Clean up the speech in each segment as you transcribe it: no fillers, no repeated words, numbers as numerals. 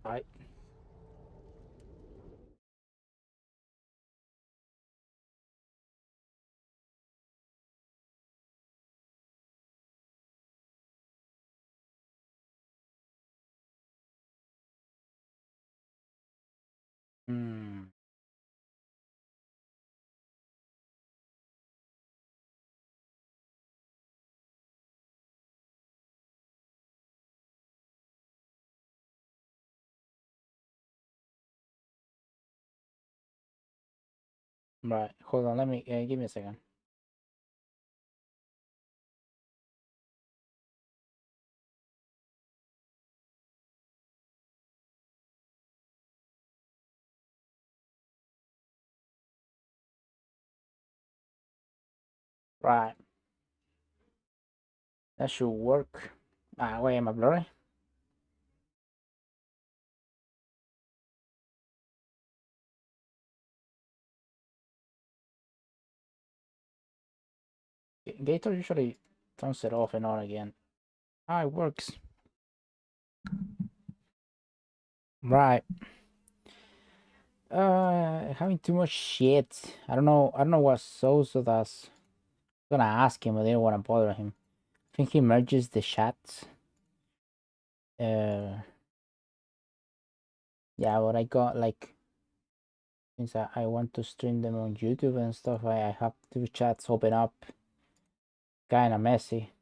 Right. Hmm. Right. Hold on. Let me give me a second. Right. That should work. Why am I blurry? Gator usually turns it off and on again. It works. Right. Having too much shit. I don't know. I don't know what Sosa does. I'm gonna ask him, but I didn't want to bother him. I think he merges the chats. Uh, yeah, but I got like, since I want to stream them on YouTube and stuff, I have two chats open up. Kind of messy.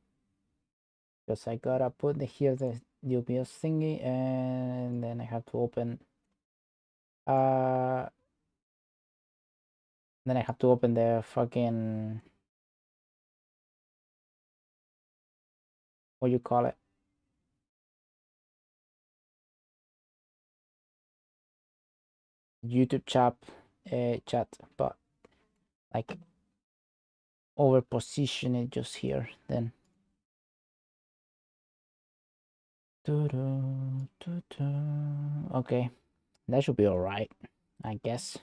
Because I gotta put here the UPS thingy, and then I have to open then I have to open the fucking, what you call it, YouTube chat, but like over position it just here then. Okay, that should be all right, I guess.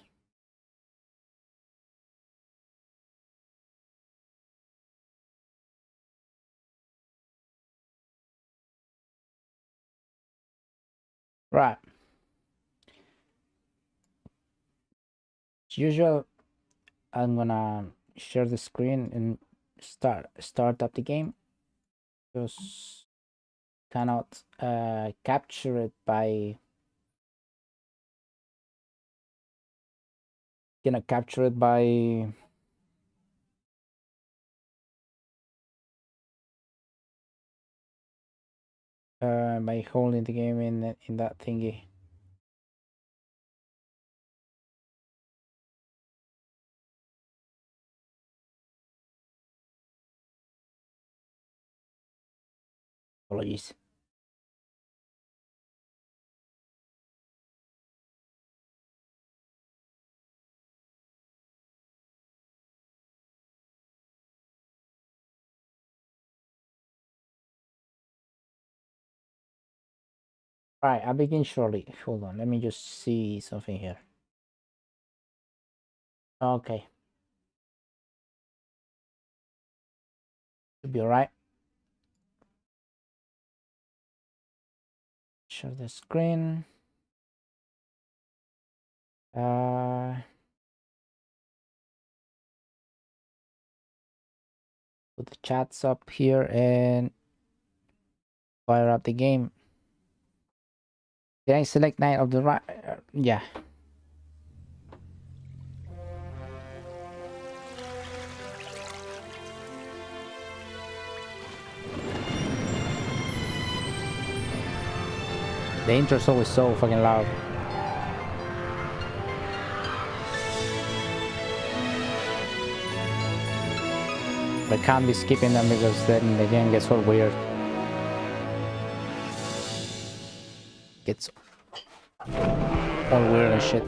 Right. As usual, I'm gonna share the screen and start up the game, because cannot capture it by by holding the game in that thingy. Apologies. Right, I'll begin shortly. Hold on, let me just see something here. Okay. Should be alright. Share the screen. Put the chats up here and fire up the game. Did I select Knight of the right? Yeah. The intro's always so fucking loud. But I can't be skipping them because then the game gets all weird. Gets all weird and shit.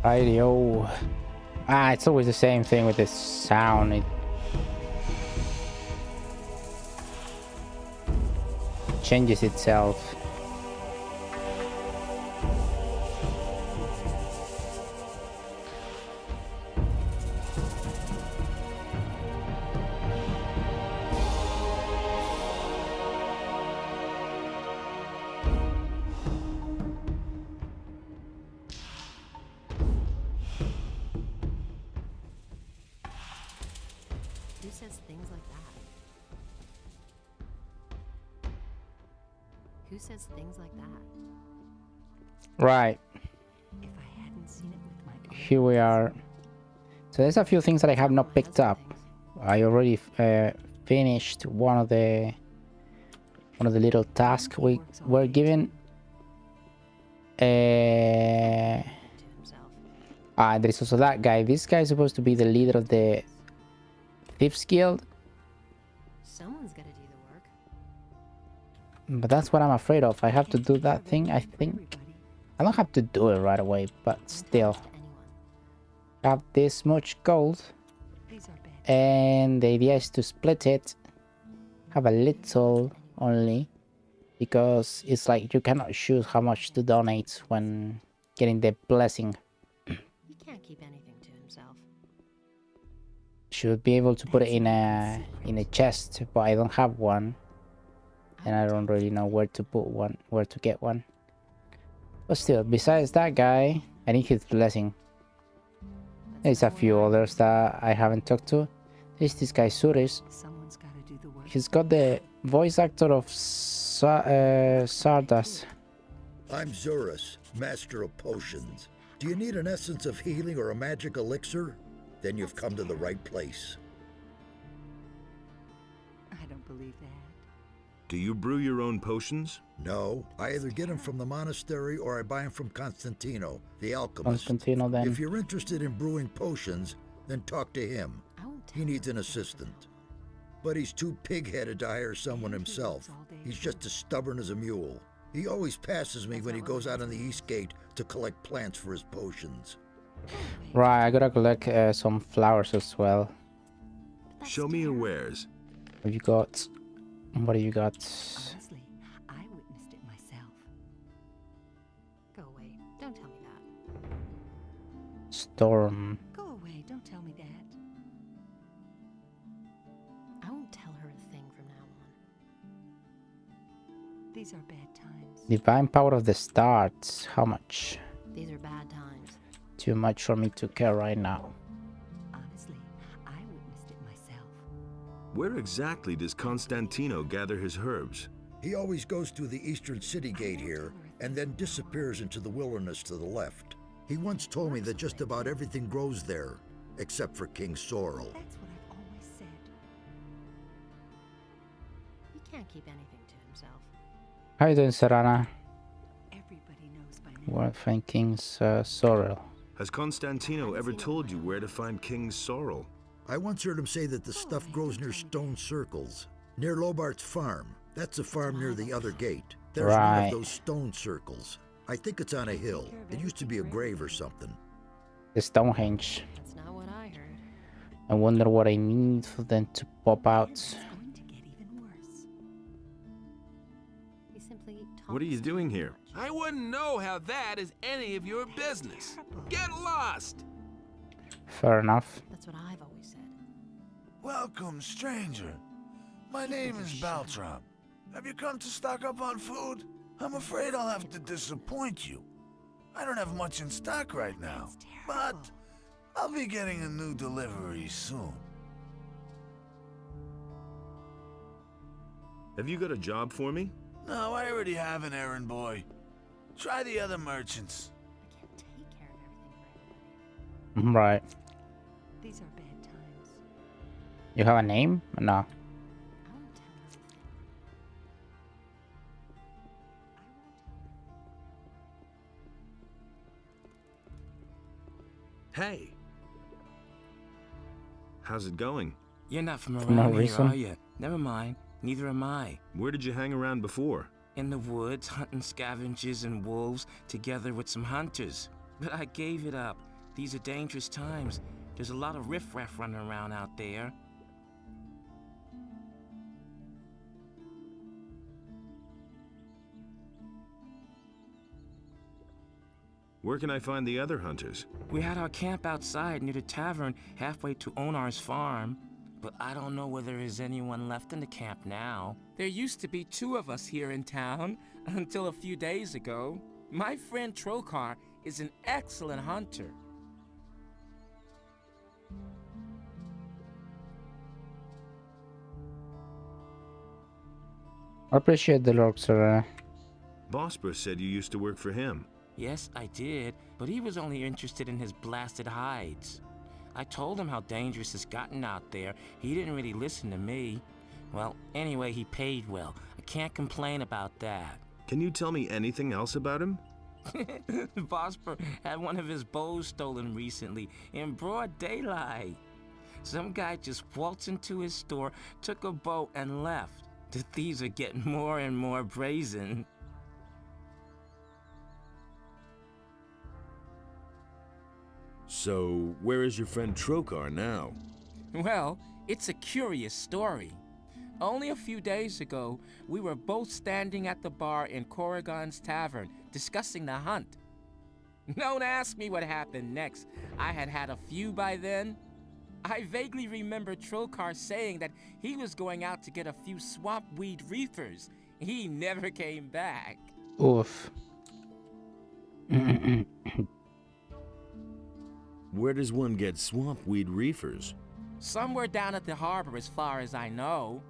Radio. It's always the same thing with this sound. It changes itself. things like that? Who says things like that? Right. If I hadn't seen it with my own Here we are. So there's a few things that I have not picked up. I already finished one of the little tasks we were given. To himself. There is also that guy. This guy is supposed to be the leader of the Thieves Guild, Someone's got to do the work. but that's what I'm afraid of. I have to do that thing, I think. I don't have to do it right away, but still. Have this much gold, and the idea is to split it. Have a little only, because it's like you cannot choose how much to donate when getting the blessing. He can't keep anything to himself. Should be able to put it in a chest, but I don't have one, and I don't really know where to put one, where to get one. But still, besides that guy, I need his blessing. There's a few others that I haven't talked to. There's this guy Suris. He's got the voice actor of Sardas. I'm Zurus, master of potions. Do you need an essence of healing or a magic elixir? Then you've come to the right place. I don't believe that. Do you brew your own potions? No, I either get them from the monastery or I buy them from Constantino, the alchemist. Constantino, then. If you're interested in brewing potions, then talk to him. He needs an assistant. But he's too pig-headed to hire someone himself. He's just as stubborn as a mule. He always passes me when he goes out on the East Gate to collect plants for his potions. Right, I gotta collect some flowers as well. Show me your wares. What you got? What do you got? Honestly, I witnessed it myself. Go away. Don't tell me that. Storm. Go away, don't tell me that. I won't tell her a thing from now on. These are bad times. Divine power of the stars. How much? These are bad times. Too much for me to care right now. Honestly, I witnessed it myself. Where exactly does Constantino gather his herbs? He always goes through the eastern city gate here and then disappears into the wilderness to the left. He once told me that just about everything grows there, except for King Sorrel. That's what I've always said. He can't keep anything to himself. How you doing, Serana? Everybody knows by now. What find King's Sorrel? Has Constantino ever told you where to find King Sorrel? I once heard him say that the stuff grows near stone circles. Near Lobart's farm. That's a farm near the other gate. There's one Right. of those stone circles. I think it's on a hill. It used to be a grave or something. The Stonehenge. That's not what I heard. I wonder what I need for them to pop out. It's going to get even worse. He simply talks. What are you doing too here? much. I wouldn't know how that is any of your business. Get lost! Fair enough. That's what I've always said. Welcome, stranger. My name is Baltram. Have you come to stock up on food? I'm afraid I'll have to disappoint you. I don't have much in stock right now, but I'll be getting a new delivery soon. Have you got a job for me? No, I already have an errand boy. Try the other merchants. I can't take care of everything for everybody. Right. These are bad times. You have a name? No. I won't tell her a thing. Hey. How's it going? You're not from For no around here, reason. are you? Never mind. Neither am I. Where did you hang around before? In the woods, hunting scavengers and wolves together with some hunters. But I gave it up. These are dangerous times. There's a lot of riffraff running around out there. Where can I find the other hunters? We had our camp outside near the tavern halfway to Onar's farm. But I don't know whether there's anyone left in the camp now. There used to be 2 of us here in town until a few days ago. My friend Trokar is an excellent hunter. I appreciate the lurk, sir. Bosper said you used to work for him. Yes, I did, but he was only interested in his blasted hides. I told him how dangerous it's gotten out there. He didn't really listen to me. Well, anyway, he paid well. I can't complain about that. Can you tell me anything else about him? Bosper had one of his bows stolen recently in broad daylight. Some guy just waltzed into his store, took a bow, and left. The thieves are getting more and more brazen. So, where is your friend Trokar now? Well, it's a curious story. Only a few days ago, we were both standing at the bar in Corrigan's Tavern, discussing the hunt. Don't ask me what happened next. I had had a few by then. I vaguely remember Trokar saying that he was going out to get a few swamp weed reefers. He never came back. Oof. Where does one get swamp weed reefers? Somewhere down at the harbor, as far as I know.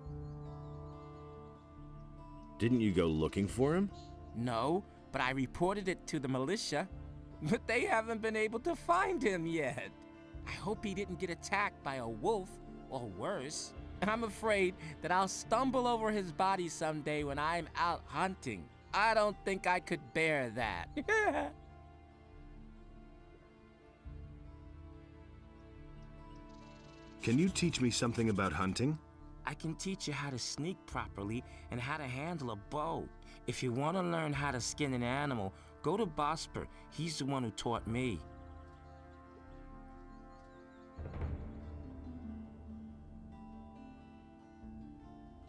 Didn't you go looking for him? No, but I reported it to the militia. But they haven't been able to find him yet. I hope he didn't get attacked by a wolf, or worse. I'm afraid that I'll stumble over his body someday when I'm out hunting. I don't think I could bear that. Can you teach me something about hunting? I can teach you how to sneak properly and how to handle a bow. If you want to learn how to skin an animal, go to Bosper. He's the one who taught me.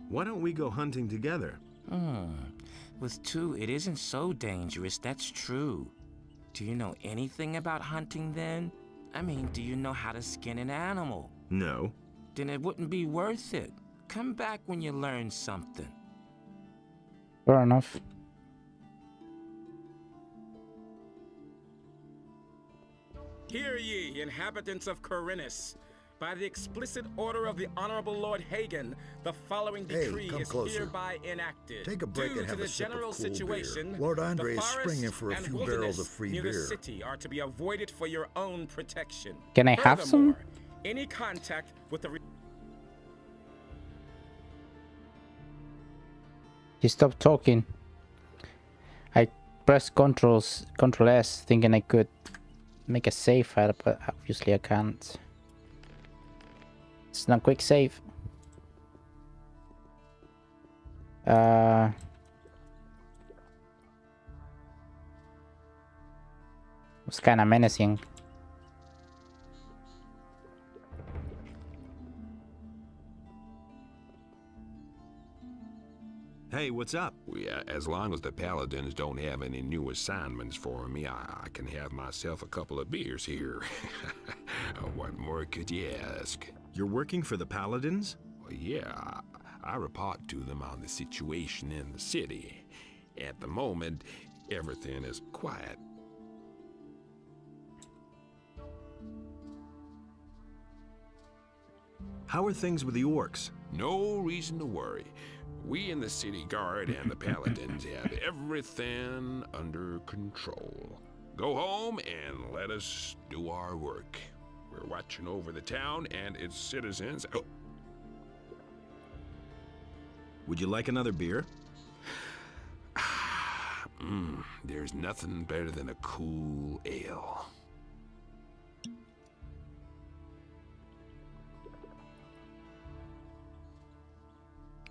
Why don't we go hunting together? With two, it isn't so dangerous, that's true. Do you know anything about hunting then? I mean, do you know how to skin an animal? No. Then it wouldn't be worth it. Come back when you learn something. Fair enough. Hear ye, inhabitants of Corinus. By the explicit order of the Honorable Lord Hagen, the following decree is closer. hereby enacted. Take a break Due and to have the a sip general of cool situation, beer. Lord Andre the is forest springing for a and few barrels wilderness of free near beer. the city are to be avoided for your own protection. Can I have some? Furthermore, any contact with the He stopped talking. I pressed Control S thinking I could make a save file, but obviously I can't. It's not quick save. Was kind of menacing. Hey, what's up? Yeah, as long as the Paladins don't have any new assignments for me, I can have myself a couple of beers here. What more could you ask? You're working for the Paladins? Well, yeah, I report to them on the situation in the city. At the moment, everything is quiet. How are things with the orcs? No reason to worry. We in the city guard and the Paladins have everything under control. Go home and let us do our work. We're watching over the town and its citizens. Oh. Would you like another beer? There's nothing better than a cool ale.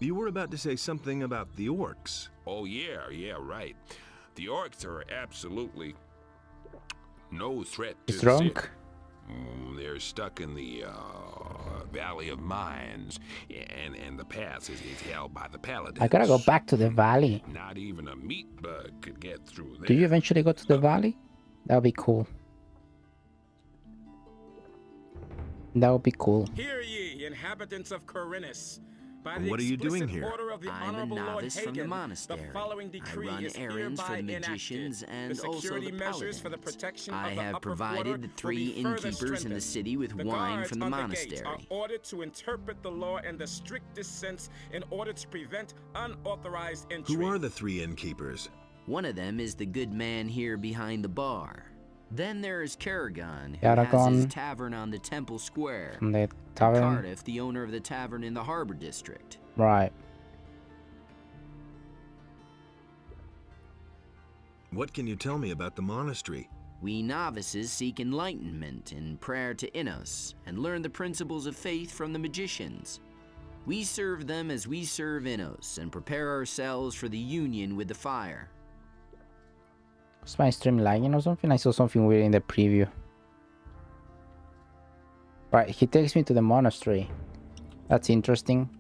You were about to say something about the orcs. Oh, yeah, right. The orcs are absolutely no threat to He's the drunk. city. They're stuck in the Valley of Mines, and the pass is held by the Paladins. I gotta go back to the valley. Not even a meat bug could get through there. Do you eventually go to the valley? That would be cool. That would be cool. Hear ye, inhabitants of Corinus. By the What are you doing explicit here? order of the I'm a Honorable Lord novice from the Hagen, monastery. The following I decree run is errands for hereby the magicians enacted. and The also security the measures for the paladins. protection I of the have upper provided quarter the will 3 be further innkeepers in the strengthened. city with The wine guards from the on monastery. The gates are ordered to interpret the law in the strictest sense in order to prevent unauthorized entry. Who are the 3 innkeepers? One of them is the good man here behind the bar. Then there is Karagon, who Karagon. has his tavern on the Temple Square. From the And tavern. Cardiff, the owner of the tavern in the Harbor District. Right. What can you tell me about the monastery? We novices seek enlightenment in prayer to Innos and learn the principles of faith from the magicians. We serve them as we serve Innos and prepare ourselves for the union with the fire. Was my stream lagging or something? I saw something weird in the preview. Right, he takes me to the monastery. That's interesting.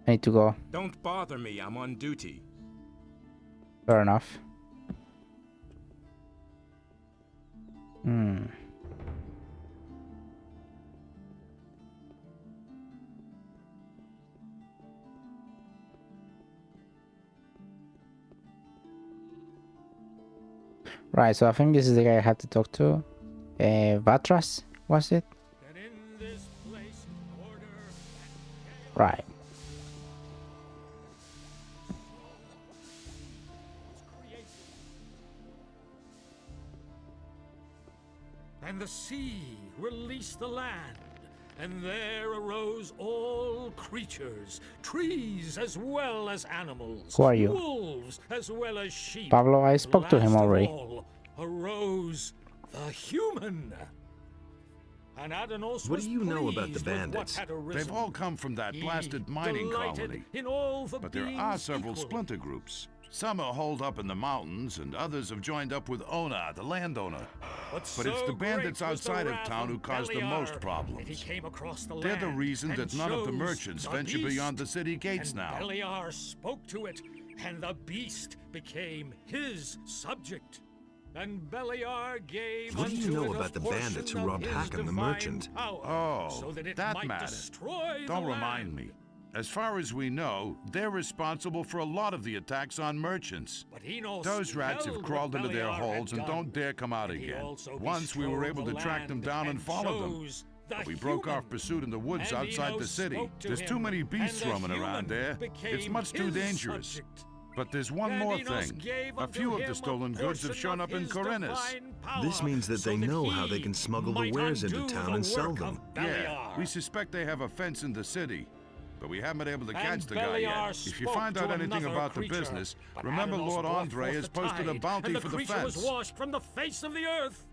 I need to go. Don't bother me, I'm on duty. Fair enough. Right, so I think this is the guy I have to talk to. Vatras, was it? Right. And the sea released the land, and there arose all creatures, trees as well as animals, Who are you? wolves as well as sheep. Pablo, I spoke to him Last of already. all arose the human. And Adanos What was do you know about the pleased with what bandits? had arisen. They've all come from that He blasted mining delighted colony. in all the But there are beings several equally. splinter groups. Some are holed up in the mountains, and others have joined up with Ona, the landowner. But it's so the bandits great was the outside of wrath town who cause the Beliar most that problems. he came across the They're the land reason and that none of the chose merchants the venture beast. beyond the city gates And now. Beliar spoke to it, and the beast became his subject. And Beliar gave What do you unto know it a about the portion bandits who of robbed his Hakon the divine merchant? power, Oh, so that it that might matter. destroy Don't the remind land. me. As far as we know, they're responsible for a lot of the attacks on merchants. But Enos Those rats have beheld crawled what into their Beliar had holes and done, don't dare come out and he again. also Once we were bestrode able the to track them land down and follow them. chose the But we broke off human. pursuit in the woods And outside the Enos city. spoke to There's too him, many beasts and the roaming around human there. It's became much too his dangerous. subject. But there's one And more Enos thing. gave A unto few of him the a stolen goods have portion shown of up in his Corinnes. divine power, This means that they so know how he they can smuggle the might wares into undo town the and sell work them. of Yeah, Beliar. we suspect they have a fence in the city. But we haven't been able to And catch the guy Beliar yet. If you spoke find to out anything another about the creature, business, but remember Adanos Lord brought Andre forth has the posted a tide, bounty and the for the creature was fence. washed from the face of the earth.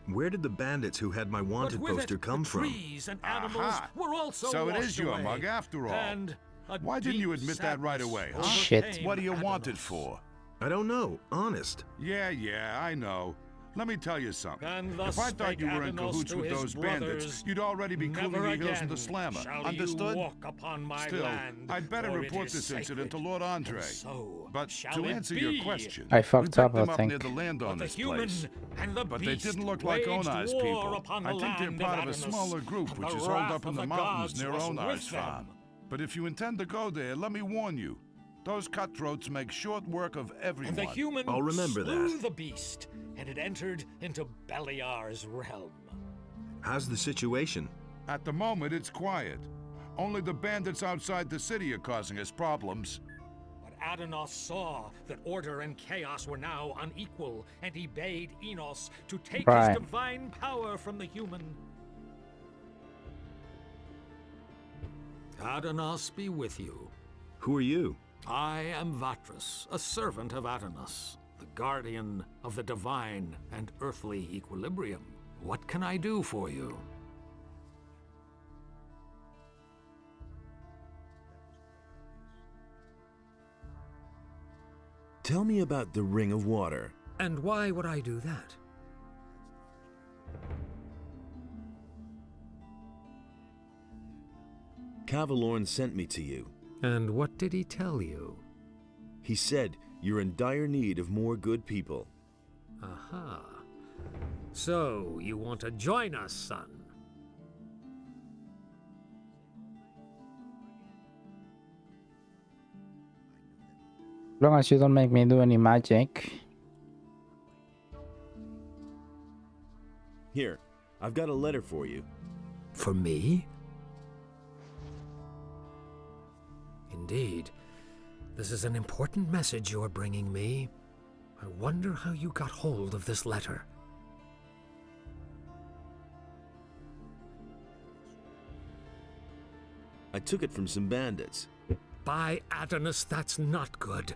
Where did the bandits who had my wanted But with poster it, come the from? trees and animals Aha. were also So it washed is your away, mug after all. and a Why didn't you deep admit that right sadness away, huh? Shit. overcame What do you want it Adanos. for? I don't know, honest. Yeah, I know. Let me tell you something. And If thus I thought spake you were in Adanos cahoots to with his those brothers, bandits, you'd already be cooling Never the heels in the again slammer. shall Understood? you walk upon my Still, land, I'd better for it report is this incident to sacred. Lord Andre. And so But shall to it answer be. your question, I we fucked picked up, them I up think. near the But the landowner's human place. and the But beast they didn't look like waged Onar's war people. upon I the think they're land part of a Adanos, smaller group and which the is holed wrath up in of the the mountains gods near was Onar's with them. farm. But if you intend to go there, let me warn you. Those cutthroats make short work of everyone. And the human I'll remember slew that. the beast, and it entered into Beliar's realm. How's the situation? At the moment, it's quiet. Only the bandits outside the city are causing us problems. But Adanos saw that order and chaos were now unequal, and he bade Enos to take Right. his divine power from the human. Adanos be with you. Who are you? I am Vatras, a servant of Adanos, the guardian of the divine and earthly equilibrium. What can I do for you? Tell me about the Ring of Water. And why would I do that? Cavalorn sent me to you. And what did he tell you? He said you're in dire need of more good people. Aha. So, you want to join us, son? As long as you don't make me do any magic. Here, I've got a letter for you. For me? Indeed. This is an important message you're bringing me. I wonder how you got hold of this letter. I took it from some bandits. By Adonis, that's not good.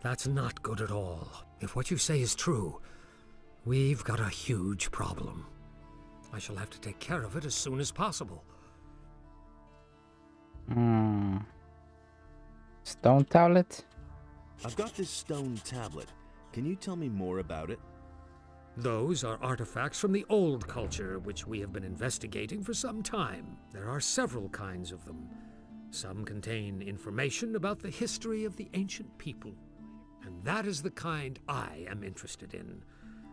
That's not good at all. If what you say is true, we've got a huge problem. I shall have to take care of it as soon as possible. Stone tablet? I've got this stone tablet. Can you tell me more about it? Those are artifacts from the old culture, which we have been investigating for some time. There are several kinds of them. Some contain information about the history of the ancient people. And that is the kind I am interested in.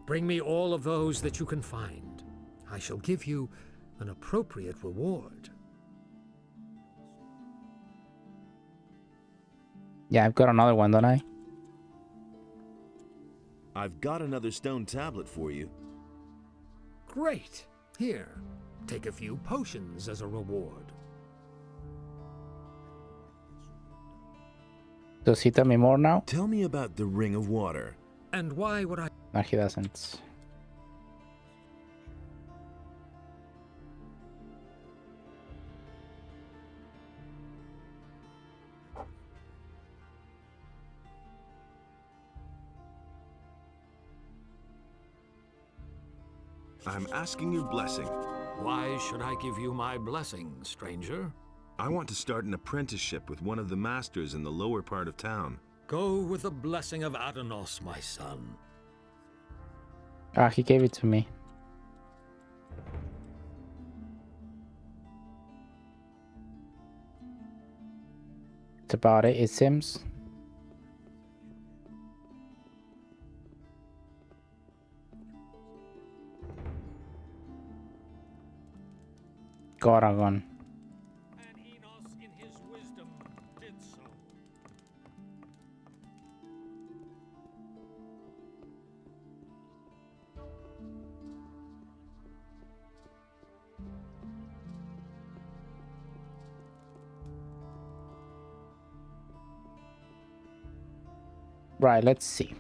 Bring me all of those that you can find. I shall give you an appropriate reward. Yeah, I've got another one, don't I? I've got another stone tablet for you. Great. Here, take a few potions as a reward. Does he tell me more now? Tell me about the Ring of Water. And why would I... No, he doesn't. I'm asking your blessing. Why should I give you my blessing, stranger? I want to start an apprenticeship with one of the masters in the lower part of town. Go with the blessing of Adonos, my son. Ah, he gave it to me. That's about it seems. Goragon. And Enos in his wisdom did so. Right, let's see.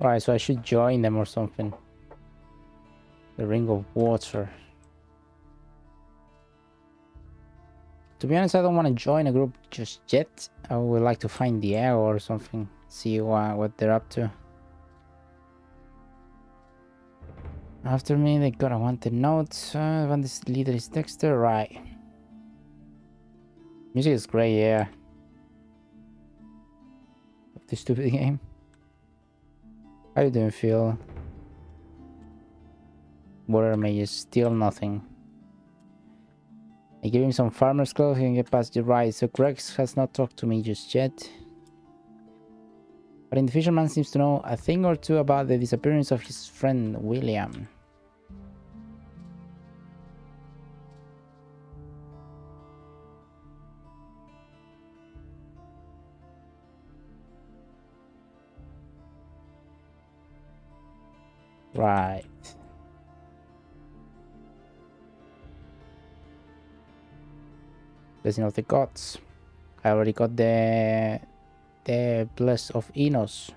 Right, so I should join them or something. The Ring of Water. To be honest, I don't want to join a group just yet. I would like to find the arrow or something. See what they're up to. After me, they got a wanted note. When this leader is Dexter, right. Music is great, yeah. This stupid game. How you doing, Phil? Water mages, still nothing. I gave him some farmer's clothes and get past the ride, so Greg has not talked to me just yet. But the fisherman seems to know a thing or two about the disappearance of his friend William. Right. Blessing of the gods. I already got the bless of Enos.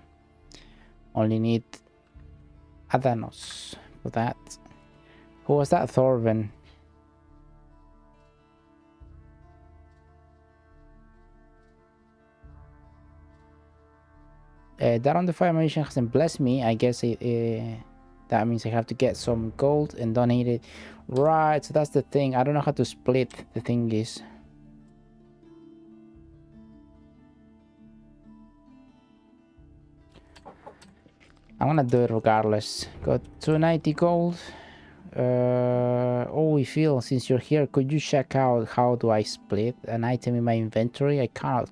Only need Adanos for that. Who was that? Thorvin. That on the fire magician hasn't blessed me. I guess that means I have to get some gold and donate it. Right, so that's the thing. I don't know how to split the thingies. I'm gonna do it regardless. Got 290 gold. Oh, we feel, since you're here, could you check out how do I split an item in my inventory? I cannot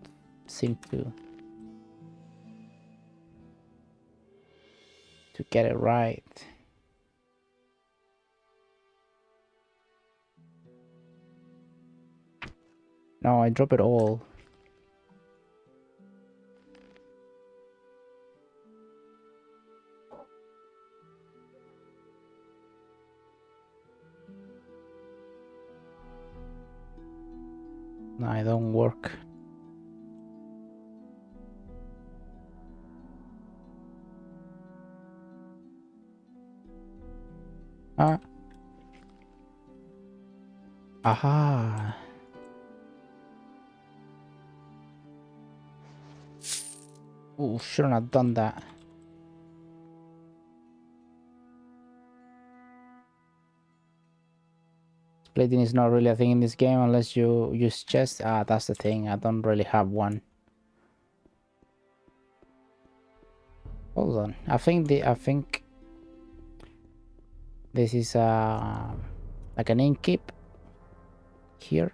seem to get it right. No, I drop it all. No, it don't work. Ah. Aha. Oh, shouldn't have done that. Splitting is not really a thing in this game unless you use chest. Ah, that's the thing. I don't really have one. Hold on. I think this is like an innkeep here.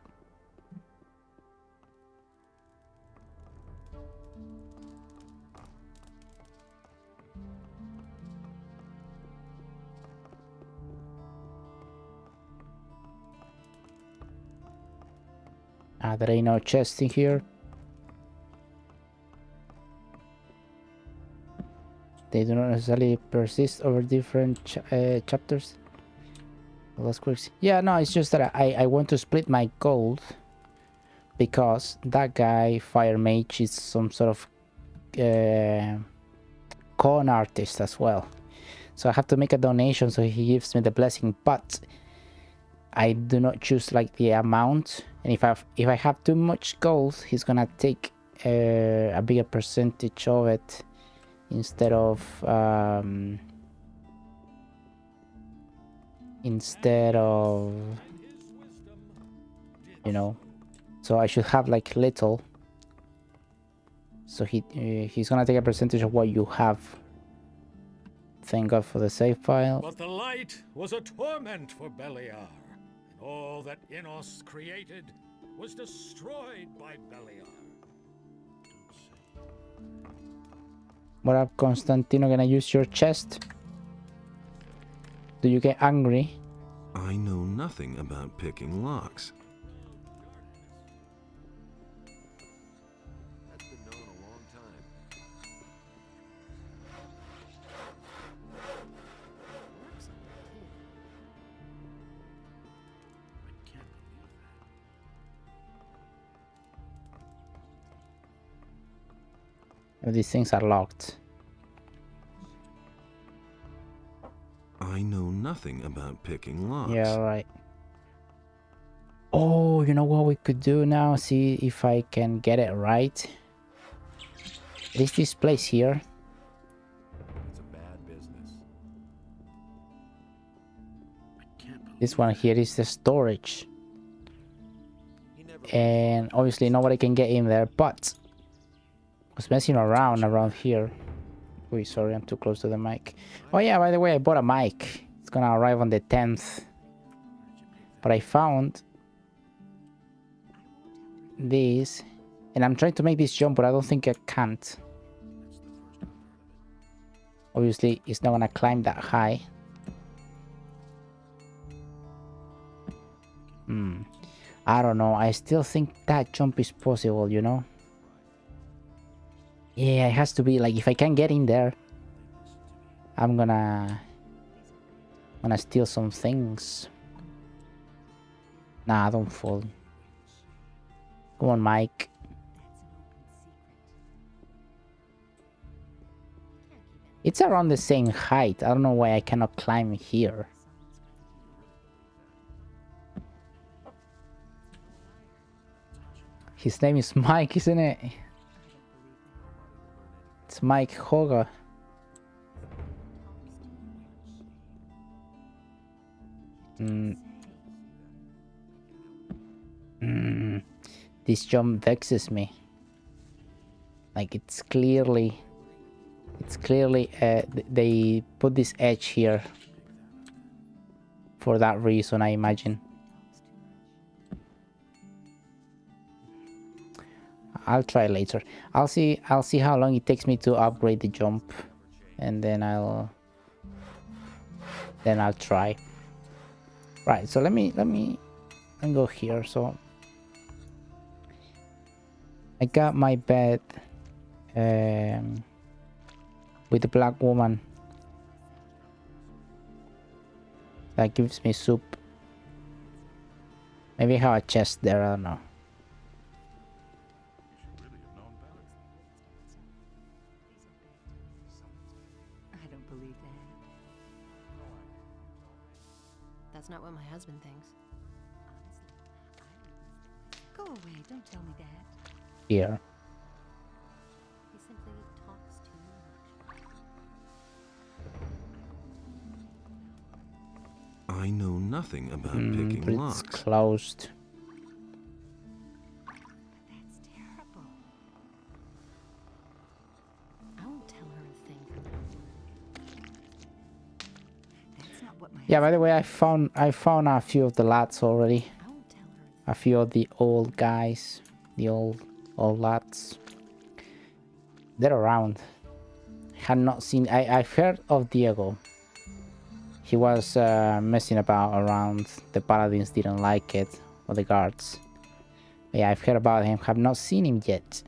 There ain't no chest in here. They do not necessarily persist over different chapters. Well, that's quick. Yeah, no, it's just that I want to split my gold because that guy, Fire Mage, is some sort of con artist as well. So I have to make a donation so he gives me the blessing, but I do not choose like the amount. And if I have too much gold, he's gonna take a bigger percentage of it instead of you know. So I should have like little. So he's gonna take a percentage of what you have. Thank God for the save file. But the light was a torment for Beliar, and all that Innos created was destroyed by Beliar. What up, Constantino? Gonna use your chest? Do you get angry? I know nothing about picking locks. That's been known a long time. These things are locked. I know nothing about picking locks. Yeah, right. Oh, you know what we could do now? See if I can get it right. It is this place here. It's a bad business. This one here is the storage. And obviously nobody can get in there, but I was messing around here. Wait, sorry, I'm too close to the mic. Oh yeah, by the way, I bought a mic. It's gonna arrive on the 10th. But I found this, and I'm trying to make this jump, but I don't think I can't. Obviously, it's not gonna climb that high. I don't know. I still think that jump is possible, you know? Yeah, it has to be like, if I can get in there, I'm gonna steal some things. Nah, don't fall. Come on, Mike. It's around the same height. I don't know why I cannot climb here. His name is Mike, isn't it? It's Mike Hoga. This jump vexes me. Like, it's clearly It's clearly they put this edge here for that reason, I imagine. I'll try later. I'll see how long it takes me to upgrade the jump, and then I'll try. Right, so let me go here. So I got my bed with the black woman. That gives me soup. Maybe I have a chest there, I don't know. I don't believe that. That's not what my husband thinks. Go away, don't tell me that. Here. He simply talks too much. I know nothing about But picking it's locks. closed. That's terrible. I won't tell her a thing from now on. That's not what my Yeah, by the way, I found a few of the lads already. I won't tell her. A few of the old guys, the old lads. They're around. Had not seen. I've heard of Diego. He was messing about around. The paladins didn't like it, or the guards. Yeah, I've heard about him. Have not seen him yet.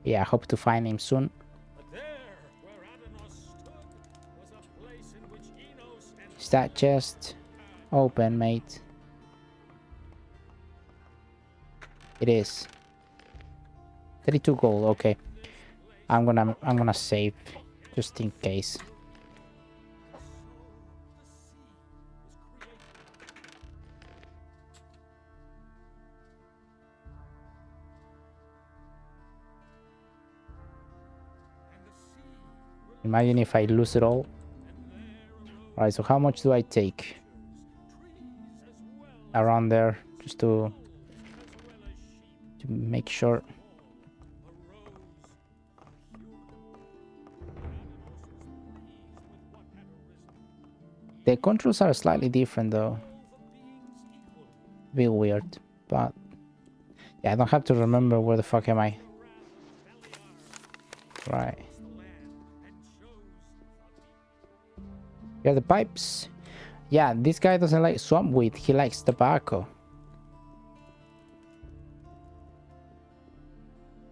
Yeah, I hope to find him soon. Is that chest open, mate? It is. 32 gold. Okay, I'm gonna save just in case. Imagine if I lose it all. Alright, so how much do I take? Around there, just to make sure. The controls are slightly different though. A bit weird, but yeah, I don't have to remember where the fuck am I. Right. Yeah, the pipes. Yeah, this guy doesn't like swamp weed, he likes tobacco.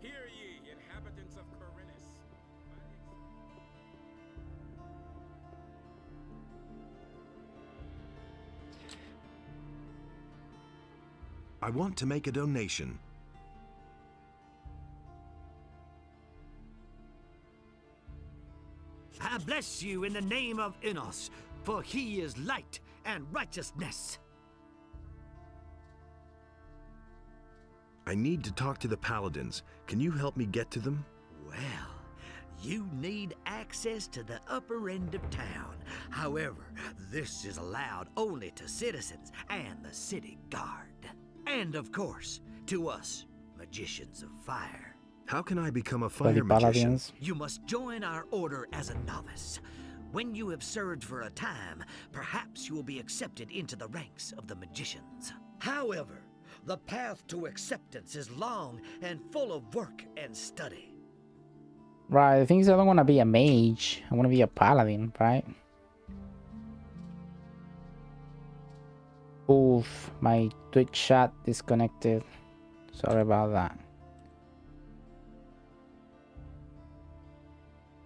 Hear ye, inhabitants of Corinus. I want to make a donation. I bless you in the name of Innos, for he is light and righteousness. I need to talk to the paladins. Can you help me get to them? Well, you need access to the upper end of town. However, this is allowed only to citizens and the city guard. And of course, to us, magicians of fire. How can I become a For the fire magician? paladins. You must join our order as a novice. When you have served for a time, perhaps you will be accepted into the ranks of the magicians. However, the path to acceptance is long and full of work and study. Right, the thing is I don't want to be a mage. I want to be a paladin, right? Oof, my Twitch chat disconnected. Sorry about that.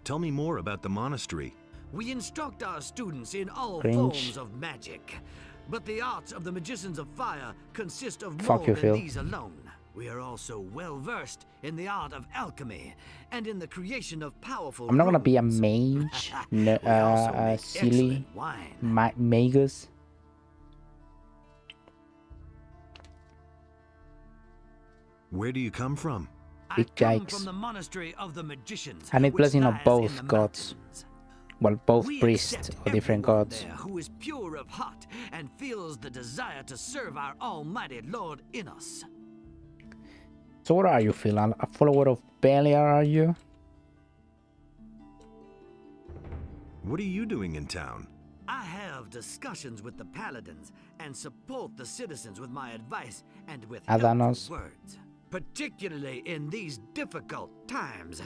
Tell me more about the monastery. We instruct our students in all Cringe. forms of magic, but the arts of the magicians of fire consist of Fuck more you, than Phil. these alone. We are also well versed in the art of alchemy and in the creation of powerful. I'm not gonna be a runes. mage. We also make Silly excellent wine. magus. Where do you come from? Big I come yikes. from the monastery of the magicians. I need which blessing of lies in both the gods. mountains. Well, both We priests accept or different everyone gods. there who is pure of heart and feels the desire to serve our almighty Lord in us. So what are you, Phil? A follower of Belial, are you? What are you doing in town? I have discussions with the paladins and support the citizens with my advice and with Adanos. helpful words. Particularly in these difficult times,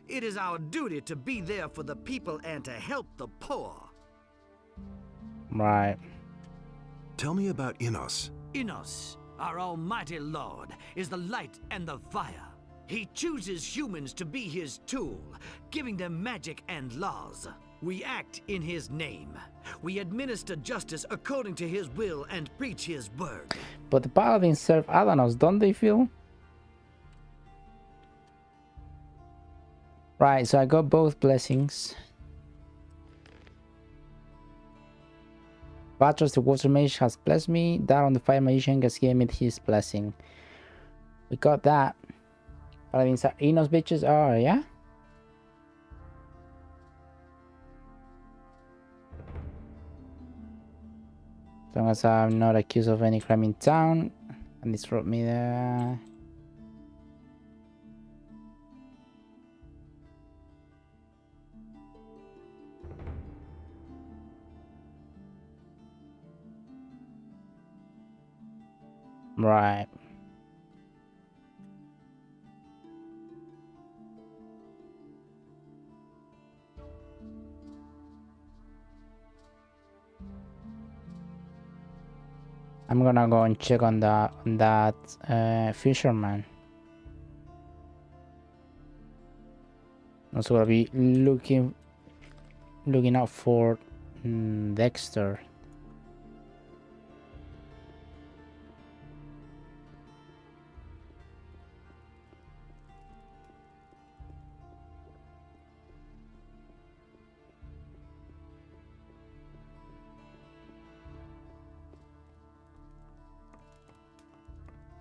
it is our duty to be there for the people and to help the poor. Right. Tell me about Innos. Innos, our almighty lord, is the light and the fire. He chooses humans to be his tool, giving them magic and laws. We act in his name. We administer justice according to his will and preach his word. But the paladins serve Adanos, don't they, Phil? Right, so I got both blessings. Vatros the water mage has blessed me. Daron the fire magician has given me his blessing. We got that. Paladins are Innos bitches are, yeah? As long as I'm not accused of any crime in town, and this brought me there. Right. I'm gonna go and check on that fisherman. Also gonna be looking out for Dexter.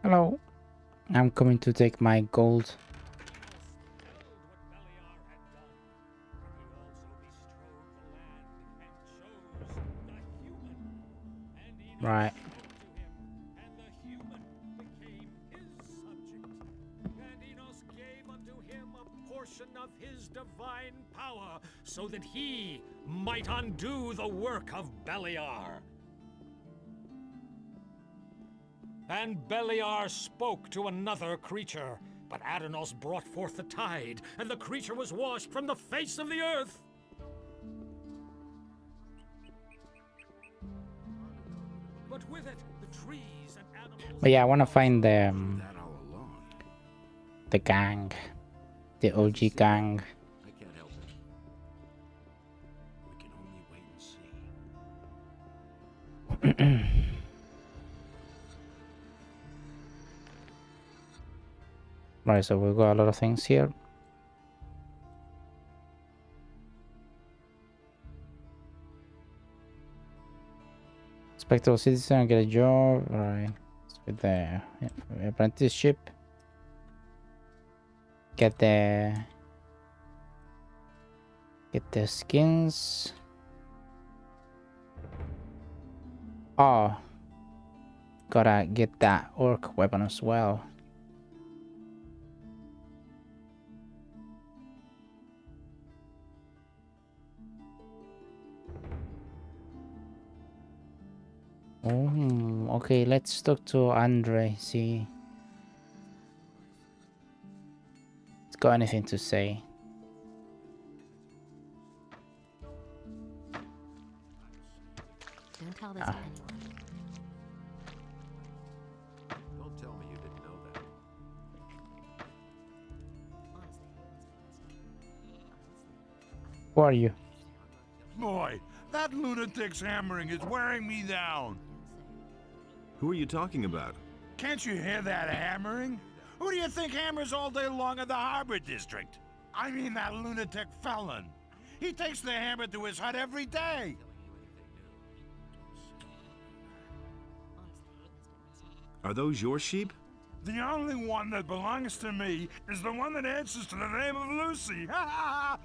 Hello. I'm coming to take my gold. Right. Of his divine power, so that he might undo the work of Beliar. And Beliar spoke to another creature, but Adanos brought forth the tide, and the creature was washed from the face of the earth. But with it, the trees and animals. But yeah, I want to find the gang, the OG gang. I can't help it. We can only wait and see. Right, so we've got a lot of things here. Respectable citizen, get a job. Alright. With the apprenticeship. Get the skins. Oh, gotta get that orc weapon as well. Oh, okay, let's talk to Andre, see. It's got anything to say. Don't tell this to anyone. Don't tell me you didn't know that. Who are you? Boy, that lunatic's hammering is wearing me down. Who are you talking about? Can't you hear that hammering? Who do you think hammers all day long in the Harbor District? I mean that lunatic felon. He takes the hammer to his hut every day. Are those your sheep? The only one that belongs to me is the one that answers to the name of Lucy.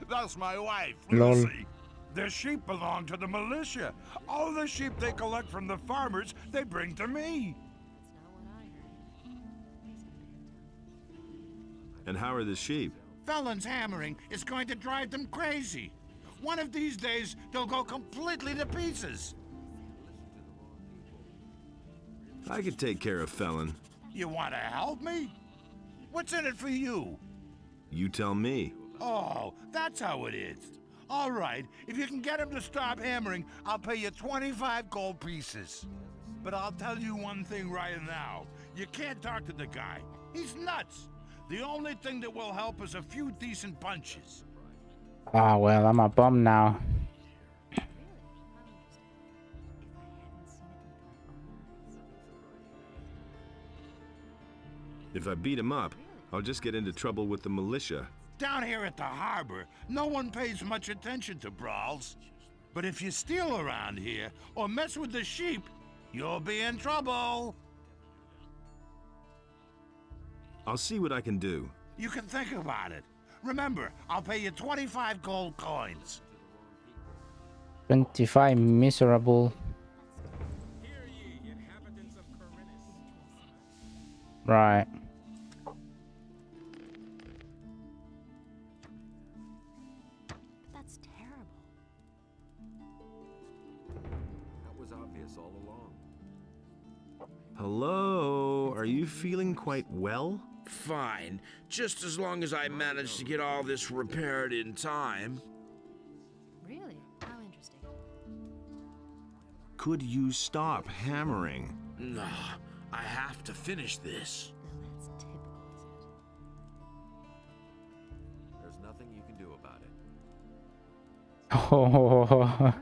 That's my wife, Lol. Lucy. The sheep belong to the militia. All the sheep they collect from the farmers, they bring to me. And how are the sheep? Felon's hammering is going to drive them crazy. One of these days, they'll go completely to pieces. I could take care of Felon. You want to help me? What's in it for you? You tell me. Oh, that's how it is. All right, if you can get him to stop hammering, I'll pay you 25 gold pieces. But I'll tell you one thing right now. You can't talk to the guy. He's nuts. The only thing that will help is a few decent punches. Ah, well, I'm a bum now. If I beat him up, I'll just get into trouble with the militia. Down here at the harbor, no one pays much attention to brawls. But if you steal around here or mess with the sheep, you'll be in trouble. I'll see what I can do. You can think about it. Remember, I'll pay you 25 gold coins. 25 miserable. Right. That's terrible. That was obvious all along. Hello? Are you feeling quite well? Fine, just as long as I manage to get all this repaired in time. Really? How interesting. Could you stop hammering? No, I have to finish this. Now that's typical, isn't it? There's nothing you can do about it. Oh,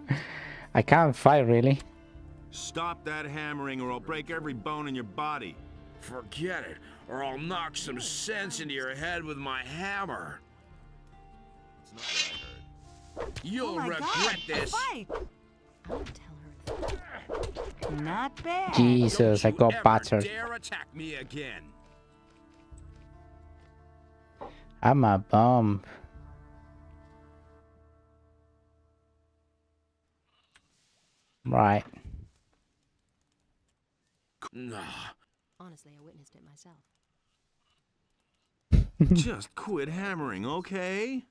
I can't fight really. Stop that hammering or I'll break every bone in your body. Forget it, or I'll knock some sense into your head with my hammer. It's not what I heard. You'll regret this. I won't tell her a thing. Not bad. Jesus, I got battered. Dare attack me again. I'm a bum. Right. Nah. Honestly, I witnessed it myself. Just quit hammering, okay?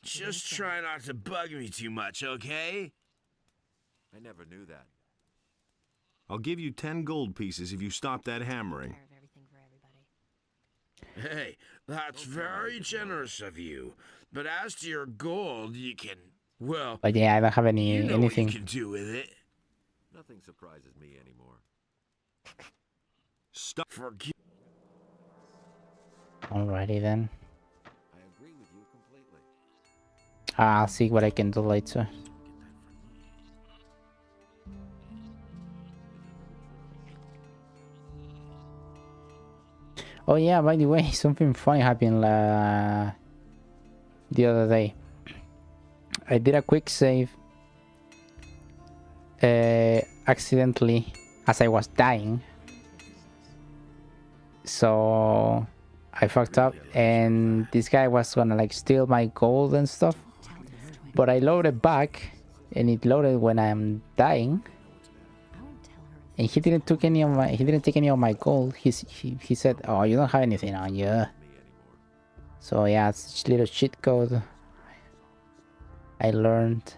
Just try not to bug me too much, okay? I never knew that. I'll give you 10 gold pieces if you stop that hammering. Hey, that's very generous of you. But as to your gold, you can, well, But yeah, I don't have any you know anything. what you can do with it. Nothing surprises me anymore. Stop. Forget. Alrighty then. I agree with you completely. I'll see what I can do later. Oh yeah, by the way, something funny happened the other day. I did a quick save accidentally as I was dying. So I fucked up and this guy was gonna like steal my gold and stuff. But I loaded back and it loaded when I'm dying. And he didn't take any of my gold. He said, "Oh, you don't have anything on you." So yeah, it's a little cheat code I learned.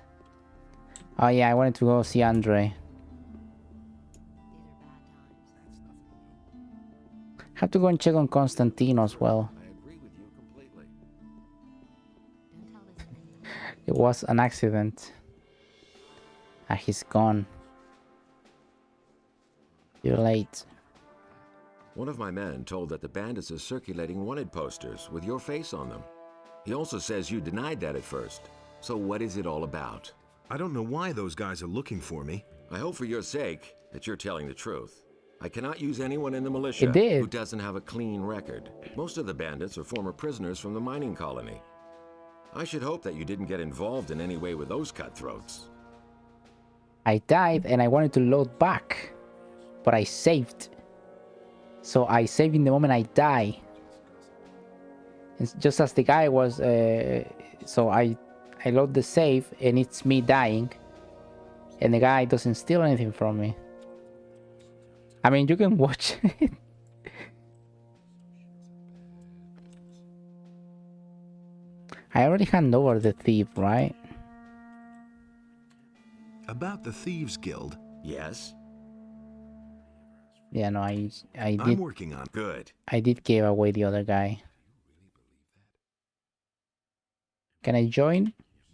Oh yeah, I wanted to go see Andre. Have to go and check on Constantino as well. I agree with you completely. It was an accident. Ah, he's gone. You're late. One of my men told that the bandits are circulating wanted posters with your face on them. He also says you denied that at first. So what is it all about? I don't know why those guys are looking for me. I hope for your sake that you're telling the truth. I cannot use anyone in the militia who doesn't have a clean record. Most of the bandits are former prisoners from the mining colony. I should hope that you didn't get involved in any way with those cutthroats. I died and I wanted to load back, but I saved. So I saved in the moment I die. It's just as the guy was, so I load the save and it's me dying, and the guy doesn't steal anything from me. I mean, you can watch it. I already hand over the thief, right? About the Thieves Guild? Yes? Yeah, no, I did. I'm working on good. I did give away the other guy. Can I join?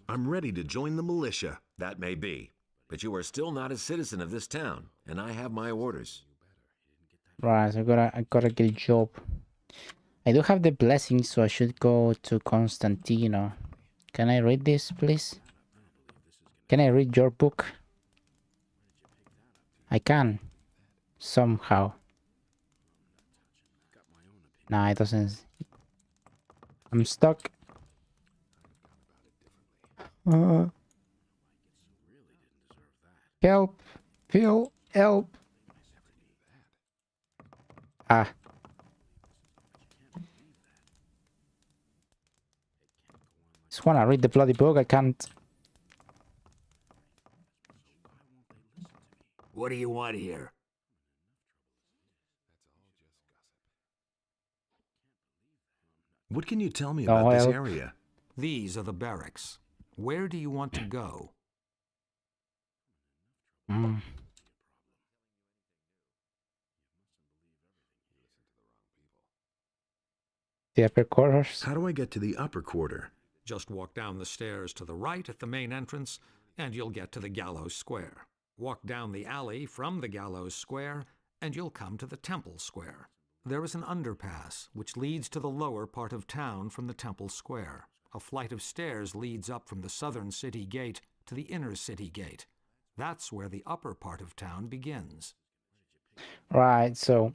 I'm ready to join the militia. That may be, but you are still not a citizen of this town, and I have my orders. Right, so I gotta get a job. I do have the blessing, so I should go to Constantino. Can I read this, please? Can I read your book? I can. Somehow. Nah, it doesn't. I'm stuck. Help. Phil, help. Ah. Just wanna read the bloody book, I can't. What do you want here? What can you tell me about this area? These are the barracks. Where do you want to go? The upper quarters. How do I get to the upper quarter? Just walk down the stairs to the right at the main entrance, and you'll get to the Gallows Square. Walk down the alley from the Gallows Square, and you'll come to the Temple Square. There is an underpass, which leads to the lower part of town from the Temple Square. A flight of stairs leads up from the southern city gate to the inner city gate. That's where the upper part of town begins. Right, so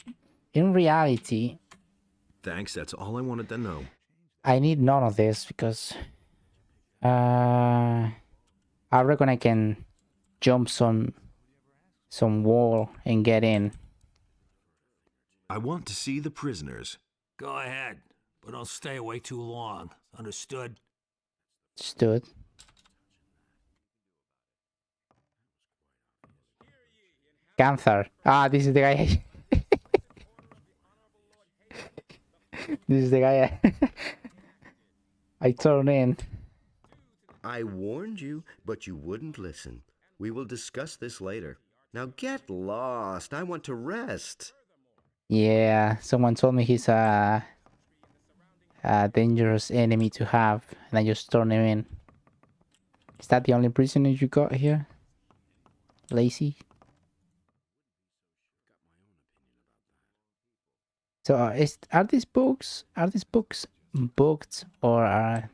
in reality... Thanks, that's all I wanted to know. I need none of this because... I reckon I can jump some wall and get in. I want to see the prisoners. Go ahead, but don't stay away too long. Understood? Stood. Gunther. Ah, this is the guy. This is the guy I turn in. I warned you, but you wouldn't listen. We will discuss this later. Now get lost. I want to rest. Yeah, someone told me he's a dangerous enemy to have, and I just turn him in. Is that the only prisoner you got here? Lazy? So are these books booked, or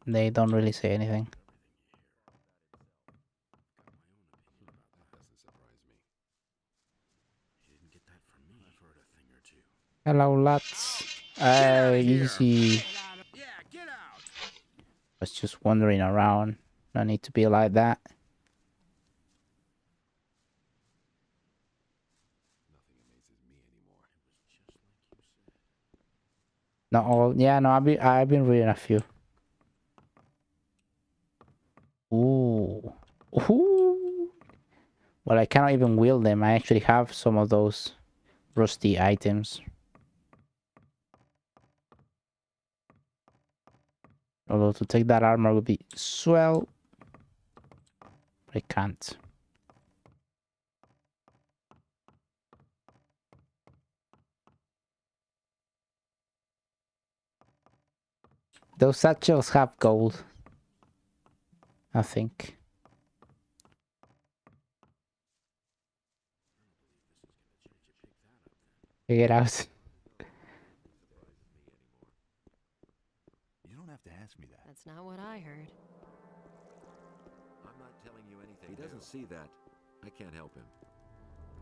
they don't really say anything? Hello, lads. Easy. Was just wandering around. No need to be like that. Not all. Yeah, no, I've been reading a few. Ooh. Ooh. Well, I cannot even wield them. I actually have some of those rusty items. Although to take that armor would be swell. But I can't. Those satchels have gold, I think. Get out. You don't have to ask me that. That's not what I heard. I'm not telling you anything. He doesn't see that. I can't help him.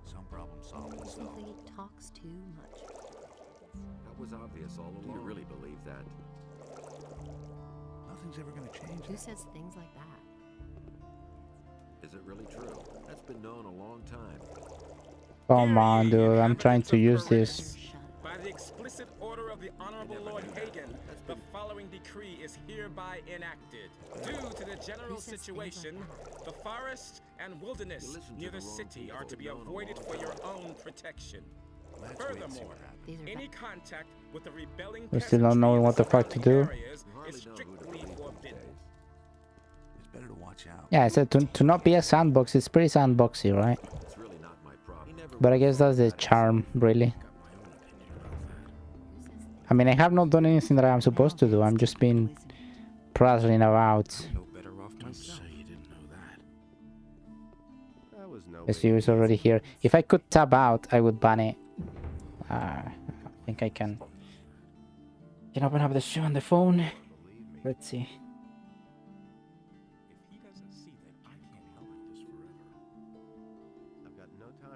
Some problem solved. He simply talks too much. That was obvious all along. Do you really believe that? Nothing's ever going to change. Who says things like that? Is it really true? That's been known a long time. Come on, dude. I'm trying to use this. By the explicit order of the Honorable Lord Hagen, the following decree is hereby enacted. Due to the general situation, the forest and wilderness near the city are to be avoided for your own protection. Furthermore, Any contact with the rebelling We still don't know what the fuck to do. is strictly forbidden. It's better to watch out. Yeah, I said to not be a sandbox. It's pretty sandboxy, right? But I guess that's the charm, really. I mean, I have not done anything that I'm supposed to do. I'm just been prattling about. The CEO is already here. If I could tab out, I would ban it. I think I can. Can open up the show on the phone. Let's see.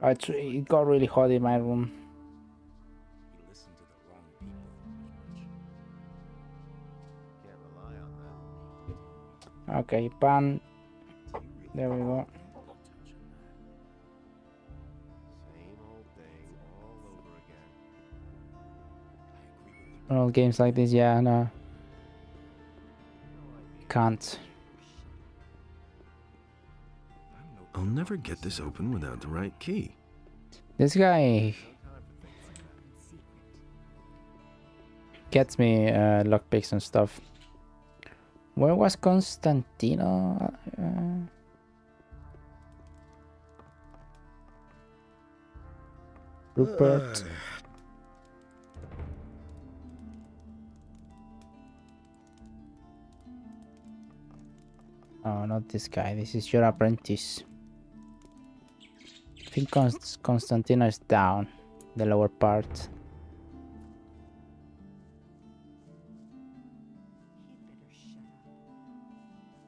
It got really hot in my room. Okay, ban. There we go. All games like this, yeah, no. Can't. I'll never get this open without the right key. This guy gets me lockpicks and stuff. Where was Constantino? Rupert. Oh, not this guy. This is your apprentice. I think Constantino is down, the lower part.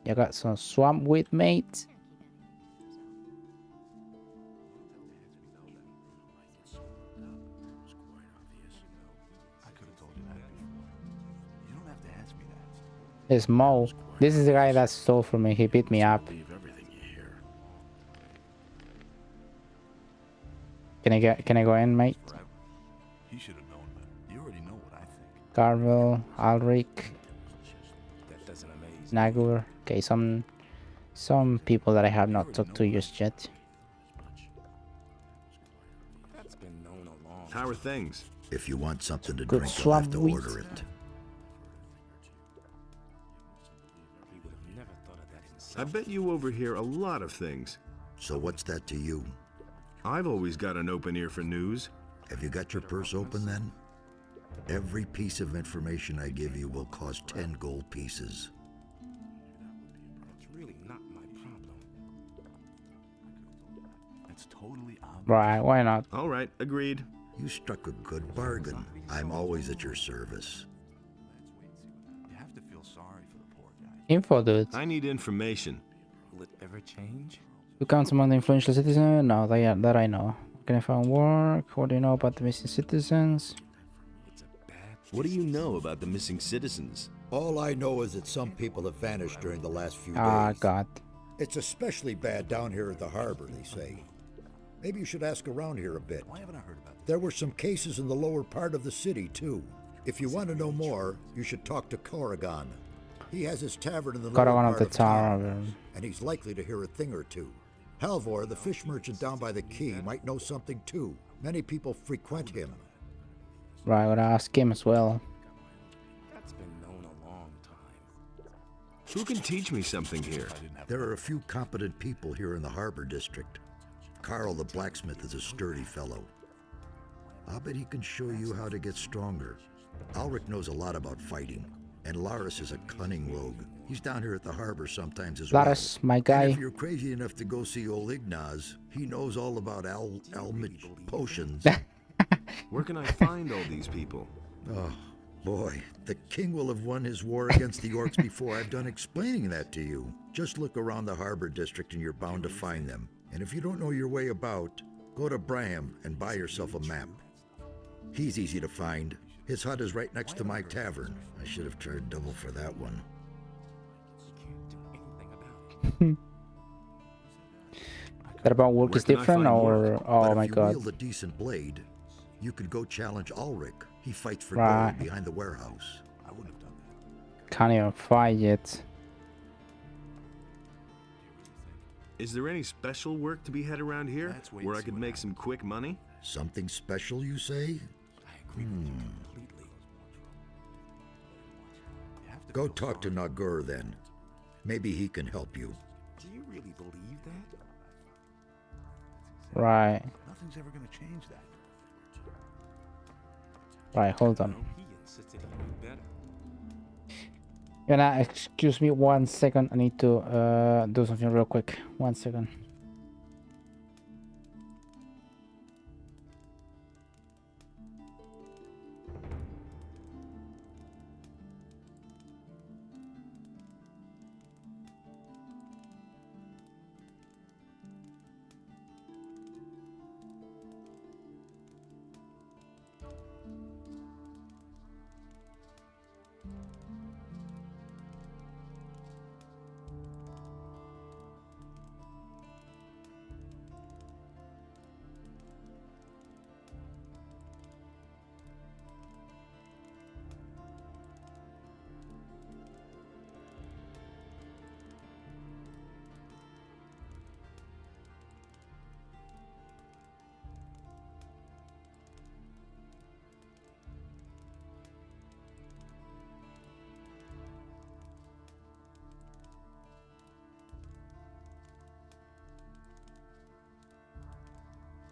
You got some swamp wheat, mate. There's Mo. This is the guy that stole from me. He beat me up. Can I go in, mate? He should have known that. You already know what I think. Carvel, Alric, Nagur. Okay, some people that I have not talked to just yet. How are things? If you want something to Good drink, you'll have to swamp order it. I bet you overhear a lot of things. So what's that to you? I've always got an open ear for news. Have you got your purse open then? Every piece of information I give you will cost 10 gold pieces. It's really not my problem. It's totally obvious. Right, why not? All right, agreed. You struck a good bargain. I'm always at your service. You have to feel sorry for the poor guy. Info, dude. I need information. Will it ever change? Who counts among the influential citizens? No, that I know. Can I find work? What do you know about the missing citizens? What do you know about the missing citizens? All I know is that some people have vanished during the last few Ah, days. God. It's especially bad down here at the harbor, they say. Maybe you should ask around here a bit. Why haven't I heard about this? There were some cases in the lower part of the city, too. If you want to know more, you should talk to Corrigan. He has his tavern in the lower Corrigan part of the of town, tavern. and he's likely to hear a thing or two. Halvor, the fish merchant down by the quay, might know something too. Many people frequent him. Right, I'll ask him as well. That's been known a long time. Who can teach me something here? There are a few competent people here in the harbor district. Carl the blacksmith is a sturdy fellow. I'll bet he can show you how to get stronger. Ulrich knows a lot about fighting, and Laris is a cunning rogue. He's down here at the harbor sometimes as well. Laris, my guy. And if you're crazy enough to go see old Ignaz, he knows all about Almich potions. Where can I find all these people? Oh, boy. The king will have won his war against the orcs before I've done explaining that to you. Just look around the harbor district and you're bound to find them. And if you don't know your way about, go to Braham and buy yourself a map. He's easy to find. His hut is right next to my tavern. I should have charged double for that one. That about work is different, or oh my God. If you wield a decent blade, you could go challenge Ulrich. He fights for Right. gold behind the warehouse. I wouldn't have done that. Can't even fight yet. Is there any special work to be had around here Let's wait where and I see could what make some quick money? Something special, you say? Go talk to Nagur then. Maybe he can help you. Do you really believe that? Right. Nothing's ever gonna change that. Right, hold on. He insisted he knew better. Gonna excuse me 1 second. I need to do something real quick. 1 second.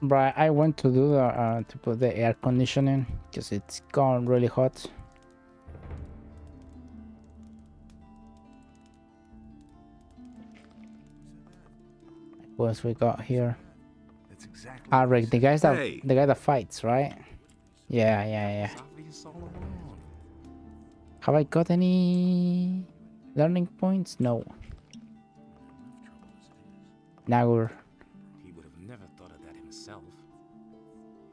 Right, I went to do the to put the air conditioning because it's gone really hot. What else we got here? Rick, the guy that fights, right? Yeah. Have I got any learning points? No. Nagur. He would have never thought of that himself.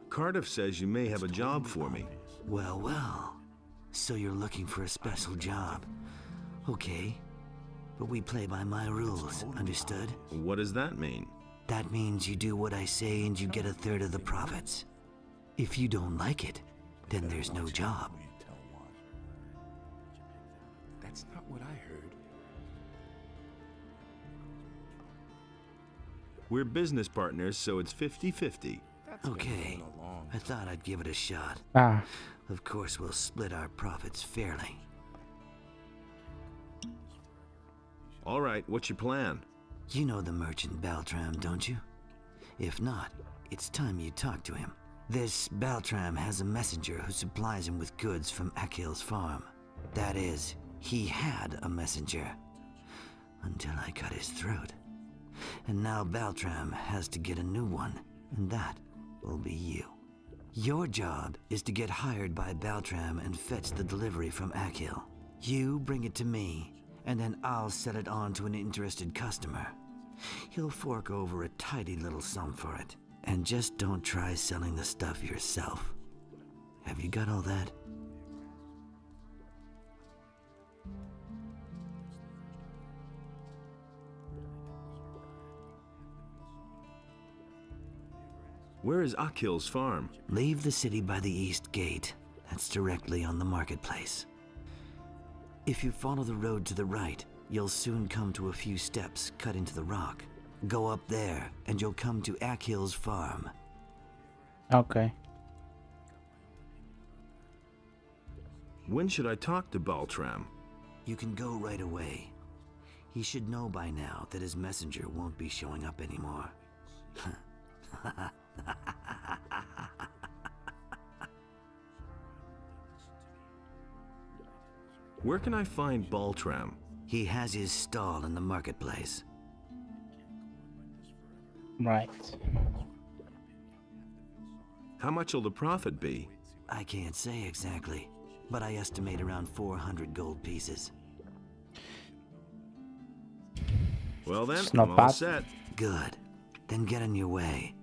Cardiff says you may have a job for me. Well, well. So you're looking for a special job. Okay. But we play by my rules, understood? What does that mean? That means you do what I say and you get a third of the profits. If you don't like it, then there's no job. That's not what I heard. We're business partners, so it's 50-50. Okay. I thought I'd give it a shot. Of course, we'll split our profits fairly. All right, what's your plan? You know the merchant Baltram, don't you? If not, it's time you talk to him. This Baltram has a messenger who supplies him with goods from Akhil's farm. That is, he had a messenger. Until I cut his throat. And now Baltram has to get a new one, and that will be you. Your job is to get hired by Baltram and fetch the delivery from Akhil. You bring it to me, and then I'll sell it on to an interested customer. He'll fork over a tidy little sum for it. And just don't try selling the stuff yourself. Have you got all that? Where is Akhil's farm? Leave the city by the east gate. That's directly on the marketplace. If you follow the road to the right, you'll soon come to a few steps cut into the rock. Go up there, and you'll come to Akhil's farm. Okay. When should I talk to Baltram? You can go right away. He should know by now that his messenger won't be showing up anymore. Where can I find Baltram? He has his stall in the marketplace. Right. How much will the profit be? I can't say exactly, but I estimate around 400 gold pieces. Well then, It's not I'm all bad. set. Good. Then get on your way.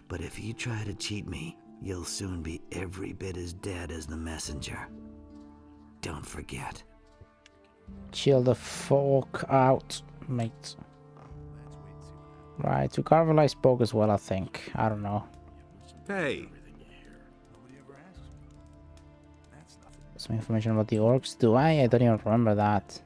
But if you try to cheat me, you'll soon be every bit as dead as the messenger. Don't forget. Chill the fuck out, mate. Right, to Carvel I spoke as well, I think. I don't know. Hey. Some information about the orcs? Do I? I don't even remember that.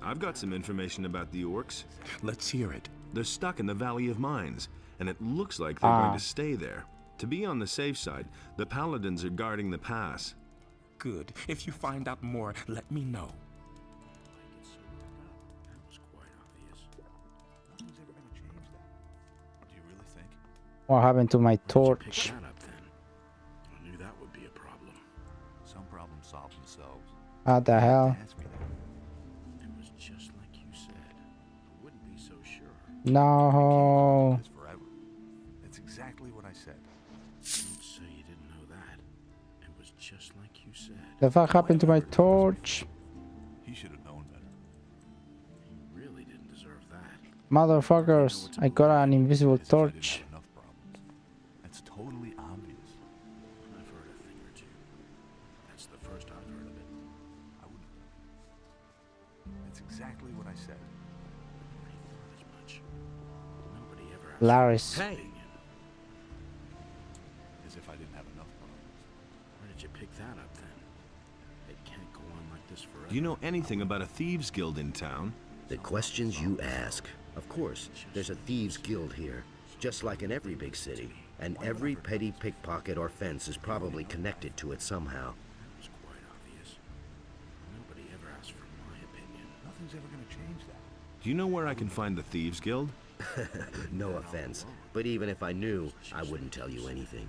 I've got some information about the orcs. Let's hear it. They're stuck in the Valley of Mines, and it looks like they're going to stay there. To be on the safe side, the paladins are guarding the pass. Good. If you find out more, let me know. What happened to my torch? I knew that would be a problem. Some problems solve themselves. What the hell? It was just like you said. I wouldn't be so sure. No. That's exactly what I said. Don't say you didn't know that. It was just like you said. The fuck happened to my torch? He should have known better. He really didn't deserve that. Motherfuckers, I got an invisible torch. That's totally obvious. I've heard a thing or two. That's the first I've heard of it. I wouldn't. That's exactly what I said. I thought as much. Nobody ever asked Laris. for my Hey. opinion. As if I didn't have enough problems. Where did you pick that up then? It can't go on like this forever. Do you know anything about a thieves' guild in town? The questions you ask. Of course, there's a thieves' guild here, just like in every big city. And every petty pickpocket or fence is probably connected to it somehow. That was quite obvious. Nobody ever asked for my opinion. Nothing's ever going to change that. Do you know where I can find the thieves' guild? No offense, but even if I knew, I wouldn't tell you anything.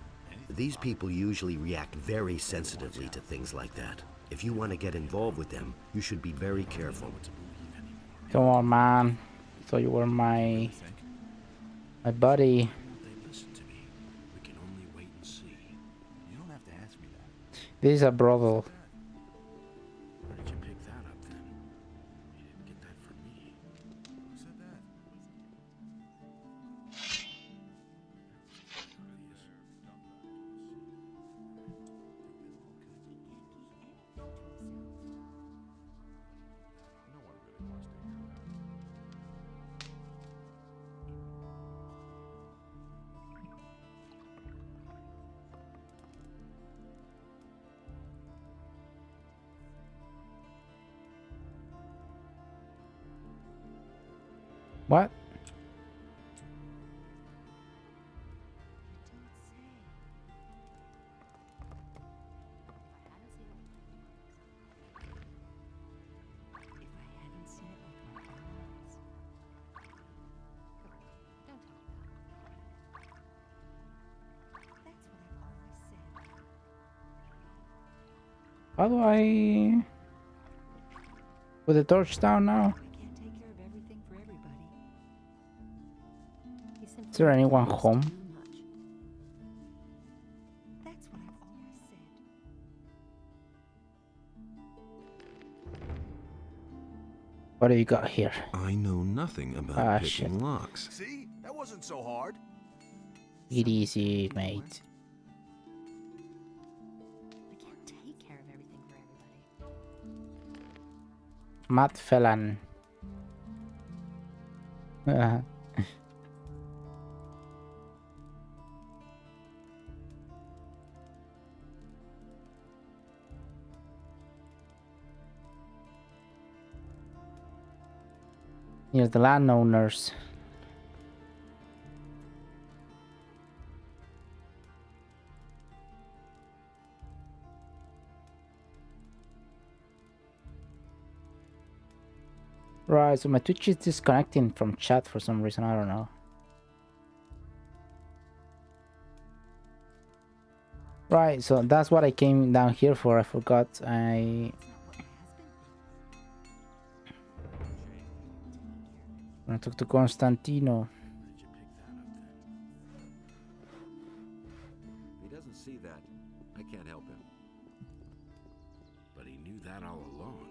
These people usually react very sensitively to things like that. If you want to get involved with them, you should be very careful. Come on, man. So you were my buddy. They listen to me. We can only wait and see. You don't have to ask me that. This is a brothel. Where did you pick that up then? You didn't get that from me. Who said that? No one really wants to hear that. What? How do I put the torch down now? Is there anyone home? That's what I've always said. What do you got here? I know nothing about Ah, picking shit. locks. See? That wasn't so hard. It easy, mate. I can't take care of everything for everybody. Matt Fellan. Here's the landowners. Right, so my Twitch is disconnecting from chat for some reason, I don't know. Right, so that's what I came down here for, I forgot. I talk to Constantino. If he doesn't see that, I can't help him. But he knew that all along.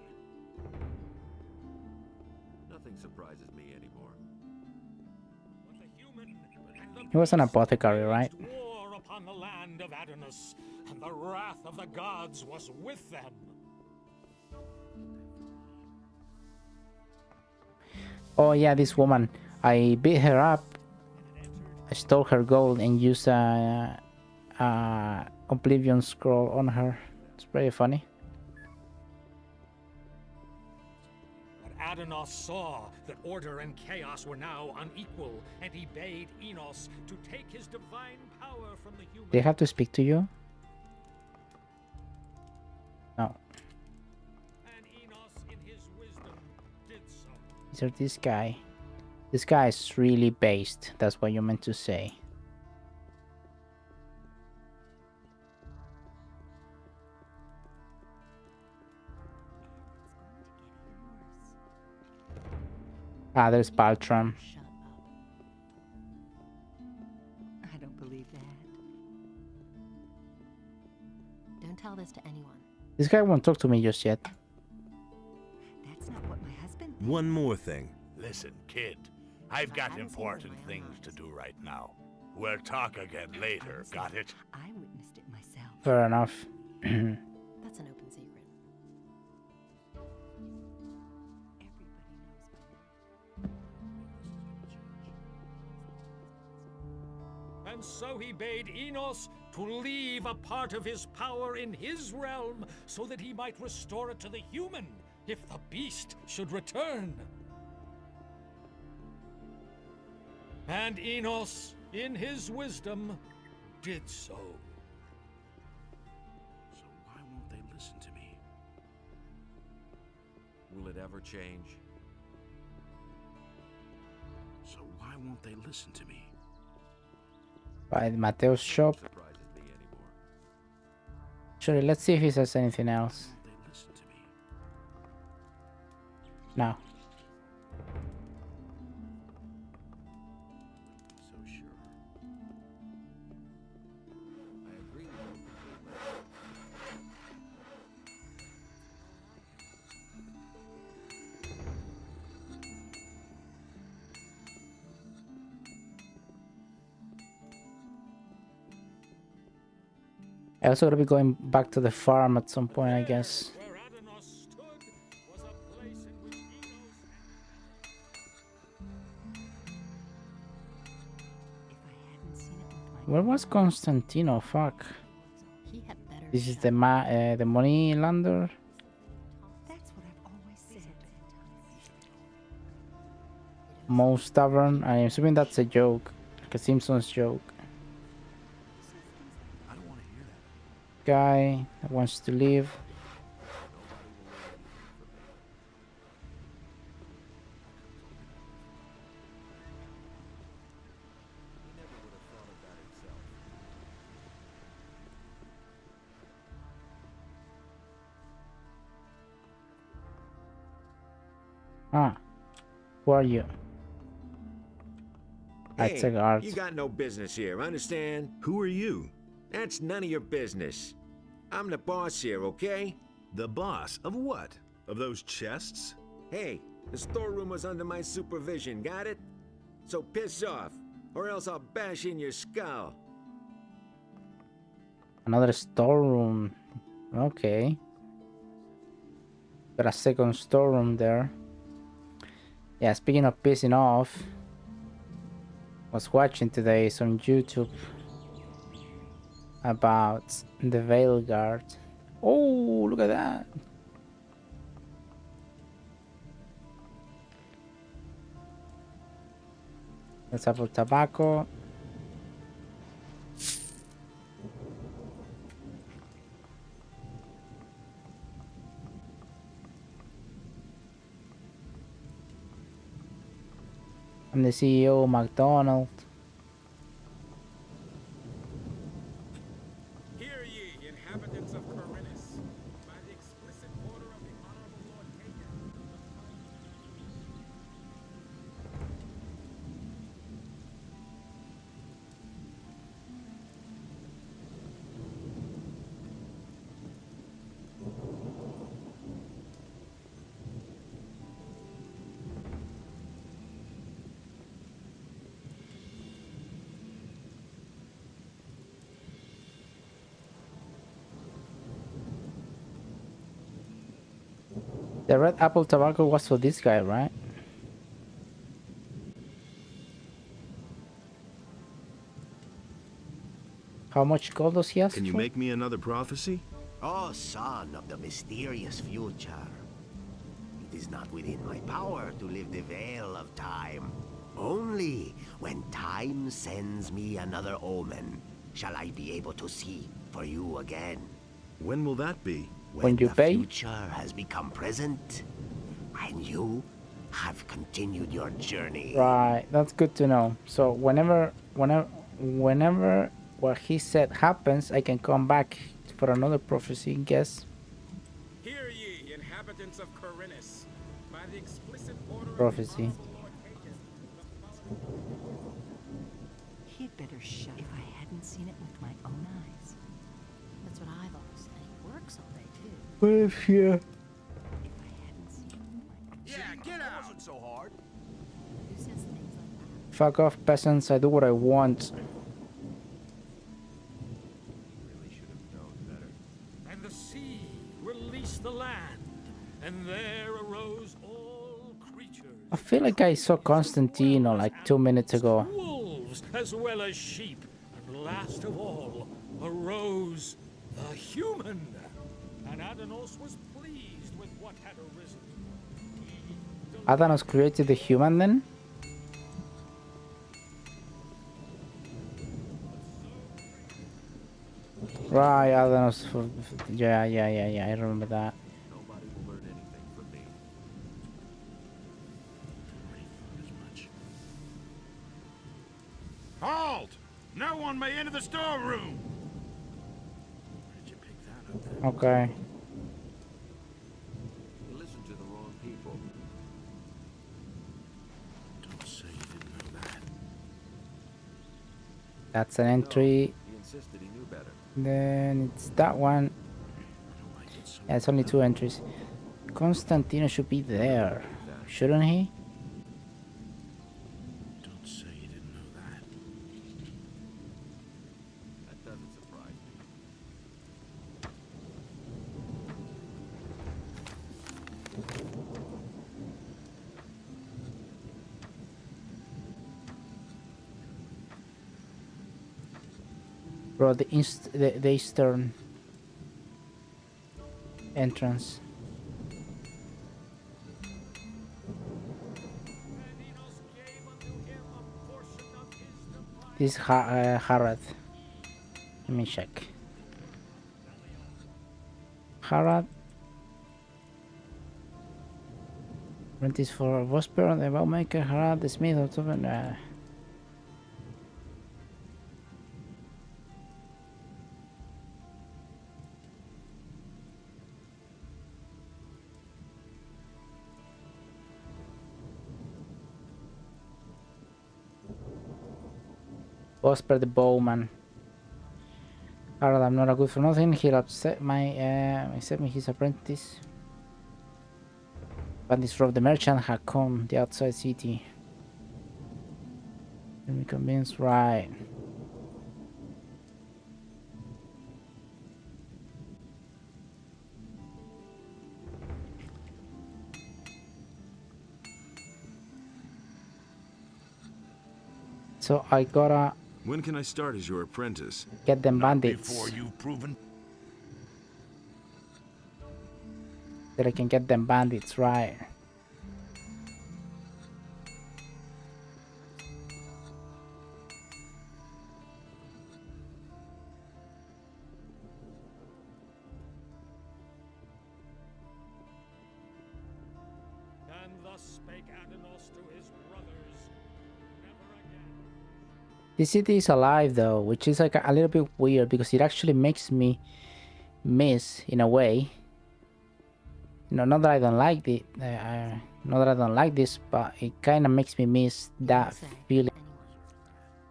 Nothing surprises me anymore. He was an apothecary, right? War upon the land of Adonis, and the wrath of the gods was with them. Oh yeah, this woman. I beat her up. I stole her gold and used a Oblivion scroll on her. It's pretty funny. But Adanos saw that order and chaos were now unequal, and he bade Enos to take his divine power from the human. They have to speak to you? No. And Enos in his wisdom did so. Is there this guy? This guy is really based. That's what you meant to say. Ah, there's Baltram. I don't believe that. Don't tell this to anyone. This guy won't talk to me just yet. That's not what my husband. One more thing. Listen, kid, I've got important things to do right now. We'll talk again later, got it? I witnessed it myself. Fair enough. That's an open secret. And so he bade Enos to leave a part of his power in his realm so that he might restore it to the human if the beast should return. And Enos, in his wisdom, did so. So why won't they listen to me? Will it ever change? So why won't they listen to me? By Mateo's shop. Sure, let's see if he says anything else. No. So sure. I agree with you. I also gotta be going back to the farm at some point, I guess. Where was Constantino? Fuck. This is the money lander. That's what I've always said. Moe's Tavern. I'm assuming that's a joke, like a Simpsons joke. Guy that wants to leave. Ah, who are you? Hey, That's a guard. you got no business here, understand? Who are you? That's none of your business. I'm the boss here, okay? The boss of what? Of those chests? Hey, the storeroom was under my supervision, got it? So piss off, or else I'll bash in your skull. Another storeroom. Okay. Got a second storeroom there. Yeah, speaking of pissing off, was watching today some YouTube about the Veil Guard. Oh, look at that. Let's have a tobacco. I'm the CEO of McDonald's. Hear ye, inhabitants of Corinthus, by the explicit order of the Honorable Lord Hagen. The red apple tobacco was for this guy, right? How much gold does he ask Can you for? make me another prophecy? Oh, son of the mysterious future. It is not within my power to live the veil of time. Only when time sends me another omen shall I be able to see for you again. When will that be? When you the pay? future has become present, and you have continued your journey. Right, that's good to know. So whenever what he said happens, I can come back for another prophecy, guess. Hear ye, inhabitants of Corinus, by the explicit order Prophecy. of the Lord Hagen, He'd better shut. If I hadn't seen it with my own eyes. That's what I've always said. He works all day too. What if you? Yeah, get out. Wasn't so hard. Who says things like that? Fuck off, peasants! I do what I want. And the sea released the land, and there arose all creatures. I feel like I saw Constantino like 2 minutes ago. Wolves as well as sheep, and last of all arose the human. And Adanos was pleased with what had arisen. Adanos created the human then? Right, Adanos. Yeah, I remember that. Nobody will learn anything from me. Halt! No one may enter the storeroom. Okay. You listen to the wrong people. Don't say you didn't know that. That's an entry. He insisted he knew better. Then it's that one. Yeah, it's only 2 entries. Constantino should be there, shouldn't he? Don't say you didn't know that. That doesn't surprise me. Bro, the eastern entrance. This is Harad. Let me check. Harad. Apprentice for Vosper, the Bowmaker, Harad, the Smith, or something. Vosper the Bowman. Harad, I'm not a good for nothing. He'll upset accept me his apprentice. Bandits robbed the merchant, had come the outside city. Let me convince, right. So I gotta When can I start as your apprentice? get them bandits. Before you've proven. That I can get them bandits, right. And thus spake Adanos to his brothers, never again. This city is alive though, which is like a little bit weird because it actually makes me miss in a way. You know, not that I don't like it, not that I don't like this, but it kind of makes me miss that feeling.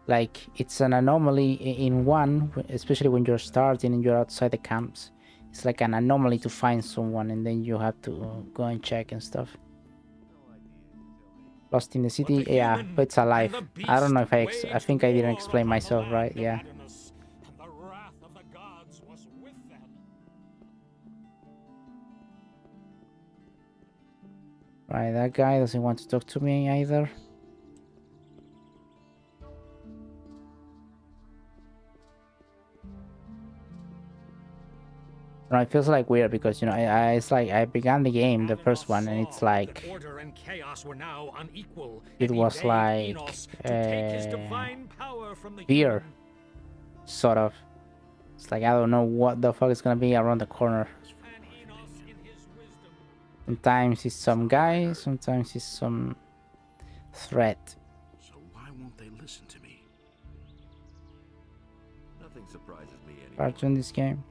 Like it's an anomaly in one, especially when you're starting and you're outside the camps. It's like an anomaly to find someone, and then you have to go and check and stuff. Lost in the city, yeah, but it's alive. I don't know if I think I didn't explain myself right, yeah. And the wrath of the gods was with them. Right, that guy doesn't want to talk to me either. No, it feels like weird because, you know, it's like I began the game, the first one, and it's like order and chaos were now unequal, it was like fear, sort of. It's like I don't know what the fuck is gonna be around the corner. Sometimes it's some guy, sometimes it's some threat. So why won't they listen to me? Nothing surprises me anymore. Part in this game.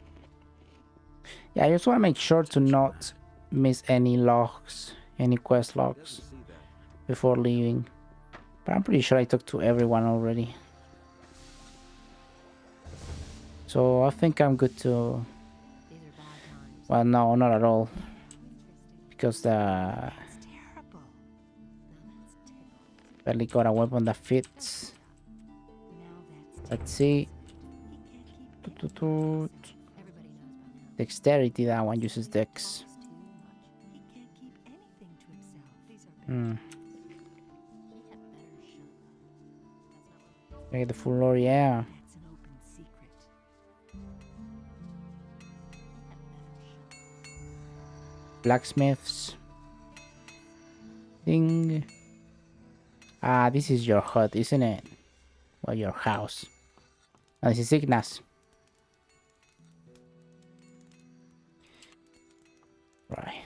Yeah, I just want to make sure to not miss any logs, any quest logs before leaving. But I'm pretty sure I talked to everyone already. So I think I'm good to... Well, no, not at all. Because the... Barely got a weapon that fits. Let's see. Dexterity, that one uses dex. Make the full lore, yeah. Blacksmiths. Thing. Ah, this is your hut, isn't it? Or your house. Oh, this is Ignas. Right.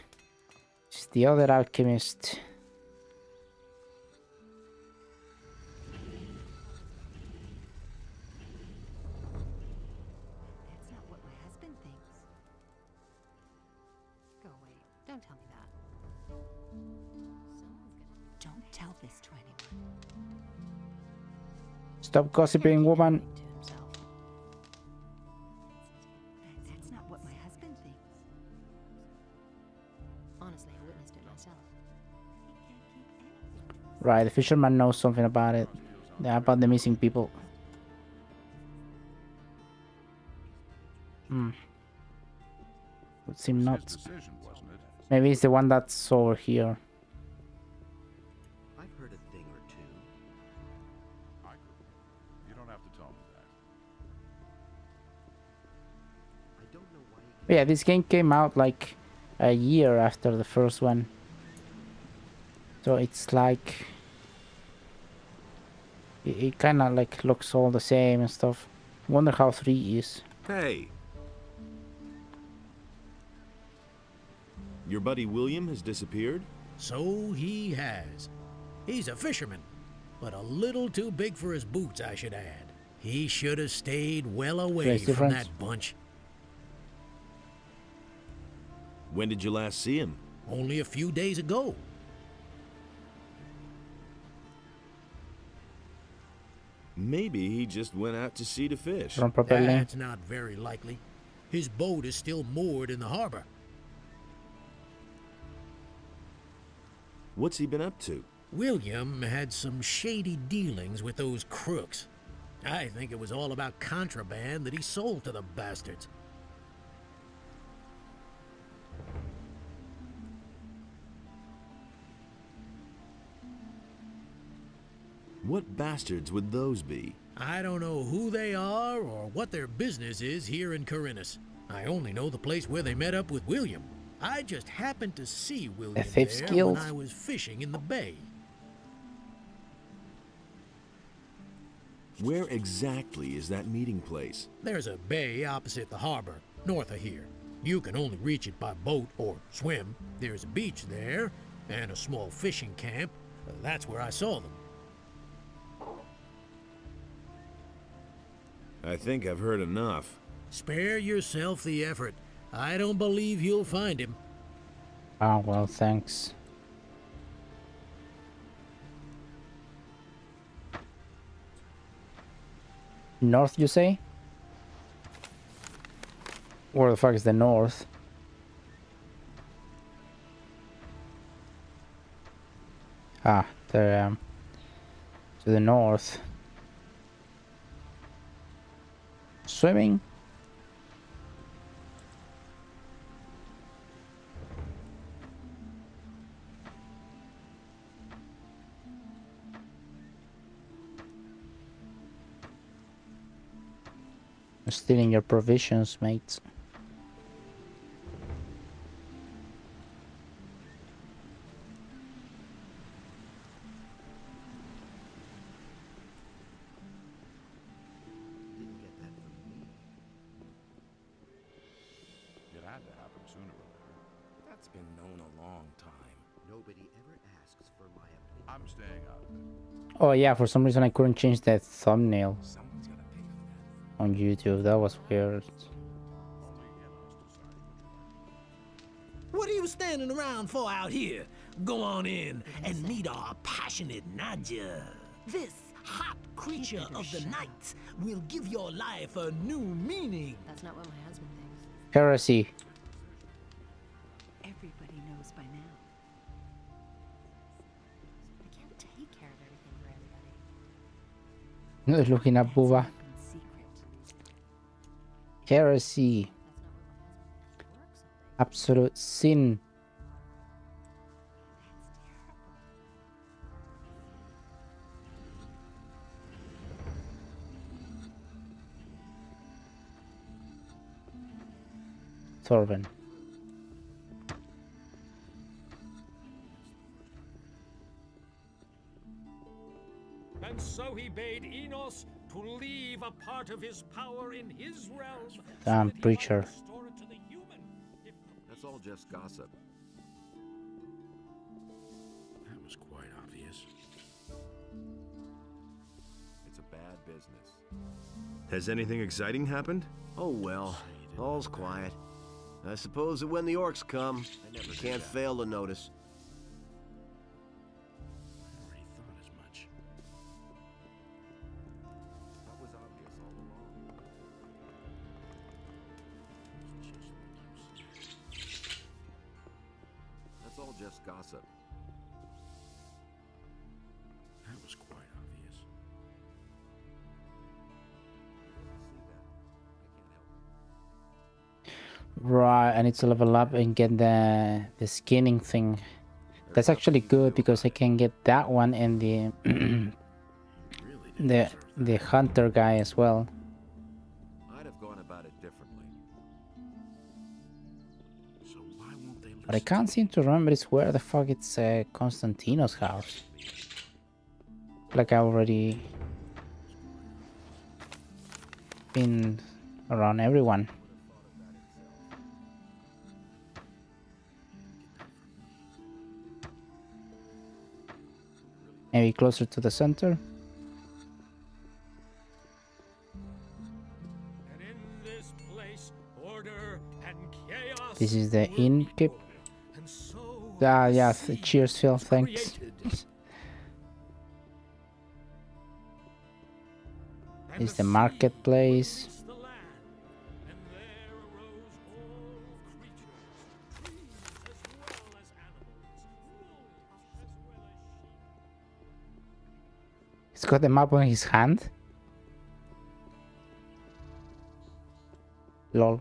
It's the other alchemist. That's not what my husband thinks. Go away. Don't tell me that. Don't tell this to anyone. Stop gossiping, woman. That's not what my husband thinks. Honestly, I witnessed it myself. Right, the fisherman knows something about it. Yeah, about the missing people. Would seem not. Maybe it's the one that's over here. I've heard a thing or two. You don't have to tell me that. I don't know why. But yeah, this game came out like a year after the first one. So it's like... It kind of like looks all the same and stuff. Wonder how 3 is. Hey! Your buddy William has disappeared? So he has. He's a fisherman, but a little too big for his boots, I should add. He should have stayed well away from that bunch. When did you last see him? Only a few days ago. Maybe he just went out to sea to fish. That's not very likely. His boat is still moored in the harbor. What's he been up to? William had some shady dealings with those crooks. I think it was all about contraband that he sold to the bastards. What bastards would those be? I don't know who they are or what their business is here in Corinthus. I only know the place where they met up with William. I just happened to see William there when I was fishing in the bay. Where exactly is that meeting place? There's a bay opposite the harbor, north of here. You can only reach it by boat or swim. There's a beach there and a small fishing camp. That's where I saw them. I think I've heard enough. Spare yourself the effort. I don't believe you'll find him. Oh, well, thanks. North, you say? Where the fuck is the north? Ah, to the north. Swimming? Stealing your provisions, mate. That's been known a long time. Nobody ever asks for my opinion. I'm staying out of it. Oh yeah, for some reason I couldn't change that thumbnail on YouTube. That was weird. What are you standing around for out here? Go on in and meet our passionate Nadja. This hot creature of the night will give your life a new meaning. That's not what my husband thinks. Heresy. Everybody knows by now. I can't take care of everything for everybody. Looking at Booba. Heresy. Absolute sin. Thorben. And so he bade Enos to leave a part of his power in his realm. Damn preacher. That's all just gossip. That was quite obvious. It's a bad business. Has anything exciting happened? Oh well, all's quiet. I suppose that when the orcs come, you can't fail to notice. I already thought as much. That was obvious all along. That's all just gossip. That was quite obvious. Right, I need to level up and get the skinning thing. That's actually good because I can get that one and the hunter guy as well. I'd have gone about it differently. So why won't they But I can't seem to remember it's where the fuck it's Constantino's house. Like I already been around everyone. Maybe closer to the center. And in this place, order and chaos. This is the inn keep. Ah, yeah, cheers, Phil, thanks. This is the marketplace. He's got the map on his hand. Lol.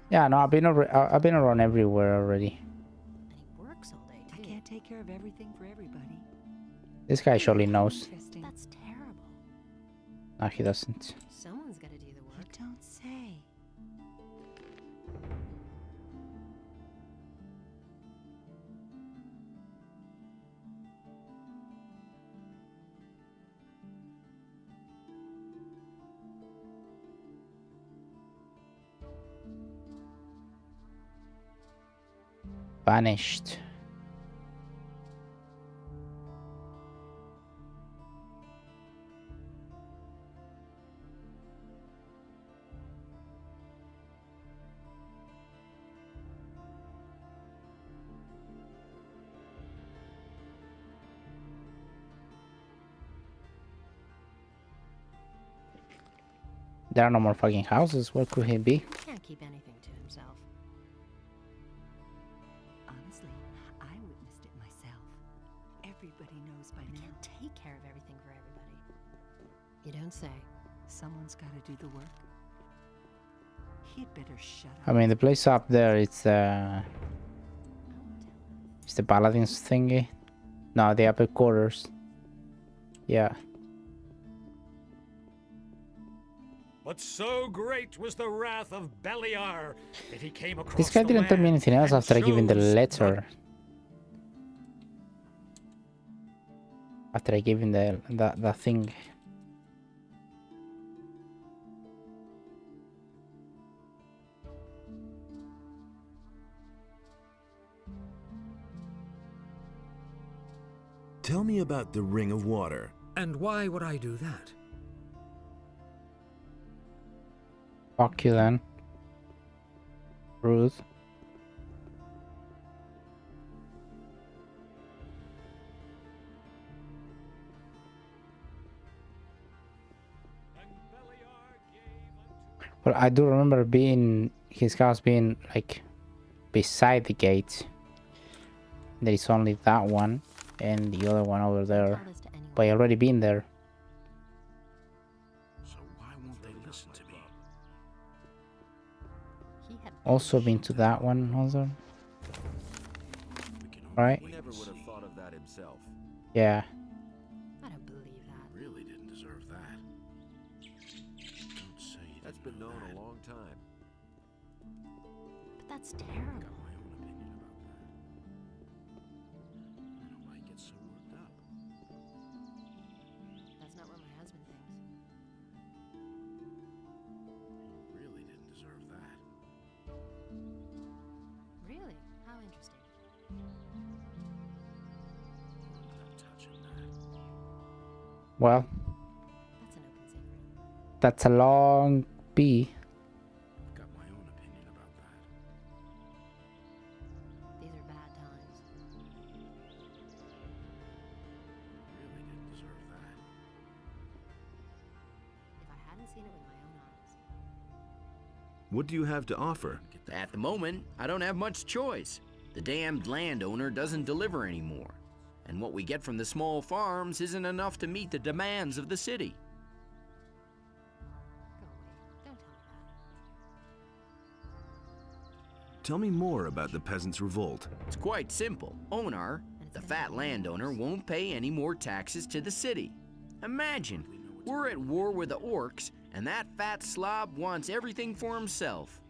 Yeah, no, I've been around everywhere already. And he works all day, too. I can't take care of everything for everybody. This guy surely knows. That's terrible. No, he doesn't. Someone's got to do the work. You don't say. Vanished. There are no more fucking houses. Where could he be? He can't keep anything to himself. Honestly, I witnessed it myself. Everybody knows by I now. can't take care of everything for everybody. You don't say. Someone's got to do the work. He'd better shut up. I mean, the place up there, it's the Paladins thingy. No, the upper quarters. Yeah. But so great was the wrath of Beliar that he came across This guy didn't tell me anything else after I gave him the letter. After I gave him the thing. Tell me about the Ring of Water. And why would I do that? Fuck you then. Ruth. But I do remember his house being like beside the gate. There is only that one and the other one over there. But I already been there. So why won't they listen to me? Also been to that one also. Right? He never would have thought of that himself. Yeah. I don't believe that. Really didn't deserve that. Don't say you That's been known a long time. But that's terrible. got my own opinion about that. I don't know why you get so worked up. That's not what my husband thinks. You really didn't deserve that. Really? How interesting. I'm not touching that. Well. That's an open secret. That's a long B. I've got my own opinion about that. These are bad times. Really didn't deserve that. If I hadn't seen it with my own eyes. What do you have to offer? At the moment, I don't have much choice. The damned landowner doesn't deliver anymore. And what we get from the small farms isn't enough to meet the demands of the city. Go away. Don't tell me that. Tell me more about the peasants' revolt. It's quite simple. Onar, the fat landowner, won't pay any more taxes to the city. Imagine, we're at war with the orcs, and that fat slob wants everything for himself.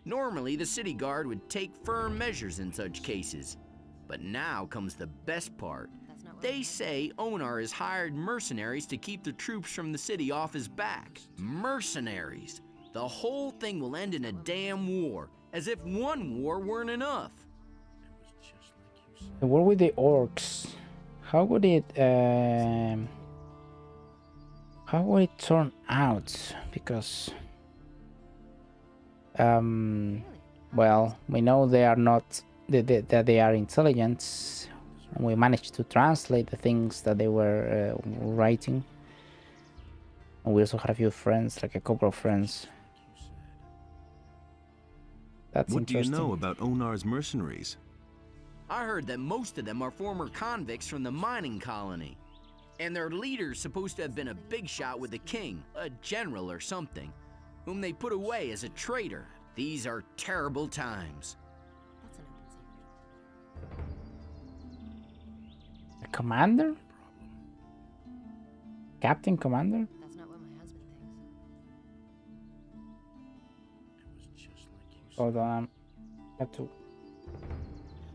Normally, the city guard would take firm measures in such cases. But now comes the best part. They say Onar has hired mercenaries to keep the troops from the city off his back. Mercenaries. The whole thing will end in a damn war, as if one war weren't enough. The war with the orcs. How would it turn out? Because well, we know they are not that they are intelligent. And we managed to translate the things that they were writing. And we also had a few friends, like a couple of friends. That's what interesting. do you know about Onar's mercenaries? I heard that most of them are former convicts from the mining colony. And their leader's supposed to have been a big shot with the king, a general or something, whom they put away as a traitor. These are terrible times. That's an open secret. A commander? Captain Commander? That's not what my husband thinks. Hold on. I have to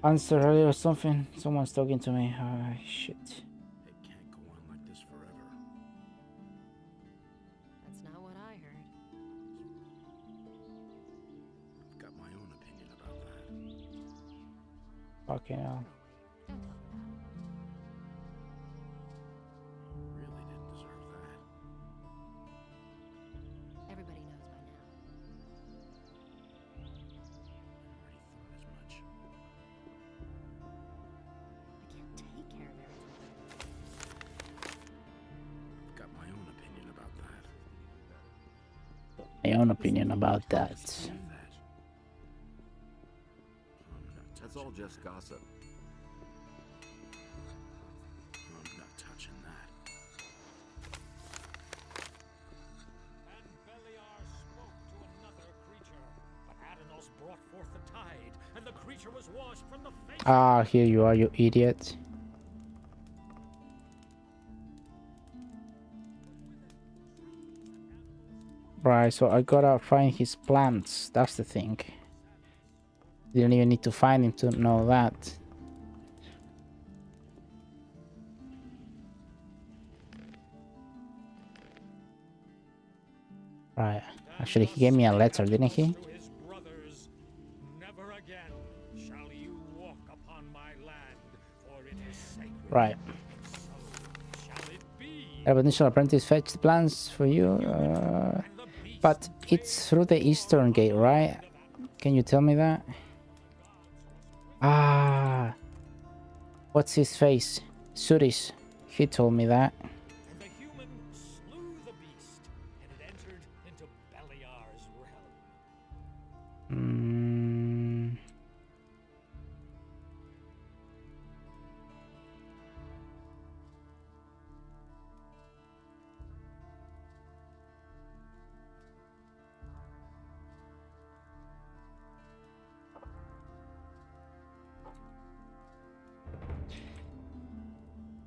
answer earlier or something. Someone's talking to me. Shit. It can't go on like this forever. That's not what I heard. I've got my own opinion about that. Fucking hell. Don't tell me that. You really didn't deserve that. Everybody knows by now. I already thought as much. I can't take care of everything. I've got my own opinion about that. My own opinion about that. That's all just gossip. I'm not touching that. And Beliar spoke to another creature, but Adanos brought forth the tide, and the creature was washed from the face. Ah, here you are, you idiot. Right, so I gotta find his plants. That's the thing. Didn't even need to find him to know that. Right. Actually, he gave me a letter, didn't he? Right. A potential apprentice fetched plans for you. But it's through the eastern gate, right? Can you tell me that? Ah. What's his face? Sudis. He told me that.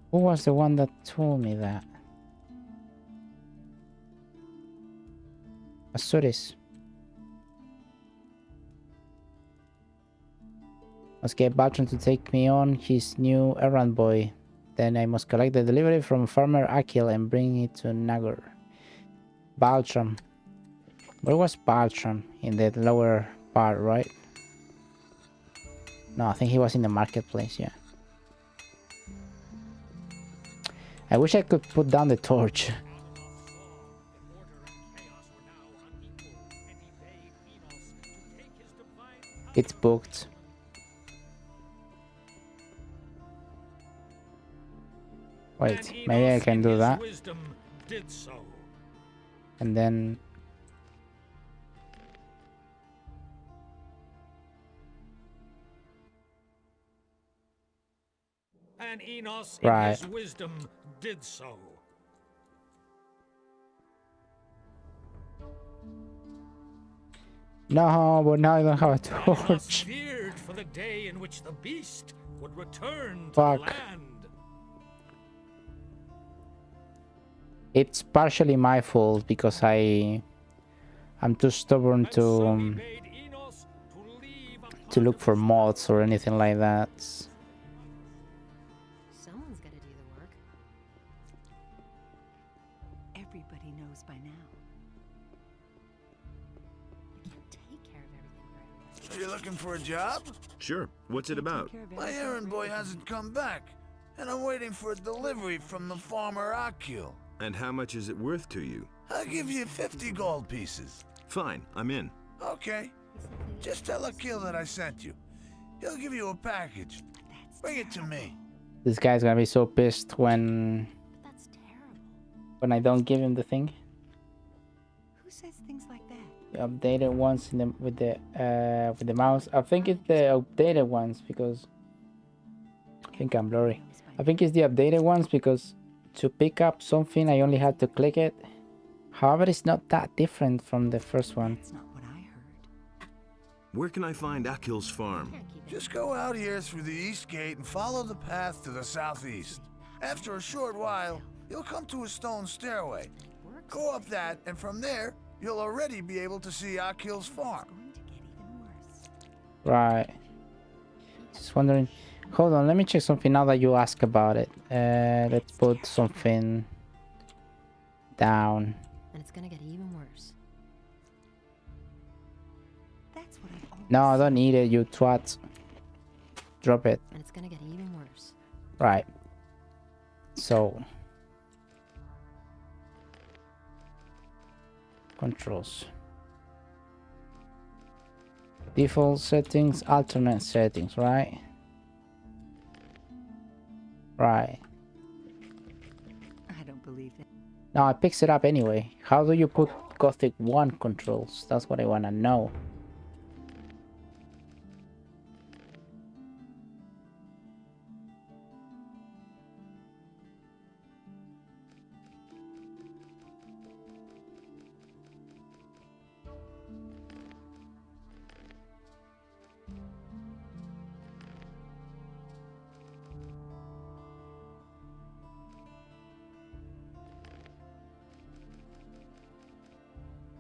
Who was the one that told me that? Asuris. Must get Baltron to take me on his new errand boy. Then I must collect the delivery from Farmer Akil and bring it to Nagur. Baltram. Where was Baltram? In the lower part, right? No, I think he was in the marketplace, yeah. I wish I could put down the torch. It's booked. Wait, maybe I can do that. And then... And Enos right. in his wisdom did so. No, but now I don't have a torch. Feared for the day in which the beast would return to Fuck. the land. It's partially my fault because I'm too stubborn to look for mods or anything like that. Someone's got to do the work. Everybody knows by now. I can't take care of everything for everybody. Are you looking for a job? Sure. What's it about? My errand boy hasn't come back, and I'm waiting for a delivery from the farmer Akil. And how much is it worth to you? I'll give you 50 gold pieces. Fine, I'm in. Okay. Just tell Akil that I sent you. He'll give you a package. Bring it to me. This guy's gonna be so pissed when I don't give him the thing. Who says things like that? The updated ones in the with the mouse. I think it's the updated ones because I think I'm blurry. I think it's the updated ones because to pick up something I only had to click it. However, it's not that different from the first one. That's not what I heard. Where can I find Akil's farm? Just go out here through the east gate and follow the path to the southeast. After a short while, you'll come to a stone stairway. Go up that, and from there, you'll already be able to see Akil's farm. Right. Just wondering. Hold on, let me check something now that you ask about it. Let's put something down. And it's gonna get even worse. That's what I've always No, I don't need it, you twat. Drop it. And it's gonna get even worse. Right. So. Controls. Default settings, alternate settings, right? Right. I don't believe that. Now it picks it up anyway. How do you put Gothic 1 controls? That's what I want to know.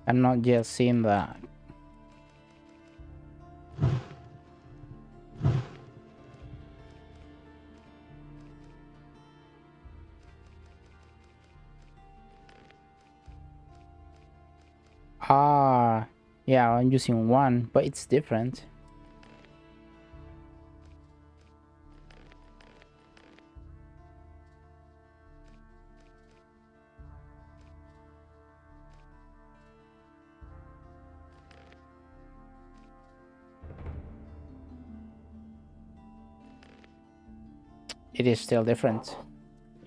I'm not yet seeing that. Yeah, I'm using one, but it's different. It is still different,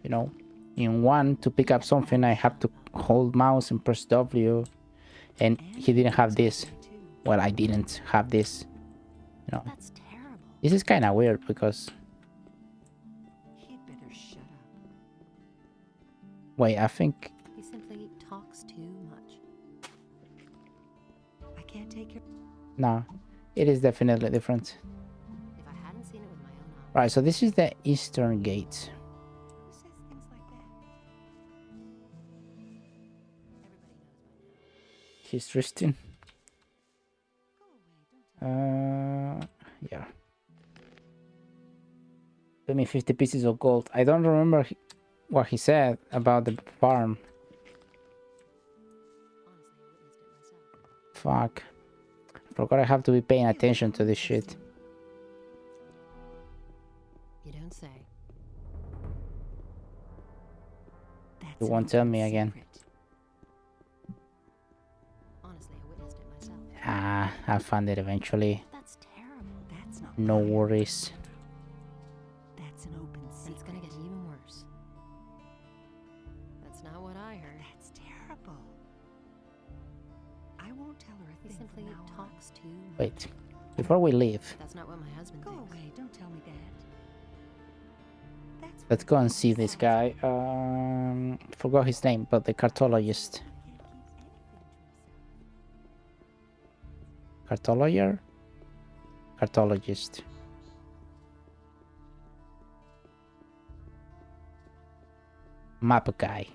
you know. In one, to pick up something, I have to hold mouse and press W, and he didn't have this. Well, I didn't have this, you know. That's terrible. This is kind of weird because... He'd better shut up. Wait, I think... He simply talks too much. I can't take your... No, it is definitely different. If I hadn't seen it with my own eyes. Right, so this is the eastern gate. Who says things like that? Everybody knows by now. He's Tristan. Yeah. Give me 50 pieces of gold. I don't remember what he said about the farm. Fuck. Forgot I have to be paying attention to this shit. You don't say. You won't tell me again. Honestly, I witnessed it myself. Ah, I'll find it eventually. That's terrible. That's not. No worries. That's an open secret. It's gonna get even worse. That's not what I heard. That's terrible. I won't tell her a thing. He simply talks too much. Wait, before we leave, That's not what my husband thinks. Go away. Don't tell me that. That's let's go and see this guy. Forgot his name, but the cartologist. Cartologist? Cartologist. Map guy.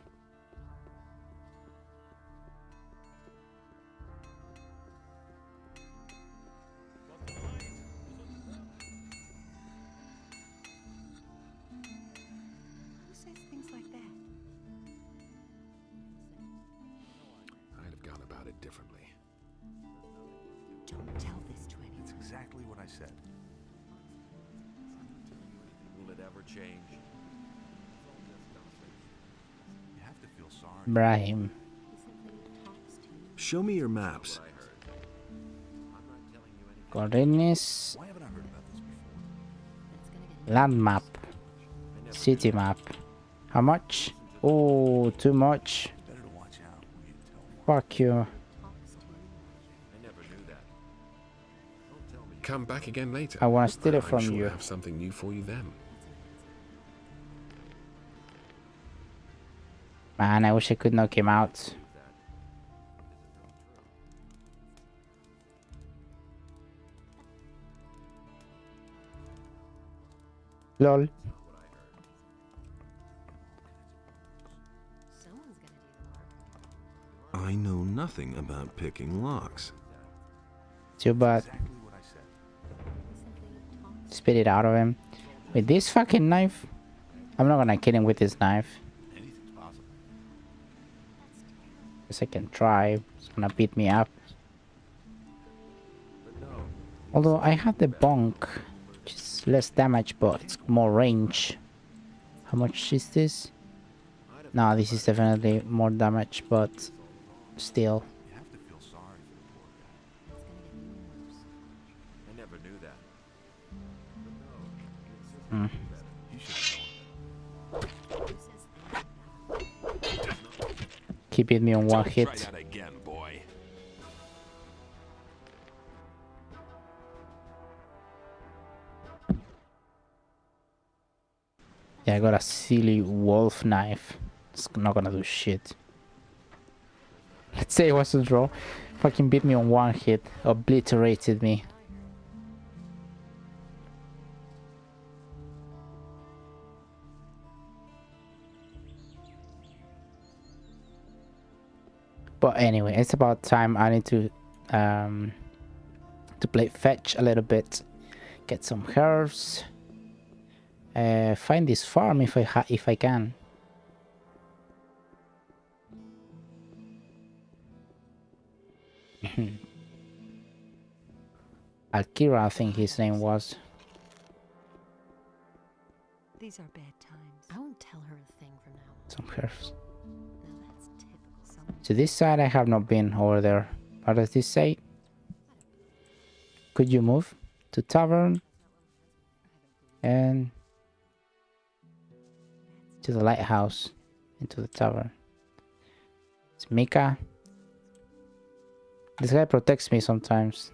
Who says things like that? I'd have gone about it differently. Don't tell this to anyone. It's exactly what I said. Will it ever change? You have to feel sorry. Brahim. Show me your maps. Coordinates. Why haven't I heard about this before? Land map. City map. How much? Oh, too much. Better to watch out when you tell me. Fuck you. I never knew that. Don't tell me. Come back again later. I want to steal it I'm from sure you. I have something new for you then. Man, I wish I could knock him out. Lol. Someone's gonna do the work. I know nothing about picking locks. Too bad. Exactly what I said. Spit it out of him. With this fucking knife? I'm not gonna kill him with this knife. Anything's possible. Guess I can try. It's gonna beat me up. Although I have the bonk, which is less damage, but it's more range. How much is this? No, this is definitely more damage, but still. You have to feel sorry for the poor guy. I never knew that. Hmm. You should know. Keep it me on one hit. Try that again, boy. Yeah, I got a silly wolf knife. It's not gonna do shit. Let's say it was a draw. Fucking beat me on one hit. Obliterated me. But anyway, it's about time. I need to play fetch a little bit. Get some herbs. Find this farm if I can. Akira, I think his name was. These are bad times. I won't tell her a thing from now on. Some herbs. Now that's typical. To this side, I have not been over there. What does this say? Could you move to tavern and to the lighthouse into the tavern? It's Mika. This guy protects me sometimes.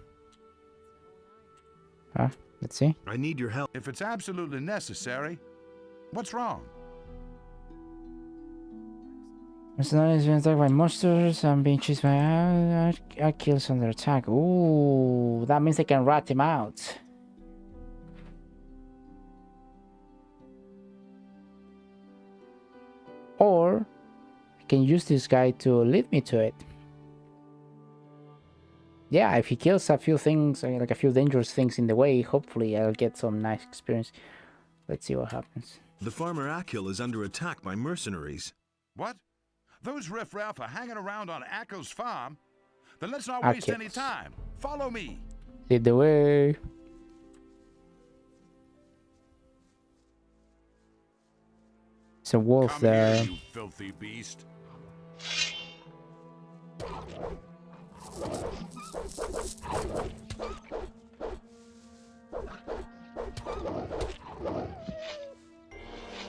Let's see. I need your help. If it's absolutely necessary. What's wrong? Mercenaries being attacked by monsters and being chased by kills under attack. Ooh, that means I can rat him out. Or I can use this guy to lead me to it. Yeah, if he kills a few things, like a few dangerous things in the way, hopefully I'll get some nice experience. Let's see what happens. The farmer Akil is under attack by mercenaries. What? Those riffraff are hanging around on Akil's farm? Then let's not waste any time. Follow me. Lead the way. It's a wolf there. Here, you filthy beast.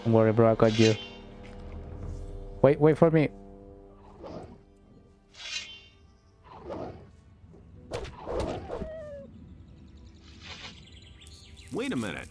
Don't worry, bro, I got you. Wait for me. Wait a minute.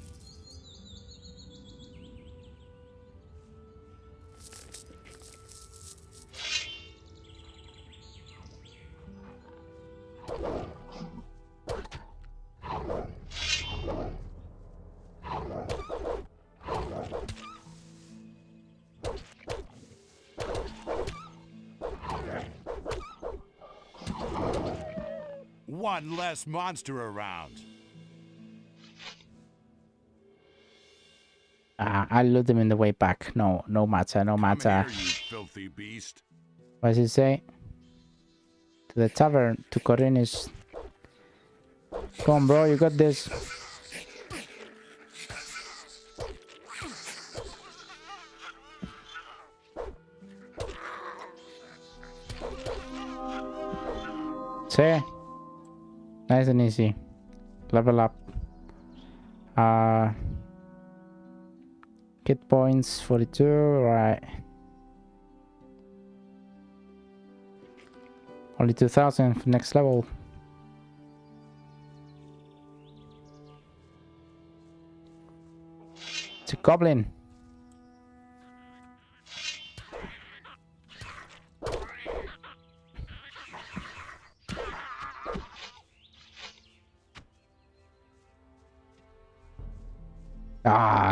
One less monster around. I loot them in the way back. No matter. Come here, you filthy beast. What does it say? To the tavern, to Corinne's. Come on, bro, you got this. See? Nice and easy. Level up. Hit points 42, right. Only 2000 for next level. It's a goblin.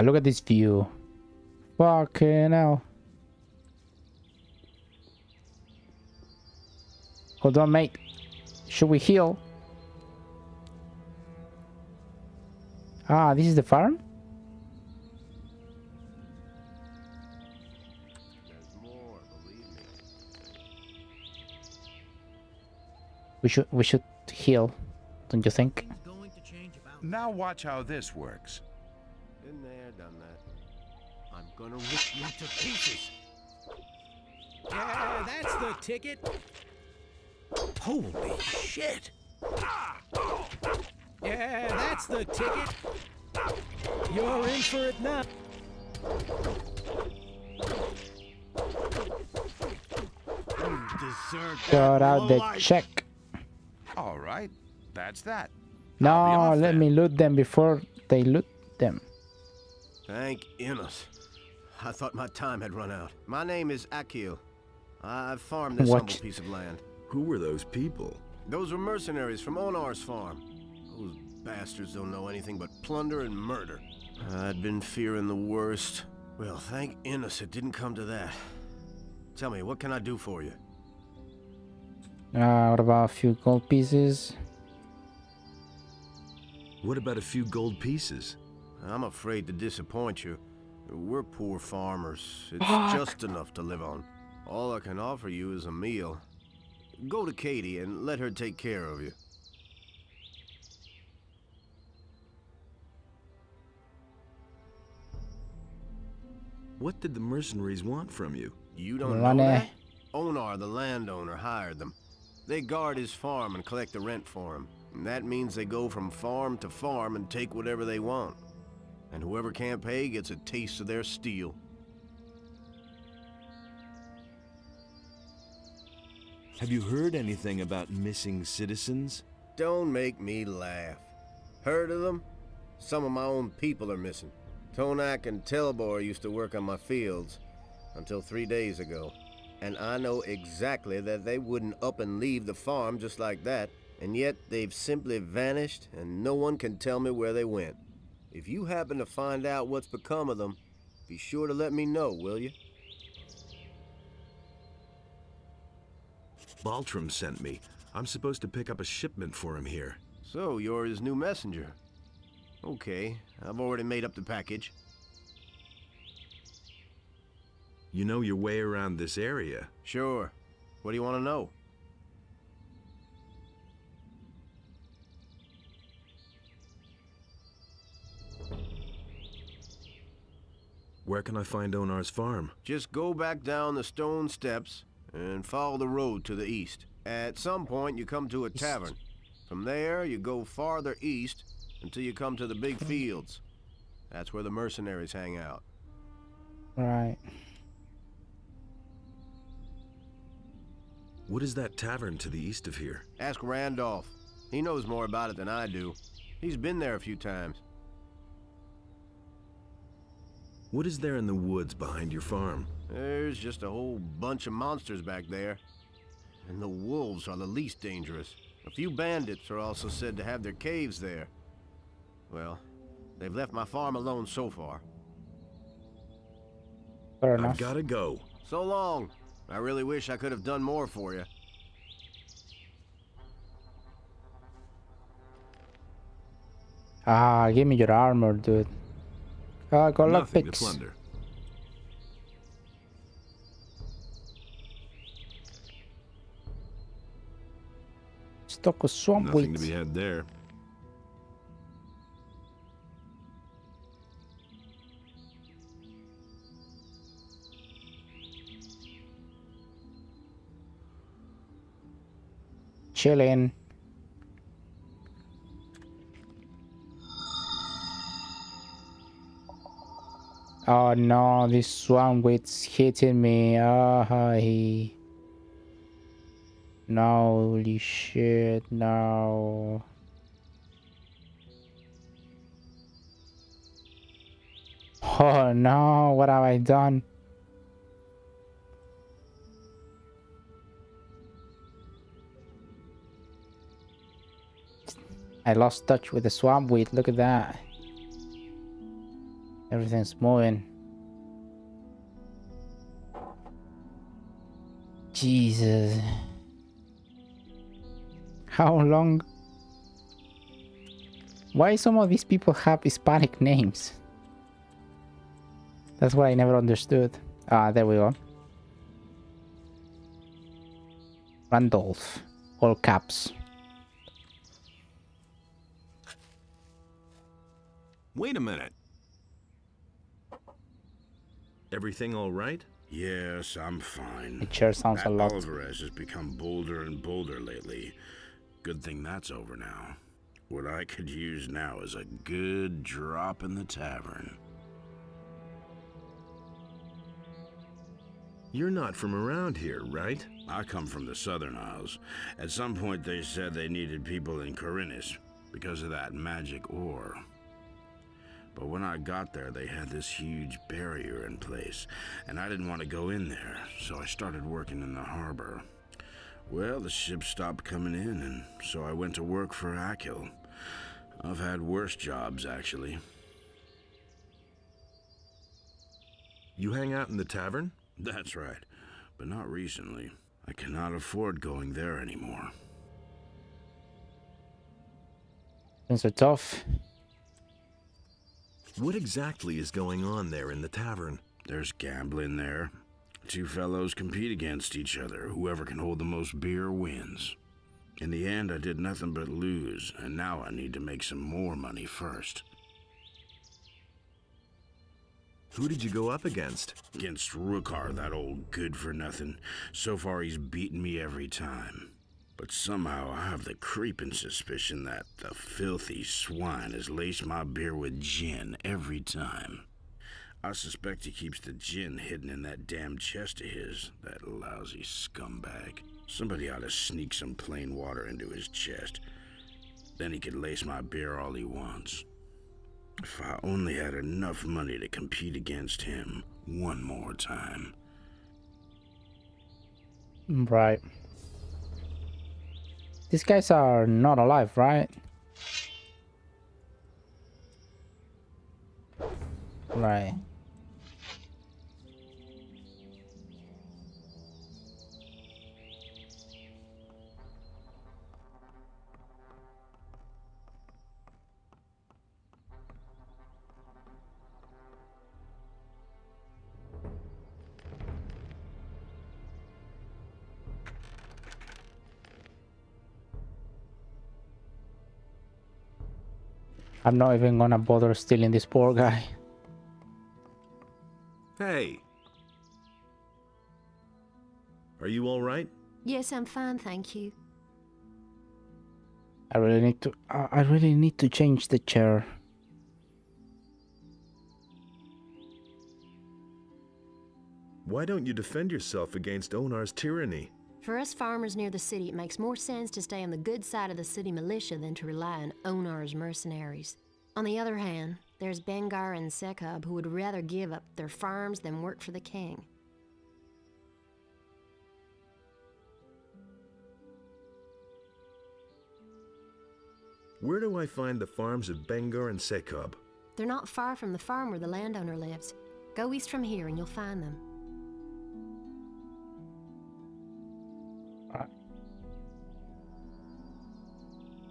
Look at this view. Fucking hell. Hold on, mate. Should we heal? This is the farm? There's more, believe me. We should heal, don't you think? Now watch how this works. Been there, done that. I'm gonna rip you to pieces. Yeah, that's the ticket. Holy shit. Yeah, that's the ticket. You're in for it now. You deserve that. Got out the check. All right, that's that. No, let me loot them before they loot them. Thank Innos. I thought my time had run out. My name is Akil. I've farmed this humble piece of land. Who were those people? Those were mercenaries from Onar's farm. Those bastards don't know anything but plunder and murder. I'd been fearing the worst. Well, thank Innos it didn't come to that. Tell me, what can I do for you? What about a few gold pieces? What about a few gold pieces? I'm afraid to disappoint you. We're poor farmers. It's just enough to live on. All I can offer you is a meal. Go to Katie and let her take care of you. What did the mercenaries want from you? You don't know that? Onar, the landowner, hired them. They guard his farm and collect the rent for him. And that means they go from farm to farm and take whatever they want. And whoever can't pay gets a taste of their steel. Have you heard anything about missing citizens? Don't make me laugh. Heard of them? Some of my own people are missing. Tonak and Telbor used to work on my fields until 3 days ago. And I know exactly that they wouldn't up and leave the farm just like that, and yet they've simply vanished and no one can tell me where they went. If you happen to find out what's become of them, be sure to let me know, will you? Baltram sent me. I'm supposed to pick up a shipment for him here. So, you're his new messenger. Okay, I've already made up the package. You know your way around this area. Sure. What do you want to know? Where can I find Onar's farm? Just go back down the stone steps and follow the road to the east. At some point, you come to a tavern. From there, you go farther east until you come to the big fields. That's where the mercenaries hang out. Right. What is that tavern to the east of here? Ask Randolph. He knows more about it than I do. He's been there a few times. What is there in the woods behind your farm? There's just a whole bunch of monsters back there. And the wolves are the least dangerous. A few bandits are also said to have their caves there. Well, they've left my farm alone so far. Fair enough. I've gotta go. So long. I really wish I could have done more for you. Ah, give me your armor, dude. I got Nothing to lockpicks. plunder. Stock of swamp Nothing wheat. to be had there. Chilling. Oh no, this swamp wheat's hitting me. Holy shit, no. Oh no, what have I done? I lost touch with the swamp wheat, look at that. Everything's moving. Jesus. How long? Why some of these people have Hispanic names? That's what I never understood. Ah, there we go. Randolph. All caps. Wait a minute. Everything all right? Yes, I'm fine. The chair sounds a lot. Alvarez has become bolder and bolder lately. Good thing that's over now. What I could use now is a good drop in the tavern. You're not from around here, right? I come from the Southern Isles. At some point they said they needed people in Corinus because of that magic ore. But when I got there, they had this huge barrier in place, and I didn't want to go in there, so I started working in the harbor. Well, the ships stopped coming in, and so I went to work for Akil. I've had worse jobs, actually. You hang out in the tavern? That's right, but not recently. I cannot afford going there anymore. Things are tough. What exactly is going on there in the tavern? There's gambling there. Two fellows compete against each other. Whoever can hold the most beer wins. In the end, I did nothing but lose, and now I need to make some more money first. Who did you go up against? Against Rookar, that old good-for-nothing. So far, he's beaten me every time. But somehow, I have the creeping suspicion that the filthy swine has laced my beer with gin every time. I suspect he keeps the gin hidden in that damn chest of his, that lousy scumbag. Somebody ought to sneak some plain water into his chest. Then he could lace my beer all he wants. If I only had enough money to compete against him one more time. Right. These guys are not alive, right? Right. I'm not even gonna bother stealing this poor guy. Hey! Are you all right? Yes, I'm fine, thank you. I really need to change the chair. Why don't you defend yourself against Onar's tyranny? For us farmers near the city, it makes more sense to stay on the good side of the city militia than to rely on Onar's mercenaries. On the other hand, there's Bengar and Sekub who would rather give up their farms than work for the king. Where do I find the farms of Bengar and Sekub? They're not far from the farm where the landowner lives. Go east from here and you'll find them.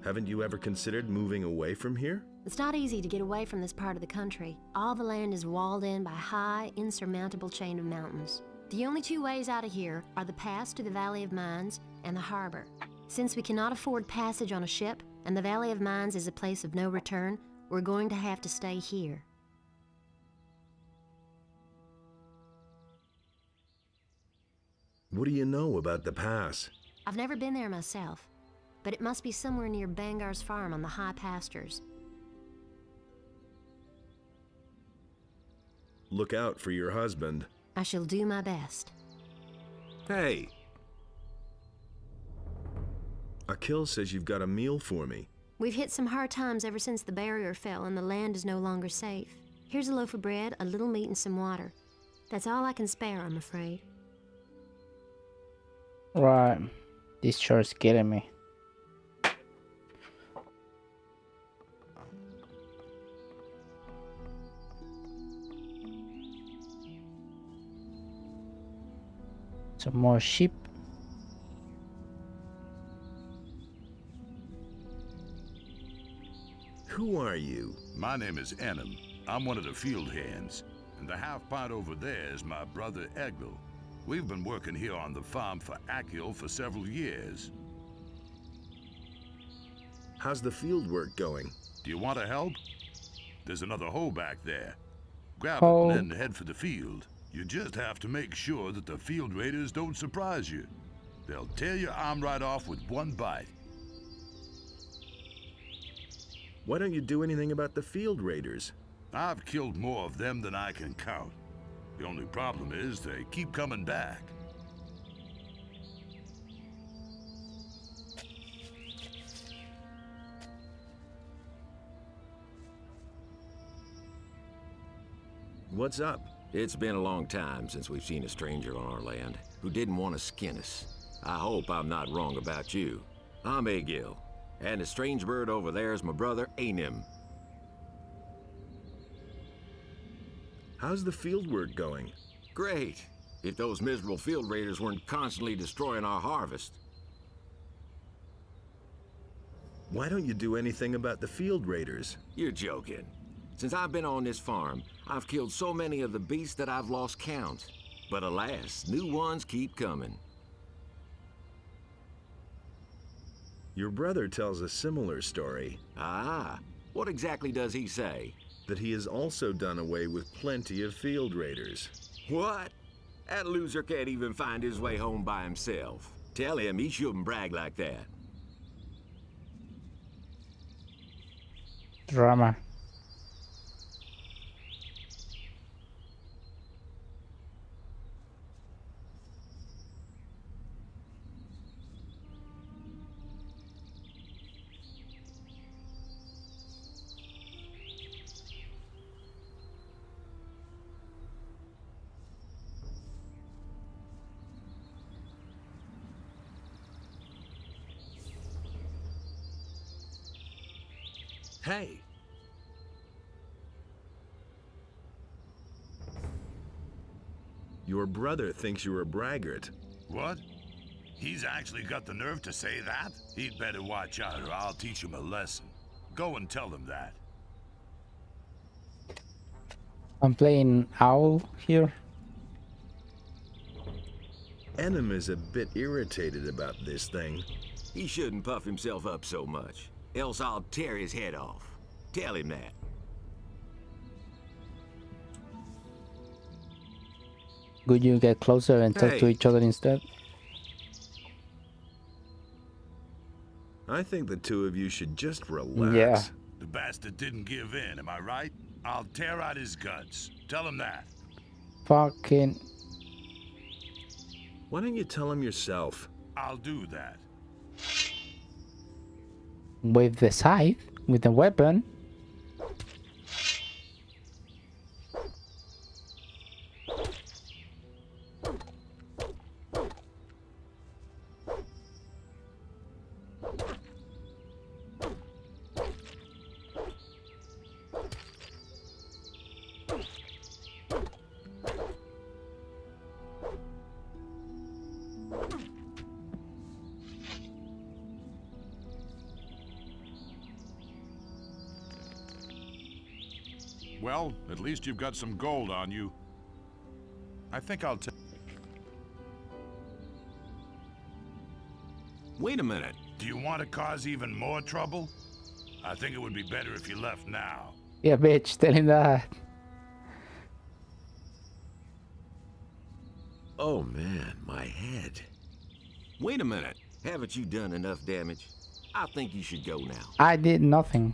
Haven't you ever considered moving away from here? It's not easy to get away from this part of the country. All the land is walled in by a high, insurmountable chain of mountains. The only two ways out of here are the pass to the Valley of Mines and the harbor. Since we cannot afford passage on a ship, and the Valley of Mines is a place of no return, we're going to have to stay here. What do you know about the pass? I've never been there myself, but it must be somewhere near Bengar's farm on the high pastures. Look out for your husband. I shall do my best. Hey! Akil says you've got a meal for me. We've hit some hard times ever since the barrier fell and the land is no longer safe. Here's a loaf of bread, a little meat, and some water. That's all I can spare, I'm afraid. Right. This sure is getting me. Some more sheep. Who are you? My name is Enem. I'm one of the field hands. And the half-pint over there is my brother Egil. We've been working here on the farm for Akil for several years. How's the field work going? Do you want to help? There's another hoe back there. Grab Oh. it and then head for the field. You just have to make sure that the field raiders don't surprise you. They'll tear your arm right off with one bite. Why don't you do anything about the field raiders? I've killed more of them than I can count. The only problem is they keep coming back. What's up? It's been a long time since we've seen a stranger on our land who didn't want to skin us. I hope I'm not wrong about you. I'm Egil, and the strange bird over there is my brother Enem. How's the field work going? Great, if those miserable field raiders weren't constantly destroying our harvest. Why don't you do anything about the field raiders? You're joking. Since I've been on this farm, I've killed so many of the beasts that I've lost count. But alas, new ones keep coming. Your brother tells a similar story. Ah, what exactly does he say? that he has also done away with plenty of field raiders. What? That loser can't even find his way home by himself. Tell him he shouldn't brag like that. Drama. Hey. Your brother thinks you're a braggart. What? He's actually got the nerve to say that? He'd better watch out or I'll teach him a lesson. Go and tell him that. I'm playing Owl here. Enem is a bit irritated about this thing. He shouldn't puff himself up so much, else I'll tear his head off. Tell him that. Could you get closer and talk to each other instead? I think the two of you should just relax. Yeah. The bastard didn't give in, am I right? I'll tear out his guts. Tell him that. Fucking... Why don't you tell him yourself? I'll do that. With the scythe? With the weapon? Well, at least you've got some gold on you. I think I'll take... Wait a minute. Do you want to cause even more trouble? I think it would be better if you left now. Yeah, bitch, tell him that. Oh man, my head. Wait a minute. Haven't you done enough damage? I think you should go now. I did nothing.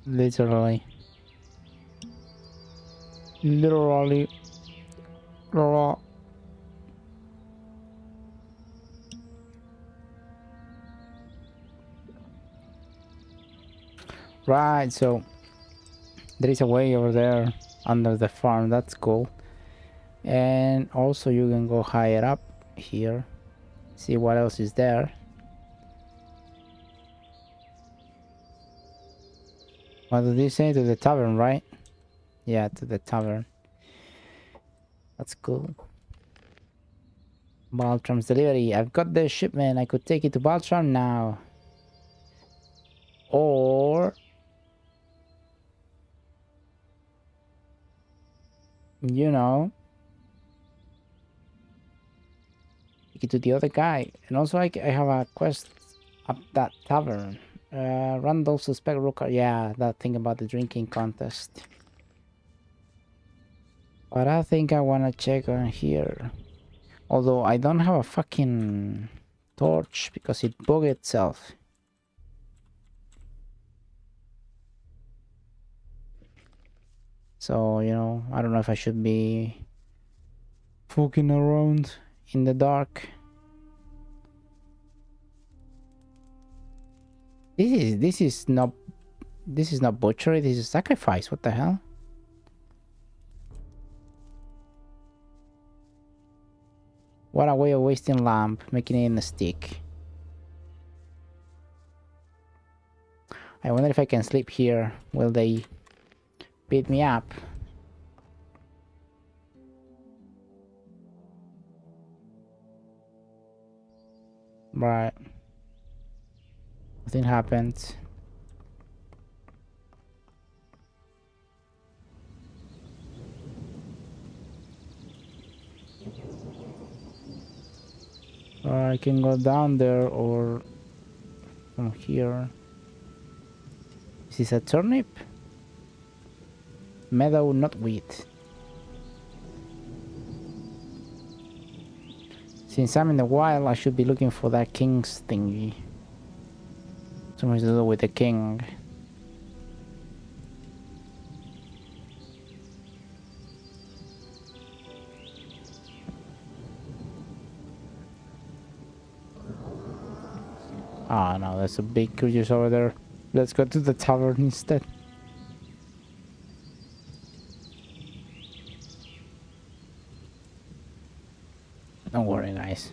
Literally. Literally. Right, so there is a way over there under the farm. That's cool. And also you can go higher up here, see what else is there. What did you say? To the tavern, right? Yeah, to the tavern. That's cool. Baltram's delivery. I've got the shipment. I could take it to Baltram now. Or... you know... take it to the other guy. And also I have a quest up that tavern. Randall suspect Rooker. Yeah, that thing about the drinking contest. But I think I want to check on here. Although I don't have a fucking torch because it bugged itself. So, you know, I don't know if I should be fucking around in the dark. This is not butchery, this is sacrifice. What the hell? What a way of wasting lamp, making it in a stick. I wonder if I can sleep here. Will they beat me up? Right. Nothing happened. I can go down there or from here. Is this a turnip? Meadow, not wheat. Since I'm in the wild, I should be looking for that king's thingy. Something to do with the king. Ah, no, there's a big creature over there. Let's go to the tavern instead. Don't worry, guys.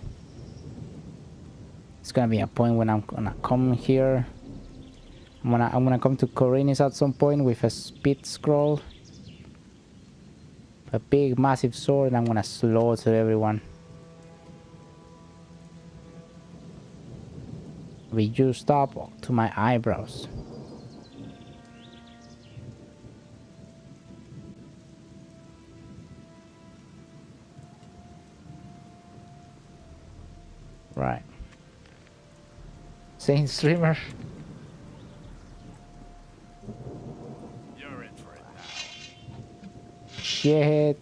It's gonna be a point when I'm gonna come here. I'm gonna come to Corinis at some point with a speed scroll, a big massive sword, and I'm gonna slaughter everyone. Reduced up to my eyebrows. Right. Saint streamer. You're in for it now. Shit.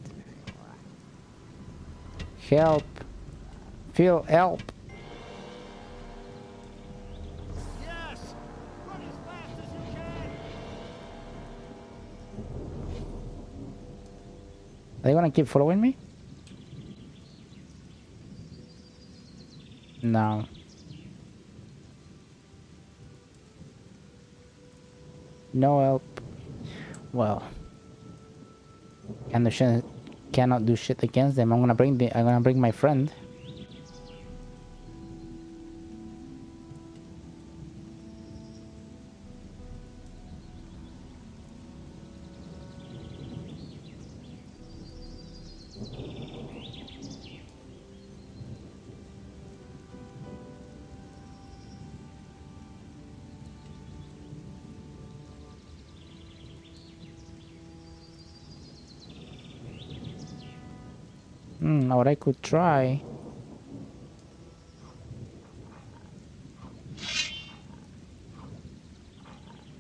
Help. Phil, help. Yes! Run as fast as you can! Are they gonna keep following me? No. No help. Well, cannot do shit against them. I'm gonna bring my friend. Or I could try.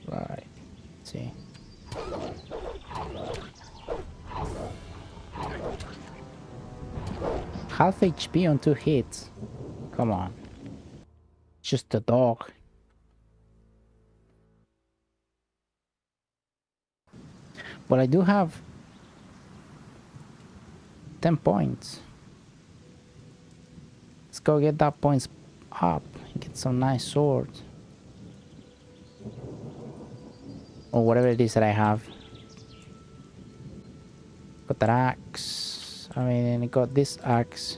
Right. Let's see. Half HP on 2 hits. Come on. Just a dog. But I do have 10 points. Let's go get that points up and get some nice swords. Or whatever it is that I have. Got that axe. I mean, I got this axe.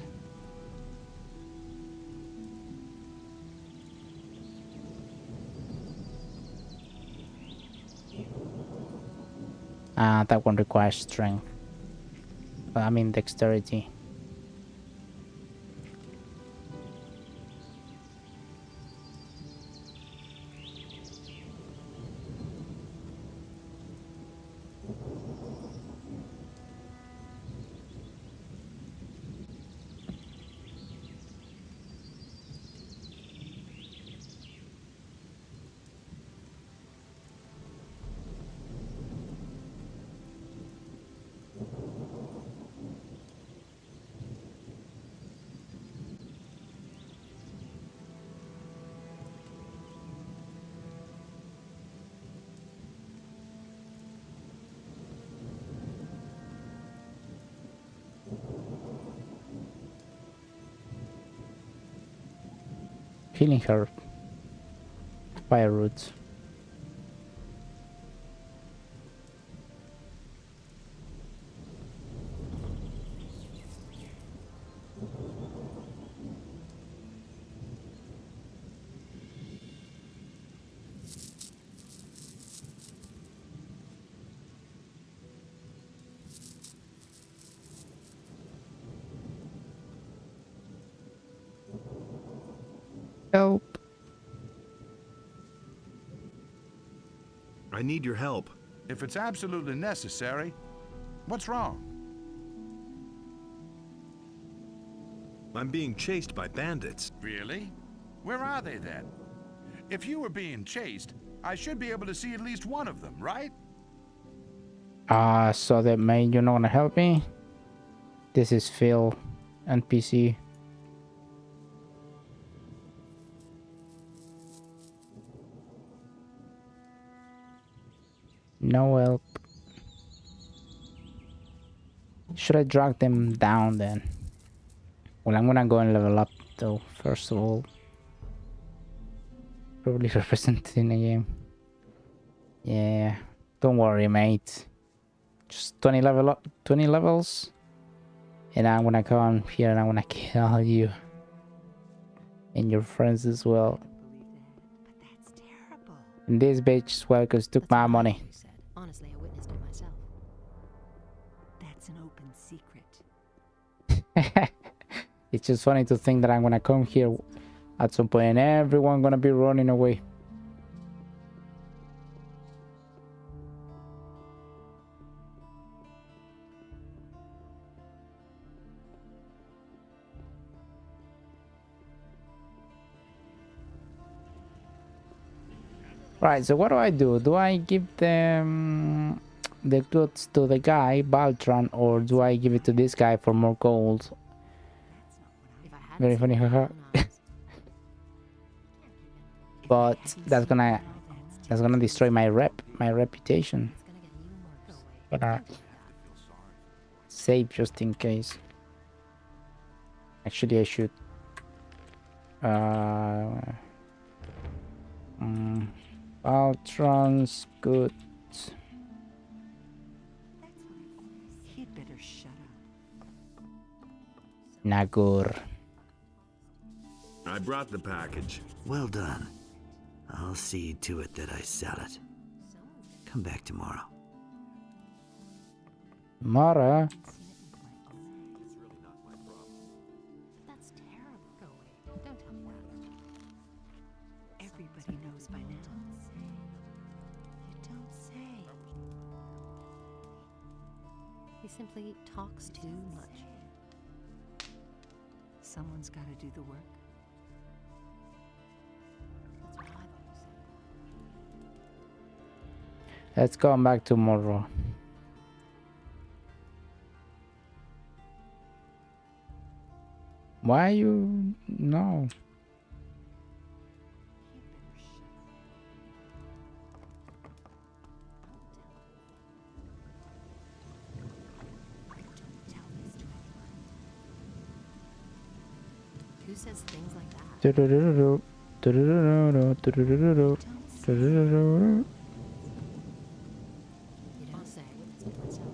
That one requires strength. I mean dexterity. Healing herb. Fire roots. Help. I need your help. If it's absolutely necessary, what's wrong? I'm being chased by bandits. Really? Where are they then? If you were being chased, I should be able to see at least one of them, right? So that man, you're not gonna help me? This is Phil, NPC. No help. Should I drag them down then? Well, I'm gonna go and level up though, first of all. Probably represented in a game. Yeah, don't worry, mate. Just 20 levels. And I'm gonna come here and I'm gonna kill you. And your friends as well. And this bitch as well, because took my money. Honestly, I witnessed it myself. That's an open secret. It's just funny to think that I'm gonna come here at some point and everyone gonna be running away. Right, so what do? Do I give them the goods to the guy, Baltran, or do I give it to this guy for more gold? Very funny, haha. But that's gonna destroy my reputation. But save just in case. Actually, I should. Baltran's good. He'd better shut up. Nagur. I brought the package. Well done. I'll see to it that I sell it. Come back tomorrow. Mara. That's terrible. Go away. Don't tell me that. Everybody knows by now. You don't say. He simply talks too much. Someone's got to do the work. That's what I've always said. Let's come back tomorrow. Why you no? Who says things like that? You don't say. I witnessed it myself.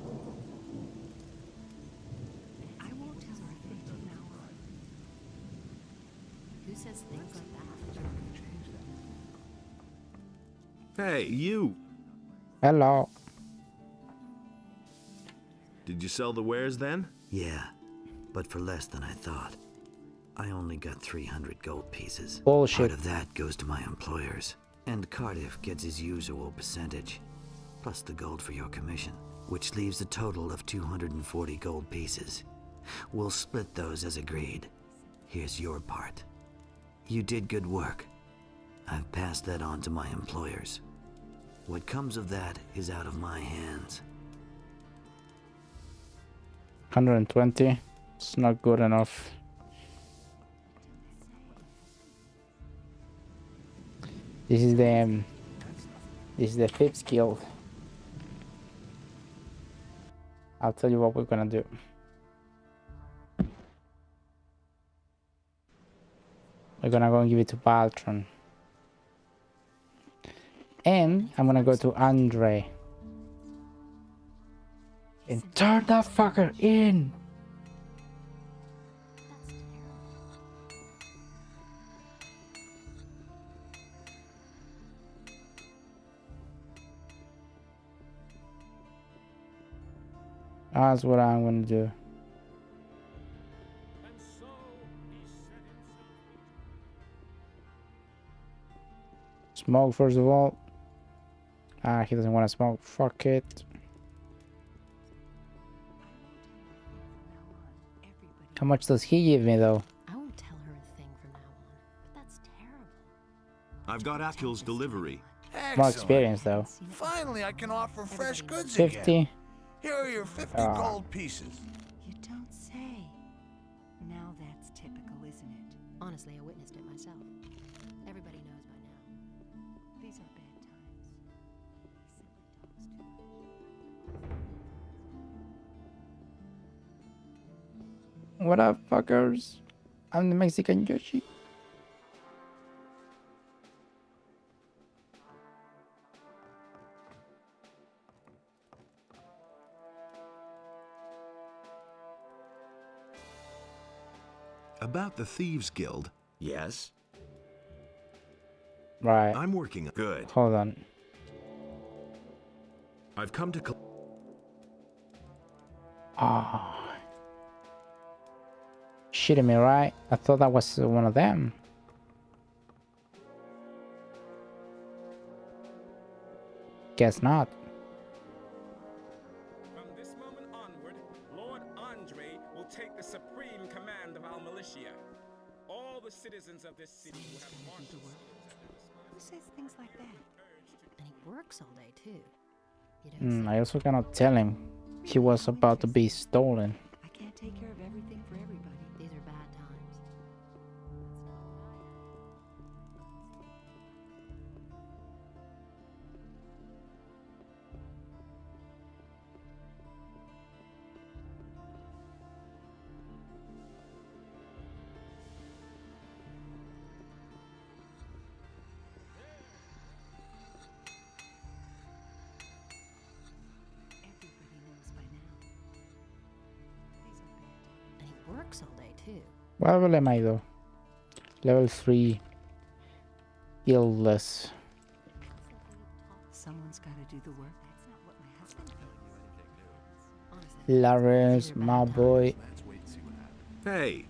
I won't tell her a thing from now on. Who says things like that? Hey, you! Hello. Did you sell the wares then? Yeah, but for less than I thought. I only got 300 gold pieces. Bullshit. Part of that goes to my employers. And Cardiff gets his usual percentage, plus the gold for your commission, which leaves a total of 240 gold pieces. We'll split those as agreed. Here's your part. You did good work. I've passed that on to my employers. What comes of that is out of my hands. 120. It's not good enough. This is the fifth skill. I'll tell you what we're gonna do. We're gonna go and give it to Baltran. And I'm gonna go to Andre. And turn that fucker in! That's what I'm gonna do. Smoke first of all. He doesn't want to smoke. Fuck it. How much does he give me though? I won't tell her a thing from now on, but that's terrible. I've got Akul's delivery. More experience though. Finally, I can offer fresh goods 50. again. Here are your 50 Ah. gold pieces. You don't say. Now that's typical, isn't it? Honestly, I witnessed it myself. Everybody knows by now. These are bad times. What up, fuckers? I'm the Mexican Yoshi. About the Thieves Guild. Yes? Right. I'm working. Good. Hold on. I've come to... Ah. Shitting me, right? I thought that was one of them. Guess not. From this moment onward, Lord Andre will take the supreme command of our militia. All the citizens of this city will have martial Who says things like that? And he works all day too. You don't I also cannot tell him he was about to be stolen. I can't take care of everything for everybody. These are bad times. Everybody knows by now. These are bad times. And he works all day too. What level am I though? Level 3. Guildless. Someone's got to do the work. That's not what my husband Lawrence, my boy. Hey,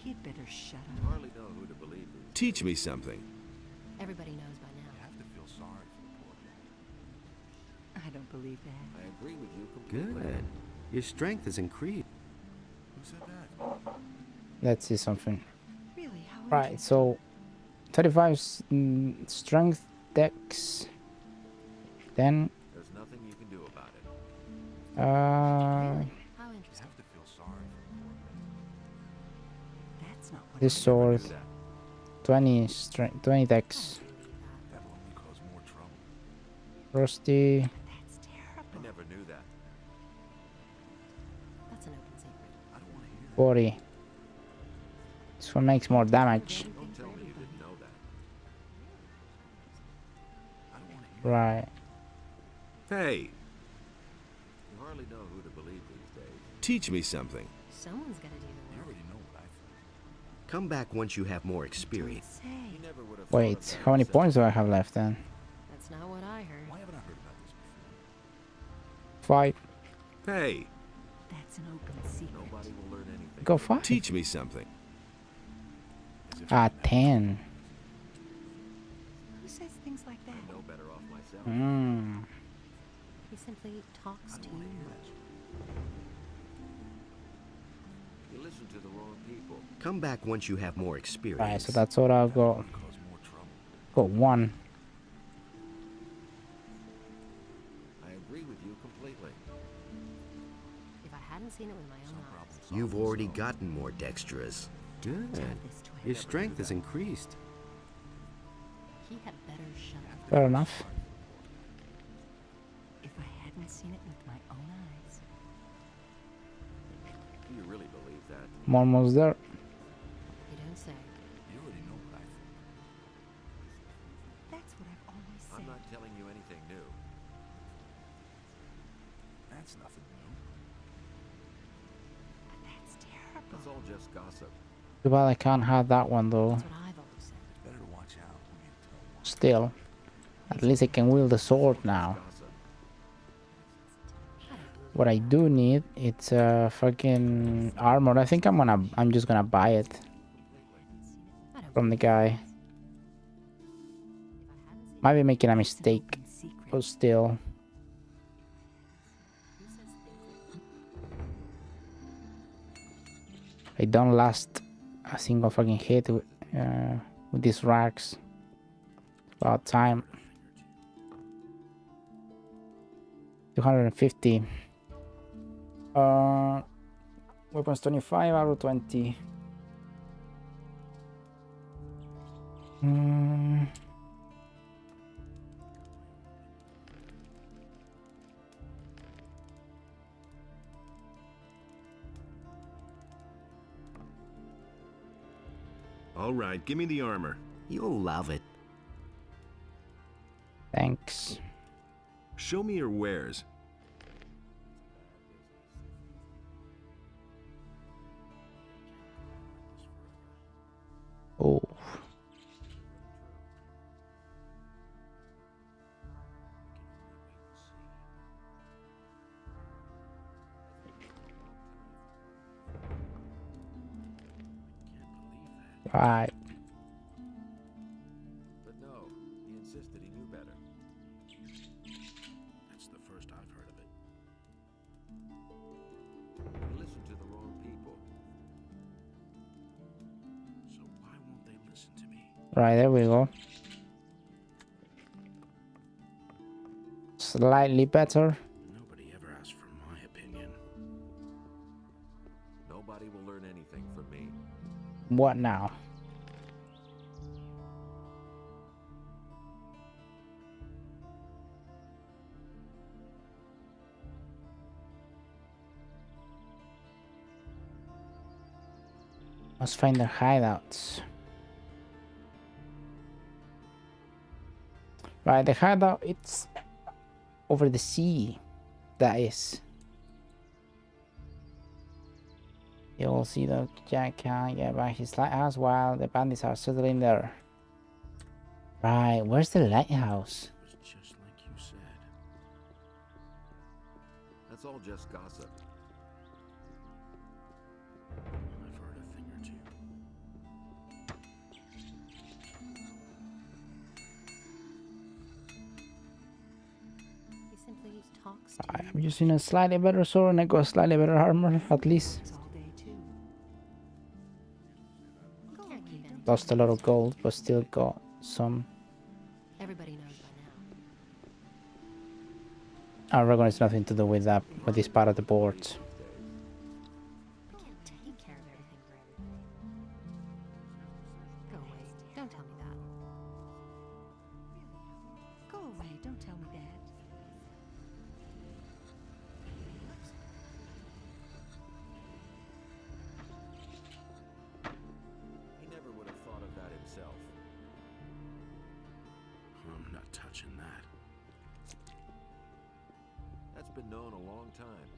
He'd better shut You up. hardly know who to believe these teach me something. Everybody knows by now. have to feel sorry for the poor guy. I don't believe that. I agree with you completely. Good. Your strength has increased. Who said that? Let's see something. Really? How Right, so 35 strength dex. Then There's nothing you can do about it. How You interesting. have to feel sorry for the poor guy. That's not what this I sword Do that. 20 strength 20 dex. That'll only cause more trouble. Rusty. That's I terrible. never knew that. That's an open secret. I don't want to hear that. 40. This one makes more damage. Don't tell me you didn't know that. I don't want to hear Right. Hey, You hardly know who to believe these days. teach me something. Someone's got to do that. the You work. already know what I think. Come back once you have more experience. Say. You never would have thought of Wait, that how many except- points do I have left then? That's not what I heard. Why haven't I heard about this before? 5. Hey, That's an open secret. Nobody will learn anything. Go 5. teach me something. As if Ah, 10. Who says things like that? I know better off myself. He simply talks too much. You listen to the wrong people. Come back once you have more experience. Right, so that's all I'll go. cause more trouble. Got 1. I agree with you completely. If I hadn't seen it with my own eyes. You've already gotten more dexterous. Good. Tell this to him. Your strength has increased. He had better shut up. Fair enough. If I hadn't seen it with my own eyes. Do you really believe that? I'm almost there. You don't say. You already know what I think. That's what I've always said. I'm not telling you anything new. That's nothing new. That's terrible. It's all just gossip. Too bad I can't have that one though. That's what I've always said. It's better to watch out when you tell one. Still. At least I can wield the sword now. Gossip. What I do need, it's fucking armor. I think I'm just gonna buy it I don't from the guy. Might be making a mistake, Open secret. but still. Who says things like I don't last a single fucking hit with these rags. About time. 250. Weapons 25, arrow 20. All right, give me the armor. You'll love it. Thanks. Show me your wares. Oh. Right. But no, he insisted he knew better. That's the first I've heard of it. He listened to the wrong people. So why won't they listen to me? Right, there we go. Slightly better. Nobody ever asked for my opinion. Nobody will learn anything from me. What now? Must find their hideouts. Right, the hideout, it's over the sea. That is. You'll see the Jack can't get back his lighthouse while the bandits are settling there. Right, where's the lighthouse? It was just like you said. That's all just gossip. I've heard a thing or two. He simply talks to I'm using a slightly better sword and I got slightly better armor, at least. Lost a lot of gold, but still got some. Everybody knows by now. I reckon it's nothing to do with that, with this part of the board. I can't take care of everything for everybody. Go away. Don't tell me that. Go away, don't tell me that. He never would have thought of that himself. I'm not touching that. That's been known a long time.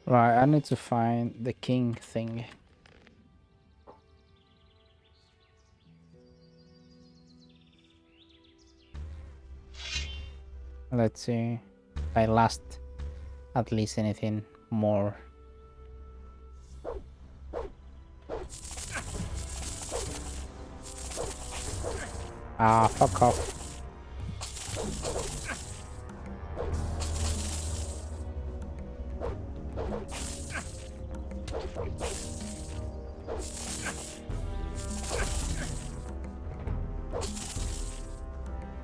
Right, I need to find the king thing. Let's see if I last at least anything more. Ah, fuck off.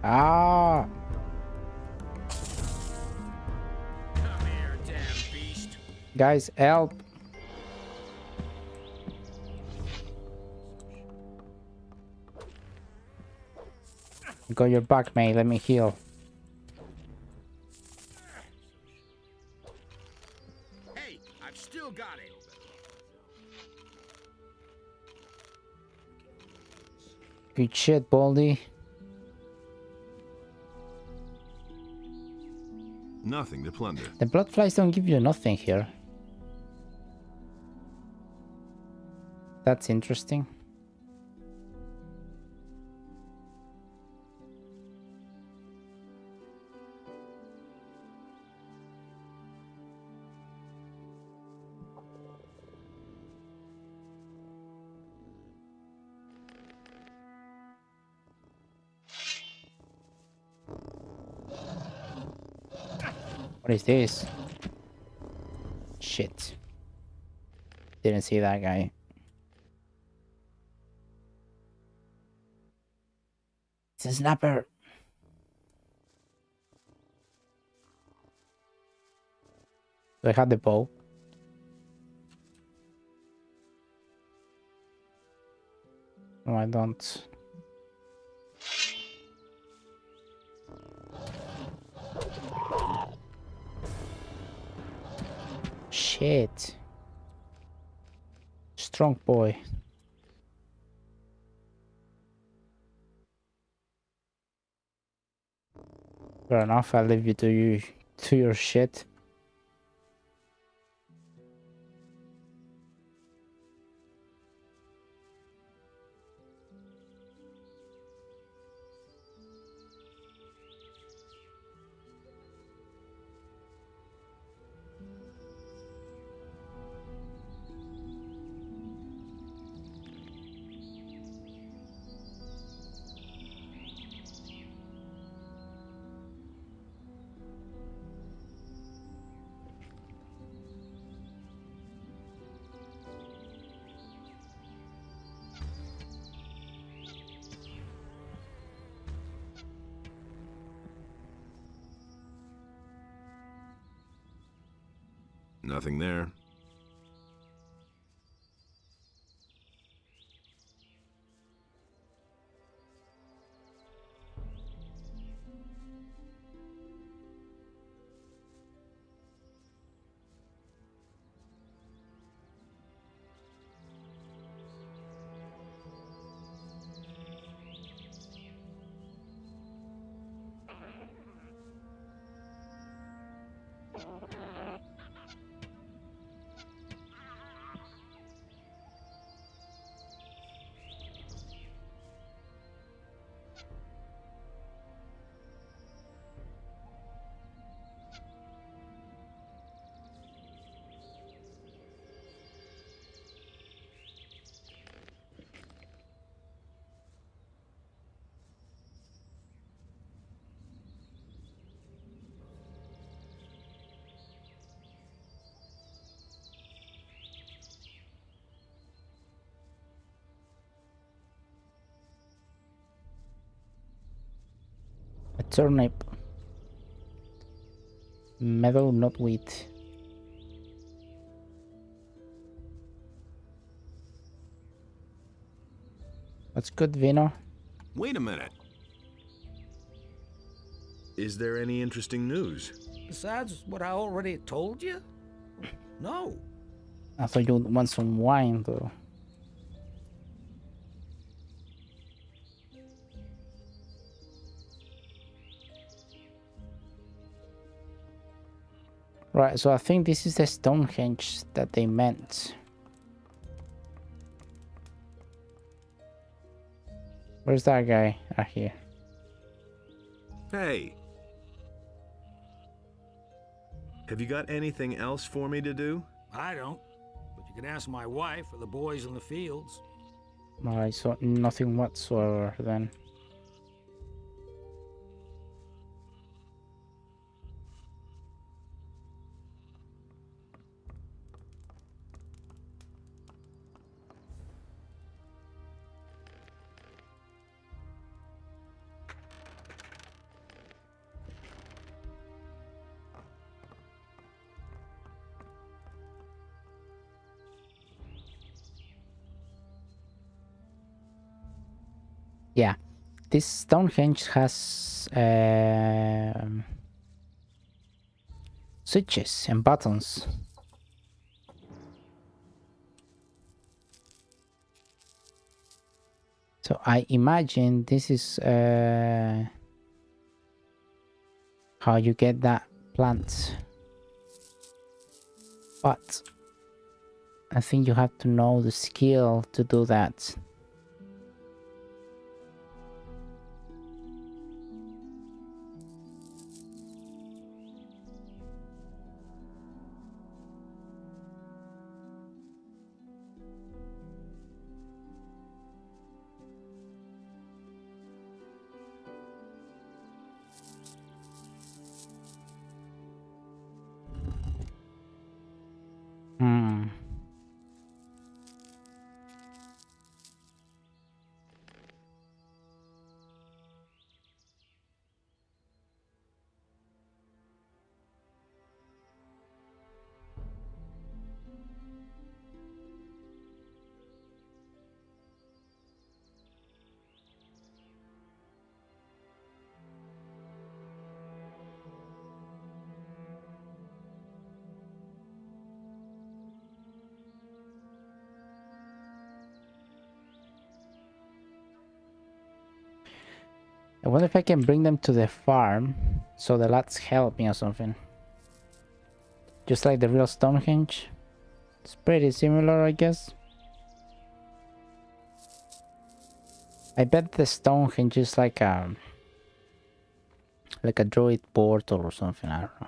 Ah. Come here, damn beast. Guys, help. Got your back, mate. Let me heal. Hey, I've still got it. Good shit, Baldy. Nothing to plunder. The bloodflies don't give you nothing here. That's interesting. What is this? Shit. Didn't see that guy. It's a snapper. Do I have the bow? No, I don't. Shit. Strong boy. Fair enough, I'll leave you to your shit. Nothing there. A turnip. Meadow, not wheat. That's good, Vino. Wait a minute. Is there any interesting news? Besides what I already told you? No. I thought you would want some wine, though. Right, so I think this is the Stonehenge that they meant. Where's that guy? Ah, here. Hey. Have you got anything else for me to do? I don't. But you can ask my wife or the boys in the fields. Alright, so nothing whatsoever then. Yeah, this Stonehenge has switches and buttons. So I imagine this is how you get that plant. But I think you have to know the skill to do that. I wonder if I can bring them to the farm so the lads help me or something. Just like the real Stonehenge. It's pretty similar, I guess. I bet the Stonehenge is like a droid portal or something, I don't know.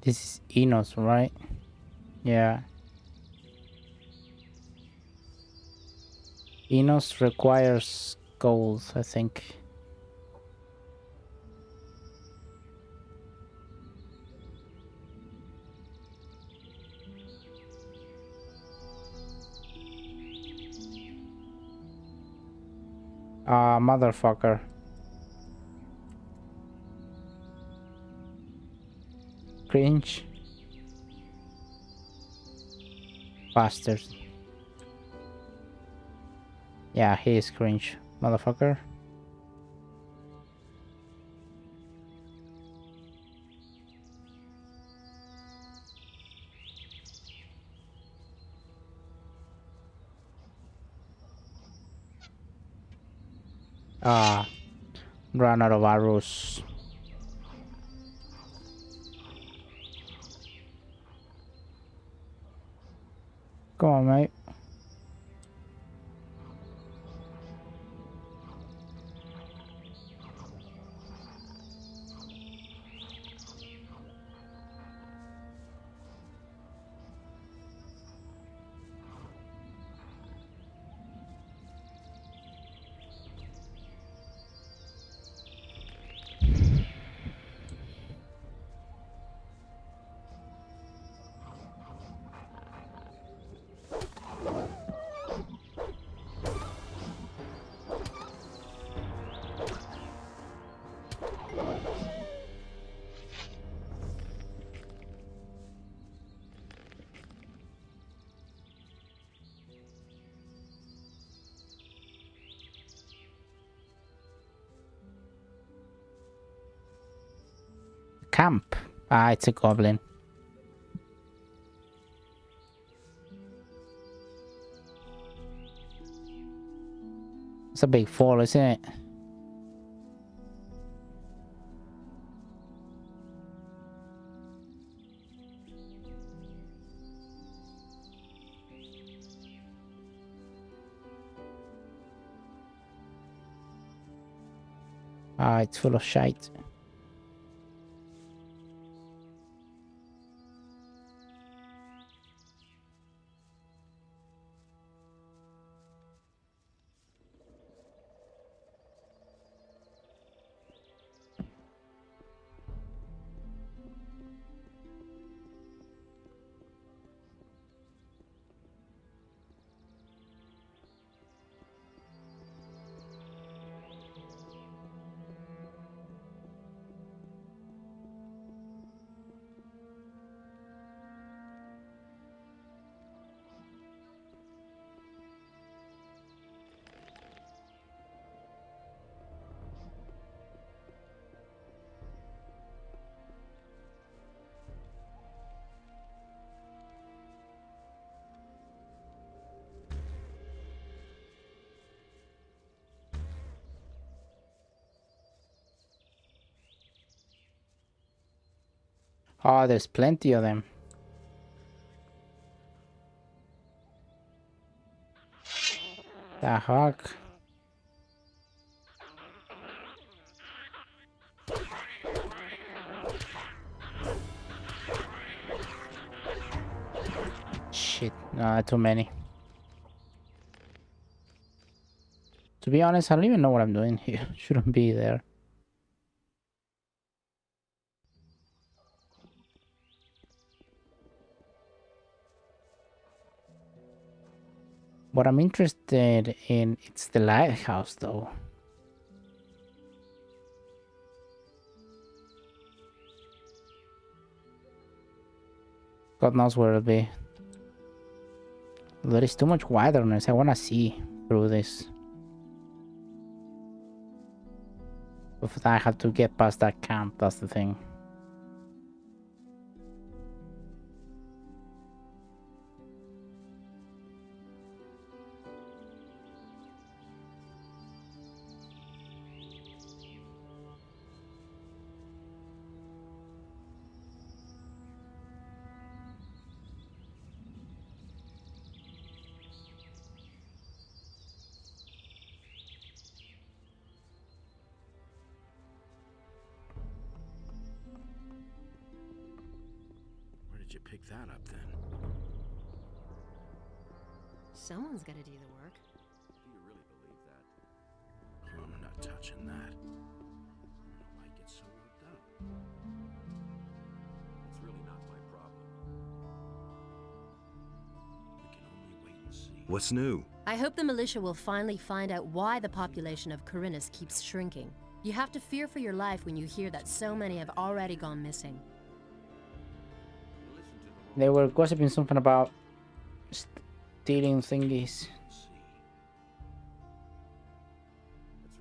This is Enos, right? Yeah. Enos requires gold, I think. Motherfucker. Cringe. Bastard. Yeah, he is cringe, motherfucker. Run out of arrows. Come on, mate. Camp. It's a goblin. It's a big fall, isn't it? It's full of shite. Oh, there's plenty of them. The heck? Shit, no, too many. To be honest, I don't even know what I'm doing here. Shouldn't be there. What I'm interested in, it's the lighthouse, though. God knows where it'll be. There is too much wilderness. I want to see through this. But I have to get past that camp. That's the thing. Did you pick that up then? Someone's gotta do the work. Do you really believe that? I'm not touching that. I don't know why you get so worked up. It's really not my problem. We can only wait and see. What's new? I hope the militia will finally find out why the population of Corinus keeps shrinking. You have to fear for your life when you hear that so many have already gone missing. They were gossiping something about stealing thingies. It's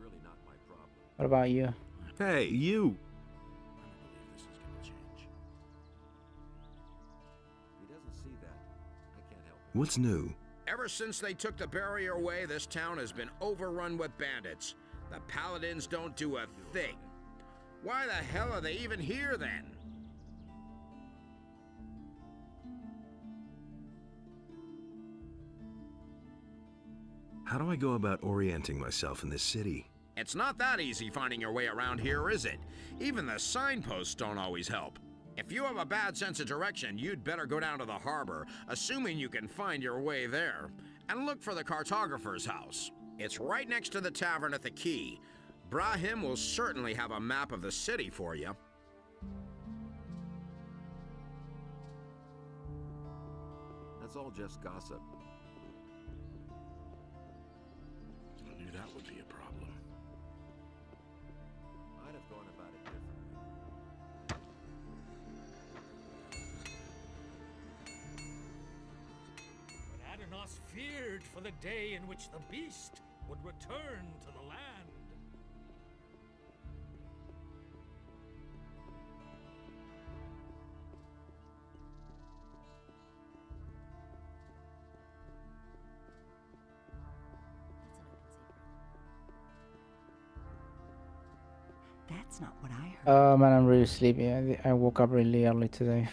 really not my problem. What about you? Hey, you! I don't believe this is gonna change. He doesn't see that. I can't help it. What's new? Ever since they took the barrier away, this town has been overrun with bandits. The paladins don't do a thing. Why the hell are they even here then? How do I go about orienting myself in this city? It's not that easy finding your way around here, is it? Even the signposts don't always help. If you have a bad sense of direction, you'd better go down to the harbor, assuming you can find your way there, and look for the cartographer's house. It's right next to the tavern at the quay. Brahim will certainly have a map of the city for you. That's all just gossip. I knew that would be a problem. I'd have gone about it differently. But Adanos feared for the day in which the beast would return to the land. That's not what I heard. Oh man, I'm really sleepy. I woke up really early today.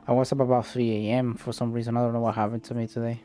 I was up about 3 a.m. for some reason. I don't know what happened to me today.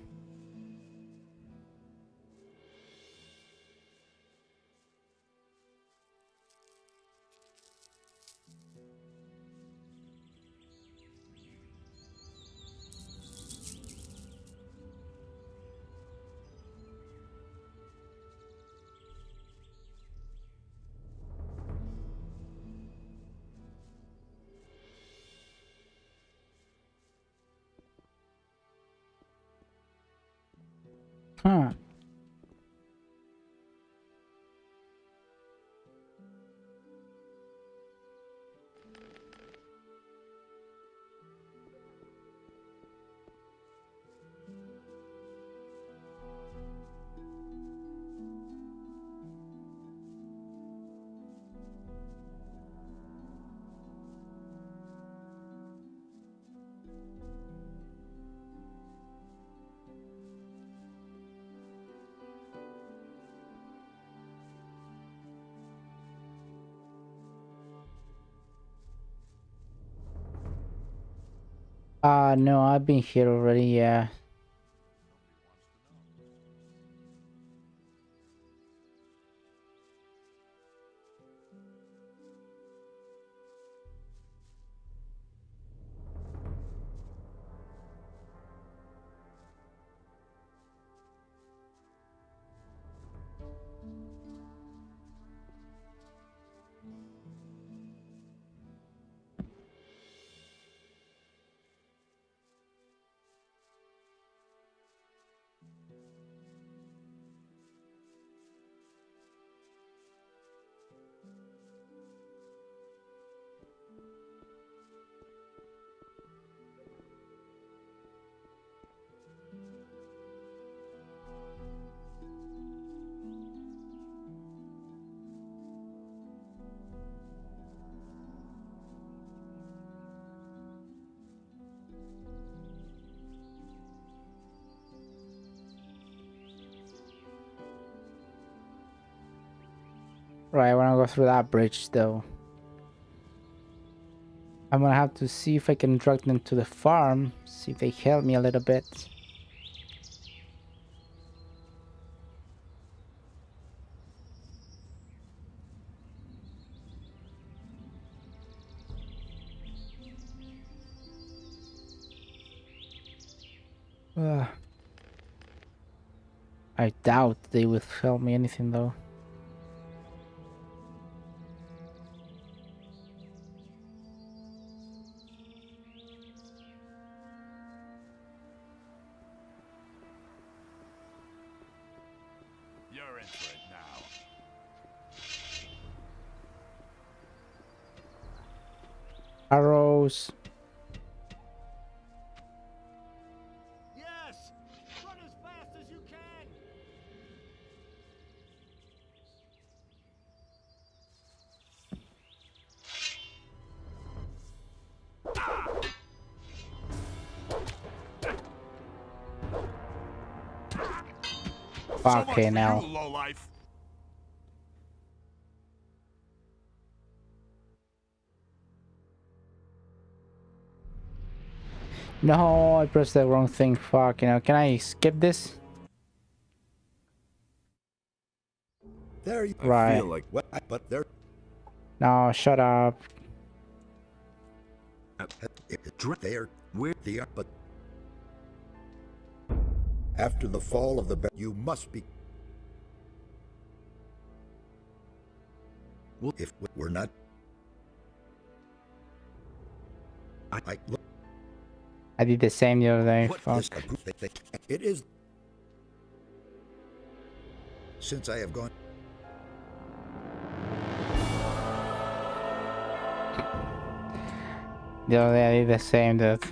Huh. No, I've been here already, yeah. Right, I want to go through that bridge though. I'm gonna have to see if I can drag them to the farm, see if they help me a little bit. I doubt they will help me anything though. You're in for it now. Arrows. Yes! Run as fast as you can! Okay, now. You, lowlife. No, I pressed the wrong thing. Fuck, you know, can I skip this? There you right. feel like what, but there. No, shut up. There, where they are, but after the fall of the you must be. Well, if we're not, I look. I did the same the other day. Fuck. It is. Since I have gone. The other day I did the same, dude.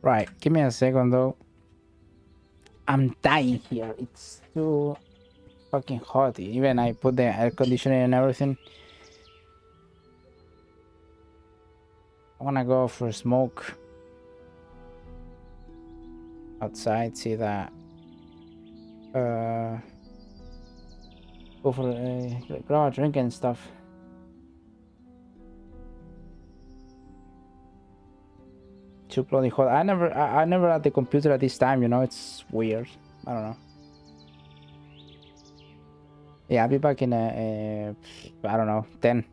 Right, give me a second though. I'm dying here. It's too fucking hot. Even I put the air conditioning and everything. I wanna go for a smoke outside. See that. Go for grab a drink and stuff. Too bloody hot. I never at the computer at this time. You know, it's weird. I don't know. Yeah, I'll be back in I don't know, 10.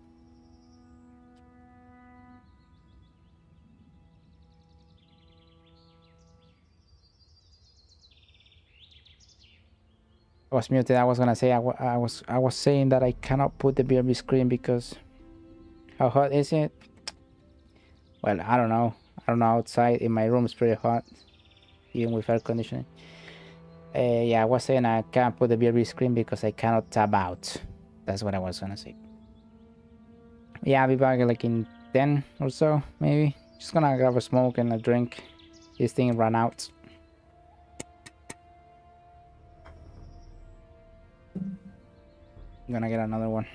I was muted. I was gonna say I was saying that I cannot put the BRB screen because how hot is it? Well, I don't know. I don't know. Outside in my room it's pretty hot, even with air conditioning. Yeah, I was saying I can't put the BRB screen because I cannot tab out. That's what I was gonna say. Yeah, I'll be back like in 10 or so, maybe. Just gonna grab a smoke and a drink. This thing ran out. I'm gonna get another one.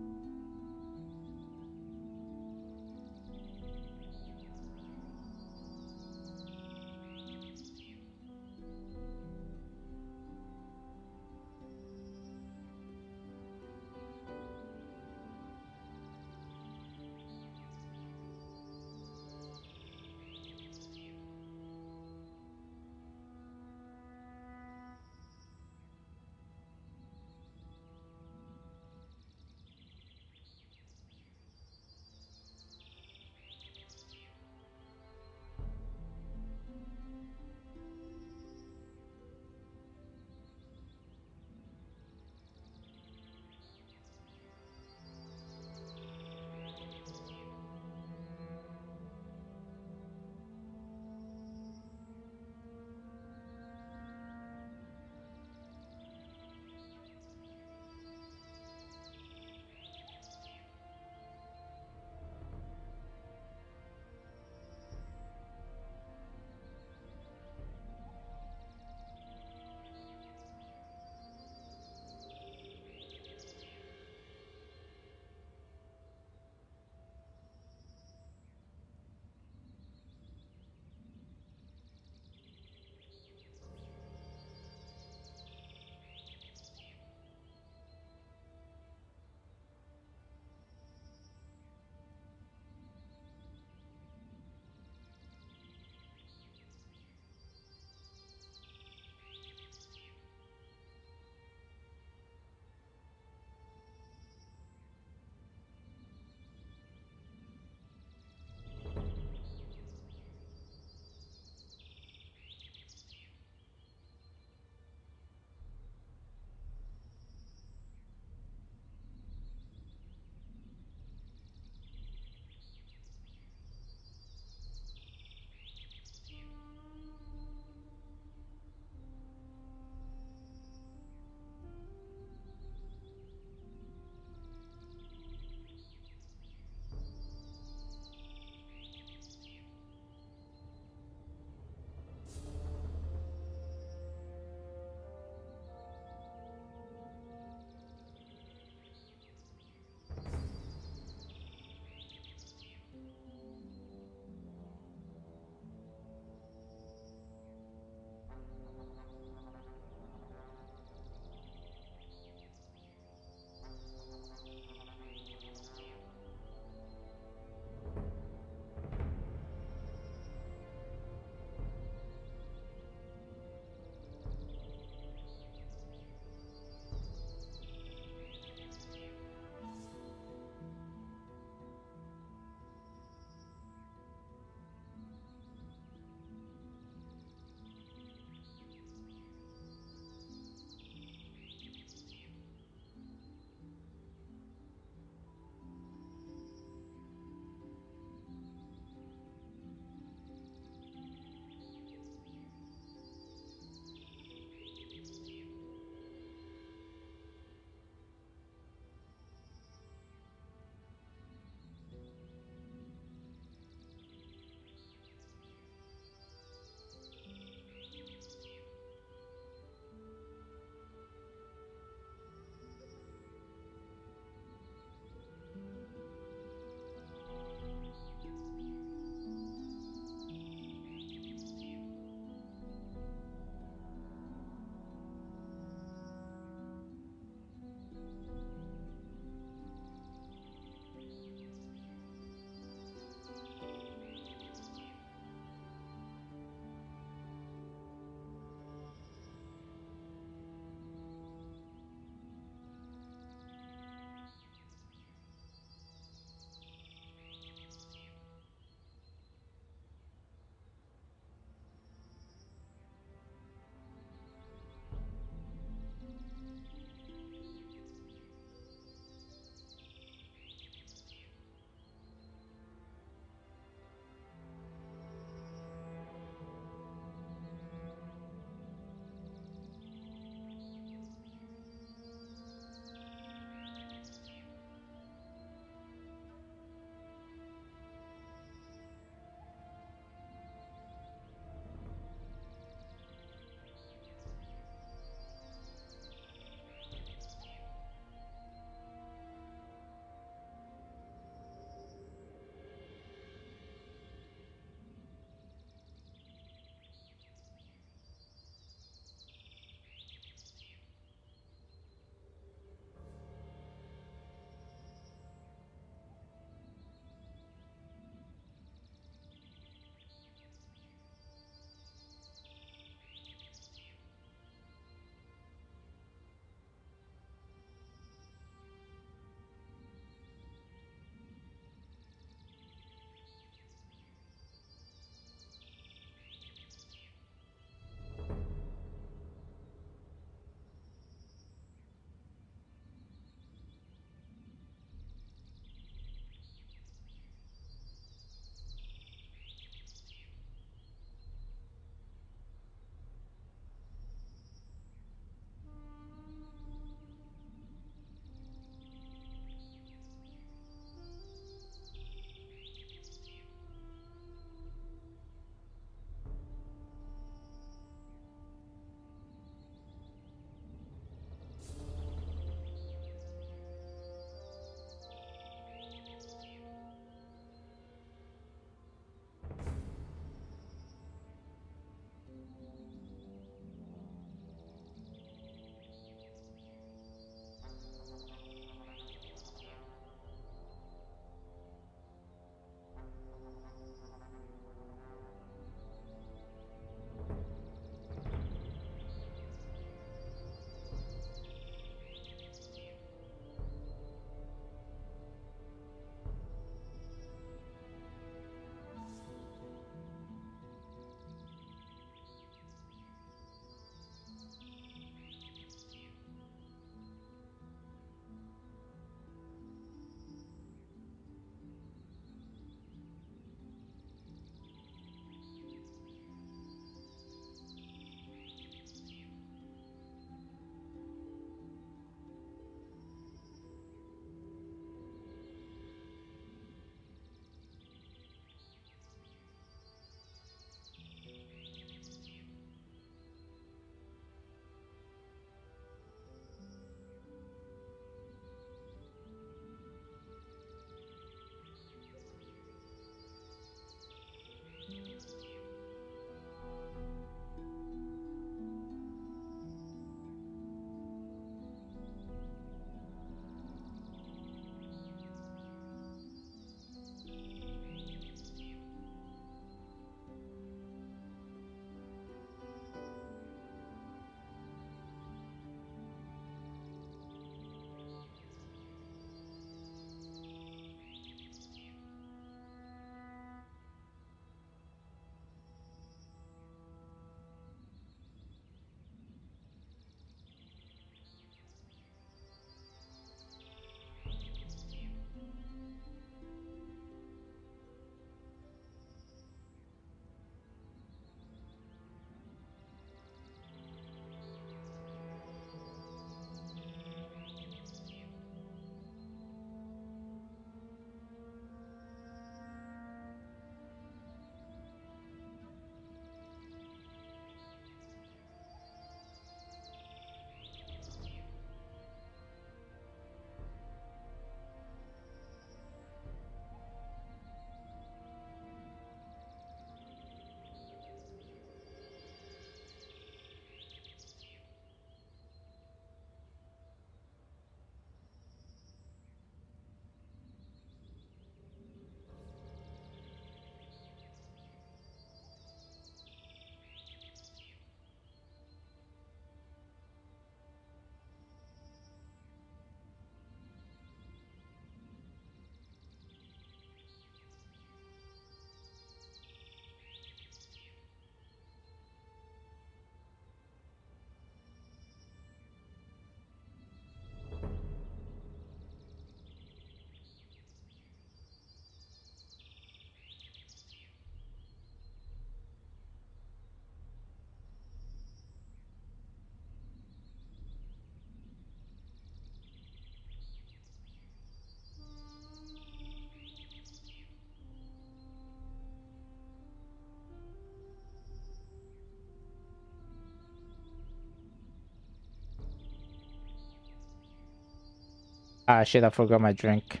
Ah, shit, I forgot my drink.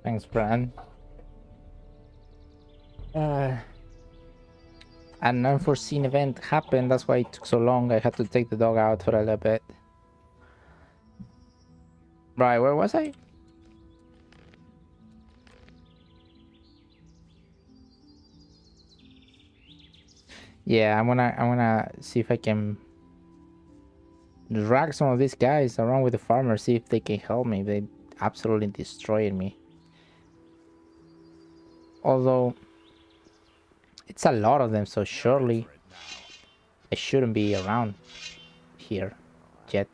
Thanks, Brian. An unforeseen event happened, that's why it took so long. I had to take the dog out for a little bit. Right, where was I? Yeah, I'm gonna see if I can drag some of these guys around with the farmers, see if they can help me. They absolutely destroyed me. Although it's a lot of them, so surely I shouldn't be around here yet.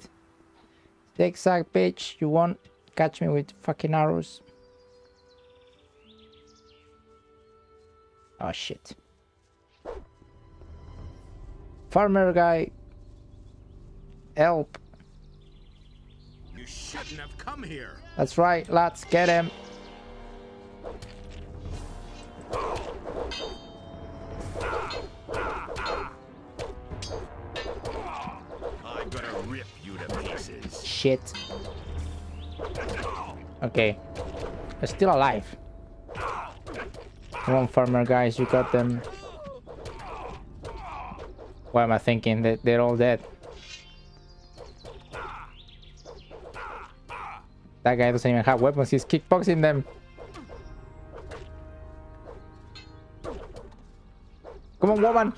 The exact bitch, you won't catch me with fucking arrows. Oh shit. Farmer guy, help. You shouldn't have come here. That's right, let's get him. I'm gonna rip you to pieces. Shit. Okay. They're still alive. Come on, farmer guys, you got them. What am I thinking? They're all dead. That guy doesn't even have weapons, he's kickboxing them. Come on, woman.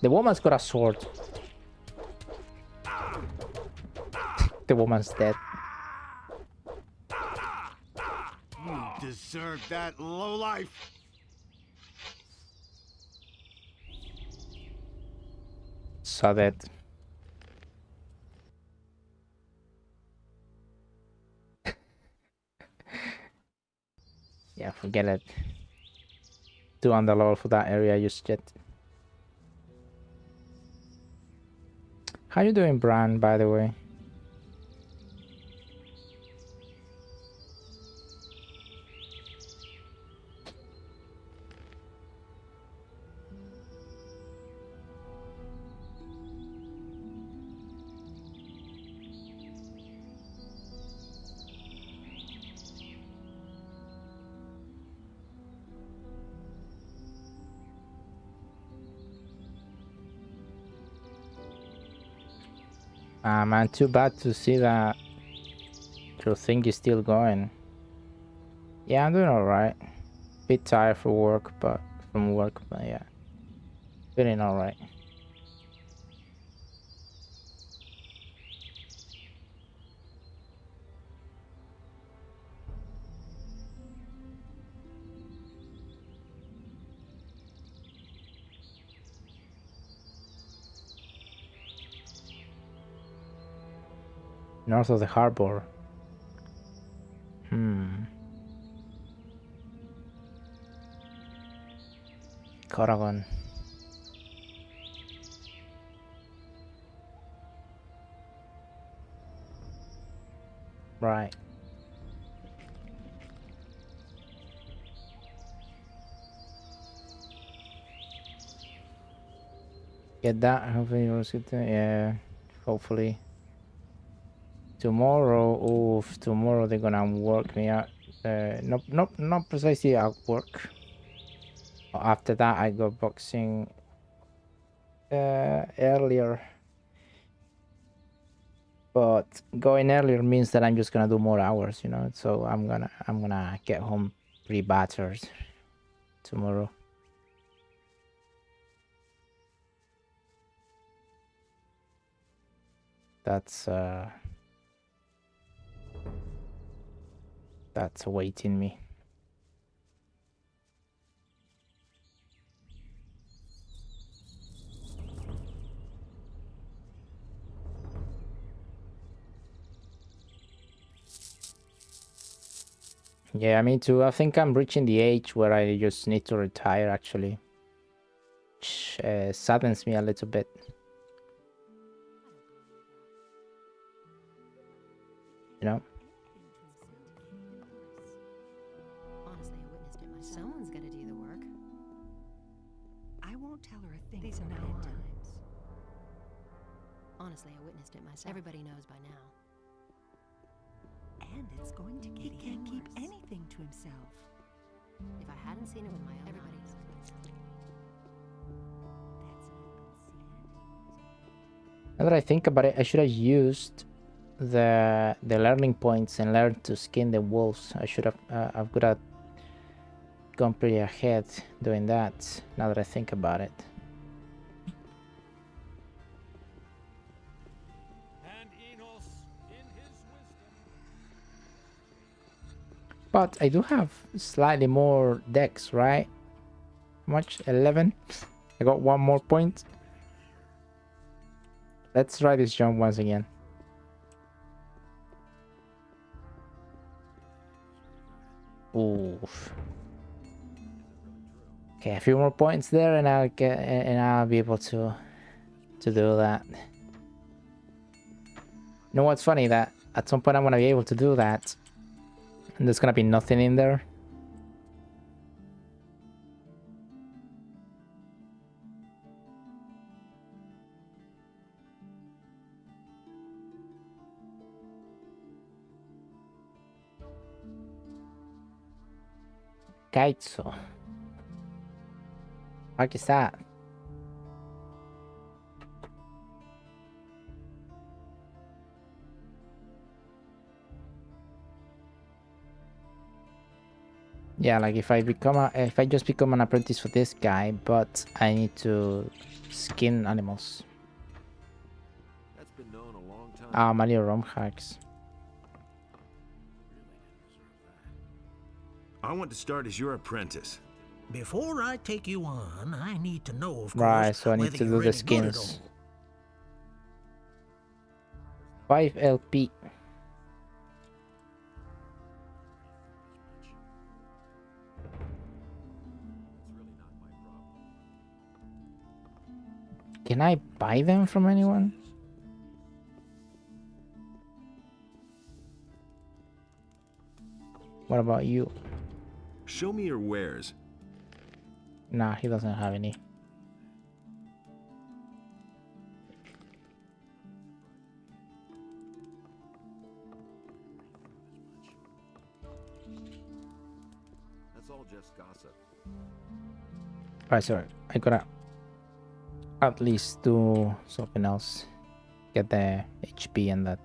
The woman's got a sword. The woman's dead. You deserve that, lowlife. So dead. Yeah, forget it. Too underlevel for that area just yet. How you doing, Bran, by the way? Man, too bad to see that your thing is still going. Yeah, I'm doing alright. Bit tired from work, but yeah. Feeling alright. North of the harbor. Caravan. Right. Get that. Hopefully, yeah. Hopefully. Tomorrow, tomorrow they're gonna work me out. Not precisely at work. After that, I go boxing earlier. But going earlier means that I'm just gonna do more hours, you know. So I'm gonna get home pretty battered tomorrow. That's awaiting me. Yeah, me too. I think I'm reaching the age where I just need to retire, actually. Which saddens me a little bit. You know? Honestly, I witnessed it myself. Someone's got to do the work. I won't tell her a thing. These from are now bad on. times. Honestly, I witnessed it myself. Everybody knows by now. And it's going to get He can't keep anything to himself. If I hadn't seen it with my own eyes. Now that I think about it, I should have used the learning points and learned to skin the wolves. I should have I've got to gone pretty ahead doing that. Now that I think about it. But I do have slightly more decks, right? How much? 11? I got one more point. Let's try this jump once again. Oof. Okay, a few more points there, and I'll be able to do that. You know what's funny? That at some point I'm gonna be able to do that, and there's gonna be nothing in there. Kaitsu. What is that? Yeah, like if I just become an apprentice for this guy, but I need to skin animals. That's been known a long time. Ah, Mario ROM hacks. I want to start as your apprentice. Before I take you on, I need to know, of Right, course, so I need whether to do you're the any good at skins. all. 5 LP. Can I buy them from anyone? What about you? Show me your wares. Nah, he doesn't have any. That's all just gossip. Alright, sorry. I gotta at least do something else. Get the HP and that.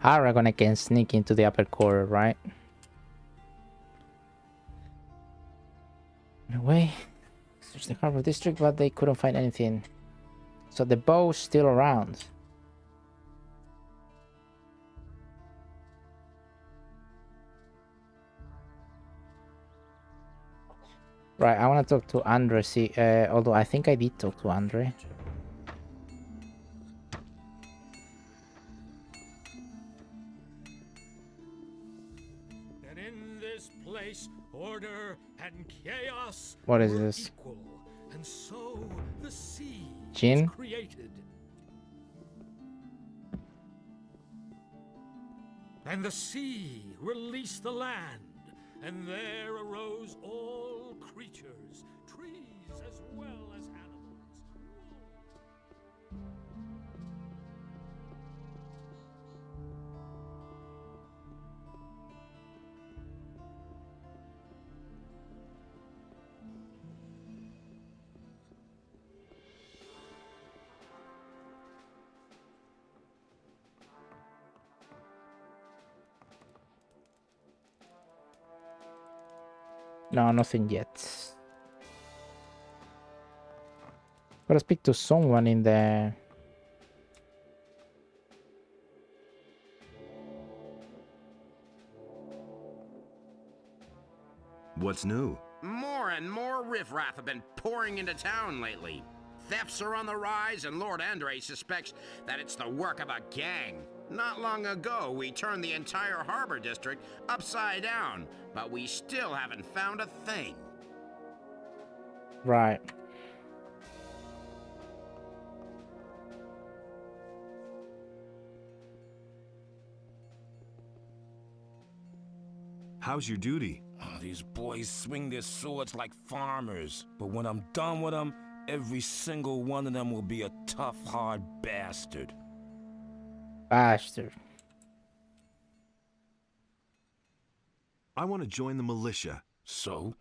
I reckon I can sneak into the upper quarter, right? Anyway, search the harbor district, but they couldn't find anything. So the bow's still around. Right, I want to talk to Andre. See, although I think I did talk to Andre. And in this place, order and chaos. What is this? Equal, and so the sea Jin? was created. And the sea released the land, and there arose all creatures, trees as well as animals. No, nothing yet. Gotta speak to someone in the... What's new? More and more riffraff have been pouring into town lately. Thefts are on the rise, and Lord Andre suspects that it's the work of a gang. Not long ago, we turned the entire harbor district upside down, but we still haven't found a thing. Right. How's your duty? Oh, these boys swing their swords like farmers, but when I'm done with them, every single one of them will be a tough, hard bastard. Bastard. I want to join the militia. So,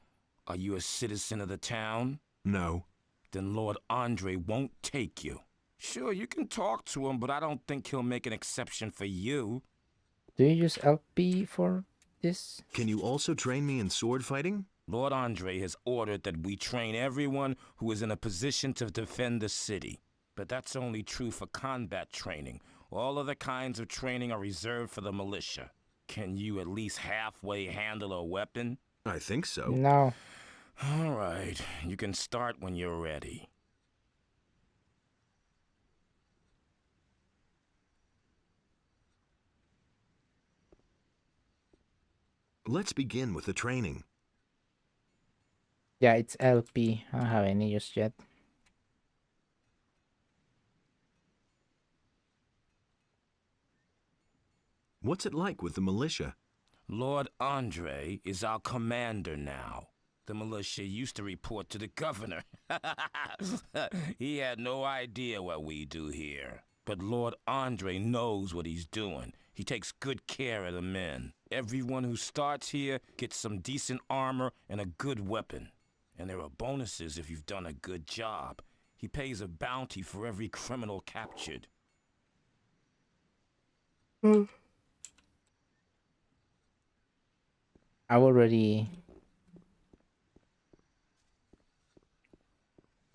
are you a citizen of the town? No. Then Lord Andre won't take you. Sure, you can talk to him, but I don't think he'll make an exception for you. Do you use LP for this? Can you also train me in sword fighting? Lord Andre has ordered that we train everyone who is in a position to defend the city. But that's only true for combat training. All other kinds of training are reserved for the militia. Can you at least halfway handle a weapon? I think so. No. All right, you can start when you're ready. Let's begin with the training. Yeah, it's LP. I don't have any just yet. What's it like with the militia? Lord Andre is our commander now. The militia used to report to the governor. He had no idea what we do here. But Lord Andre knows what he's doing. He takes good care of the men. Everyone who starts here gets some decent armor and a good weapon. And there are bonuses if you've done a good job. He pays a bounty for every criminal captured. I already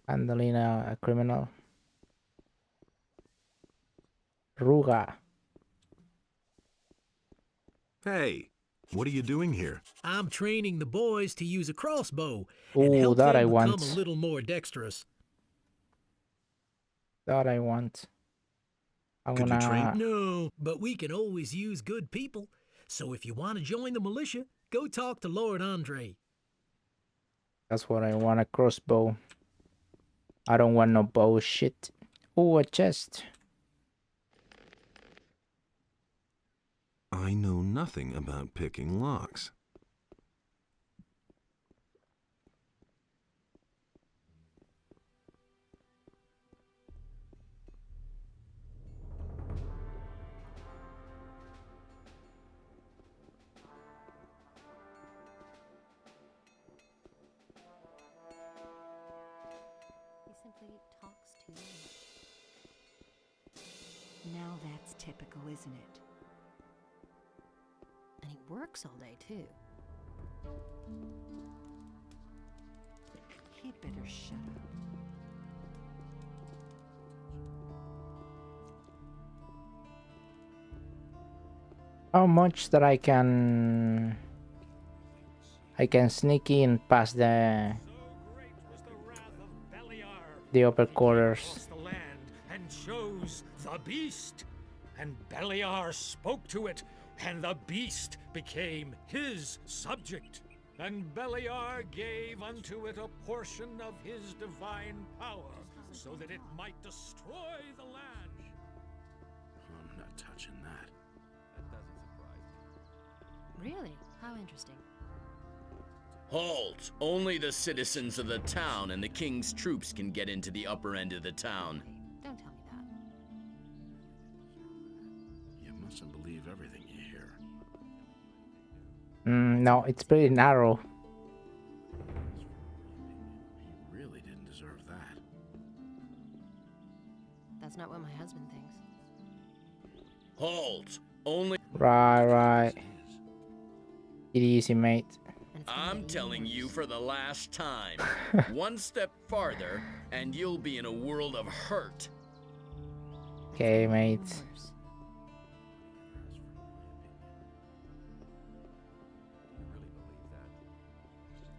handling a criminal. Ruga. Hey, what are you doing here? I'm training the boys to use a crossbow Oh, and help that them I become want. a little more dexterous. That I want. I Could you train? No, but we can always use good people. So if you want to join the militia, go talk to Lord Andre. That's what I want, a crossbow. I don't want no bullshit. Oh, a chest. I know nothing about picking locks. He simply talks too much. Now that's typical, isn't it? And he works all day, too. He'd better shut up. How much that I can sneak in past the upper quarters. The land and chose the beast, and Beliar spoke to it, and the beast became his subject. And Beliar gave unto it a portion of his divine power, so that it might destroy the land. I'm not touching that. That doesn't surprise me. Really? How interesting. Halt! Only the citizens of the town and the king's troops can get into the upper end of the town. Don't tell me that. You mustn't believe everything you hear. No, it's pretty narrow. He really didn't deserve that. That's not what my husband thinks. Halt! Only... Right. It easy, mate. I'm telling you for the last time. One step farther, and you'll be in a world of hurt. Okay, mate.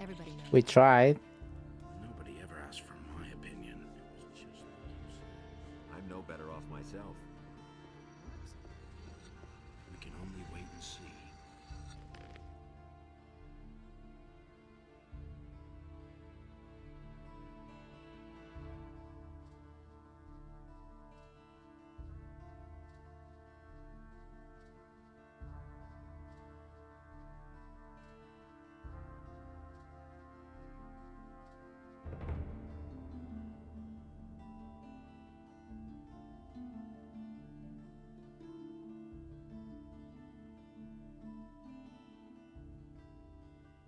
Everybody knows. We tried. Nobody ever asked for my opinion. I'm no better off myself. We can only wait and see.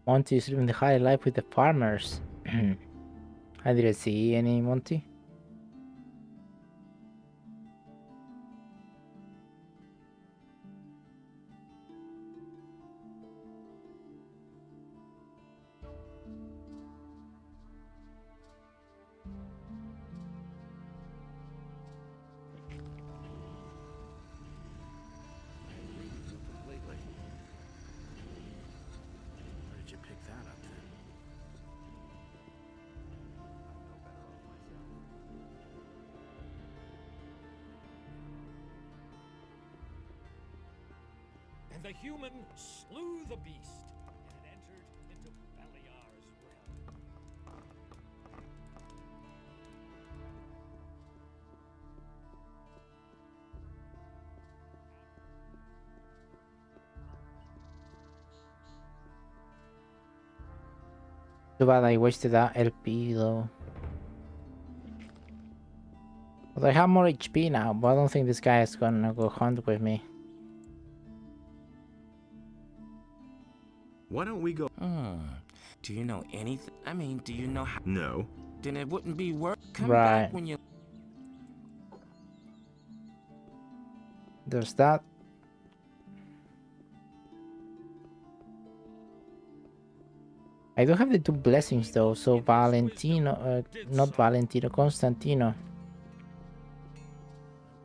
Monty is living the high life with the farmers. I didn't see any Monty. Where did you pick that up then? And the human slew the beast and entered into Beliar's realm. Too bad I wasted that LP though. But I have more HP now, but I don't think this guy is gonna go hunt with me. Why don't we go? Do you know anything? I mean, do you know how? No. Then it wouldn't be worth. Come Right. back when you. There's that. I do have the two blessings though, so Valentino, not Valentino, Constantino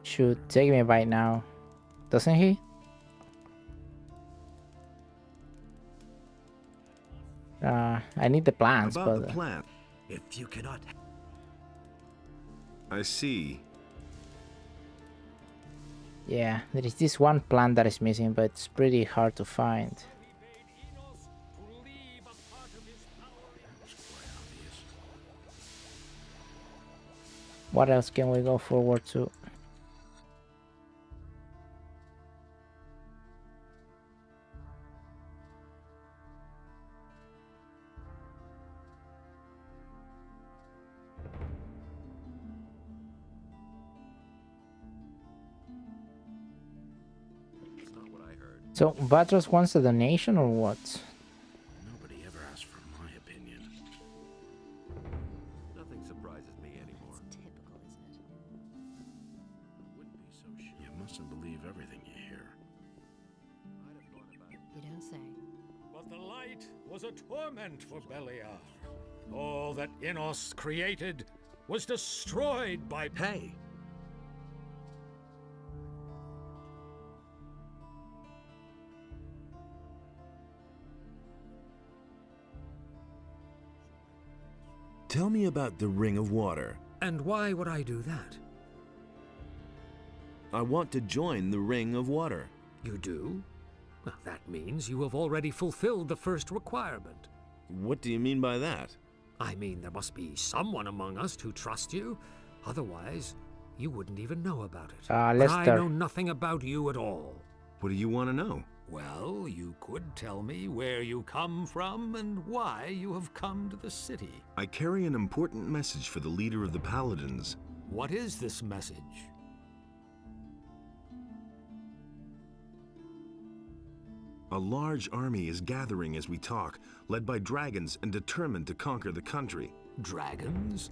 should take me right now, doesn't he? I need the plants, About but the plant. If you cannot... I see. yeah, there is this one plant that is missing, but it's pretty hard to find. What else can we go forward to? So, Vatros wants a donation or what? Nobody ever asked for my opinion. Nothing surprises me anymore. It's typical, isn't it? I wouldn't be so sure. You mustn't believe everything you hear. You don't say. But the light was a torment for Beliar. All that Innos created was destroyed by... Hey! Tell me about the Ring of Water. And why would I do that? I want to join the Ring of Water. You do? Well, that means you have already fulfilled the first requirement. What do you mean by that? I mean, there must be someone among us who trusts you. Otherwise, you wouldn't even know about it. But I know nothing about you at all. What do you want to know? Well, you could tell me where you come from and why you have come to the city. I carry an important message for the leader of the Paladins. What is this message? A large army is gathering as we talk, led by dragons and determined to conquer the country. Dragons?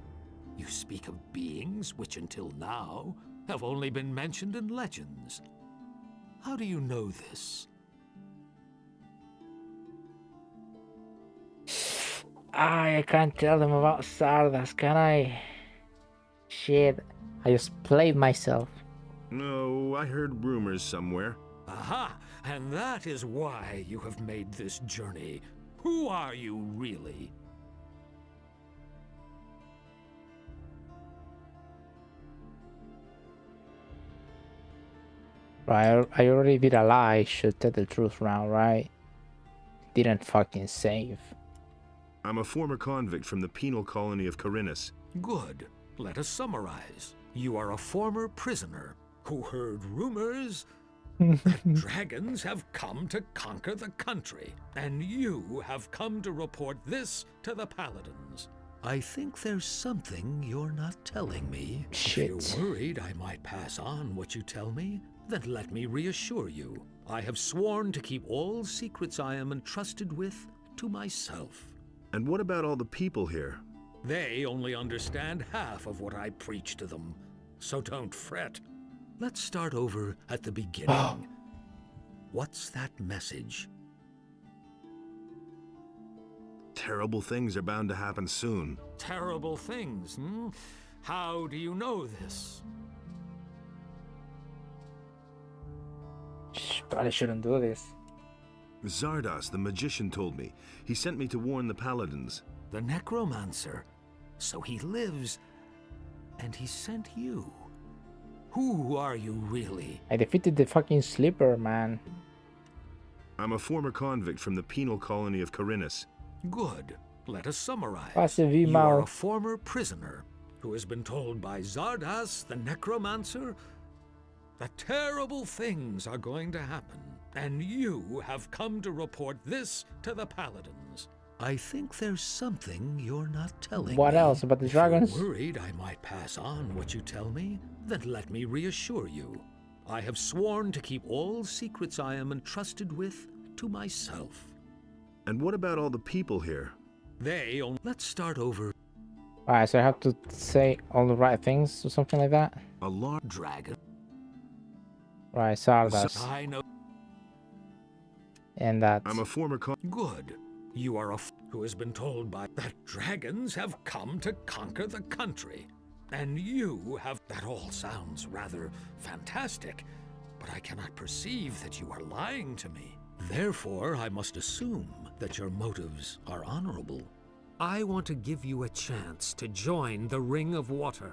You speak of beings which until now have only been mentioned in legends. How do you know this? I can't tell them about Sardas, can I? Shit, I just played myself. No, I heard rumors somewhere. Aha! And that is why you have made this journey. Who are you, really? Right, I already did a lie. Should tell the truth now, right? Didn't fucking save. I'm a former convict from the penal colony of Corinus. Good. Let us summarize. You are a former prisoner who heard rumors that dragons have come to conquer the country, and you have come to report this to the paladins. I think there's something you're not telling me. Shit. If you're worried I might pass on what you tell me, then let me reassure you. I have sworn to keep all secrets I am entrusted with to myself. And what about all the people here? They only understand half of what I preach to them, so don't fret. Let's start over at the beginning. What's that message? Terrible things are bound to happen soon. Terrible things, hmm? How do you know this? Probably shouldn't do this. Zardas, the magician, told me. He sent me to warn the paladins. The necromancer. So he lives, and he sent you. Who are you really? I defeated the fucking sleeper, man. I'm a former convict from the penal colony of Corinus. Good. Let us summarize. Passive You are email. a former prisoner who has been told by Zardas, the necromancer, that terrible things are going to happen, and you have come to report this to the paladins. I think there's something you're not telling What me. else about the dragons? If you're worried I might pass on what you tell me, then let me reassure you. I have sworn to keep all secrets I am entrusted with to myself. And what about all the people here? They only... Let's start over. Alright, so I have to say all the right things or something like that? A large dragon. Right, Zardas. I know. And that. I'm a former Good. You are who has been told by that dragons have come to conquer the country. And you have... That all sounds rather fantastic, but I cannot perceive that you are lying to me. Therefore, I must assume that your motives are honorable. I want to give you a chance to join the Ring of Water.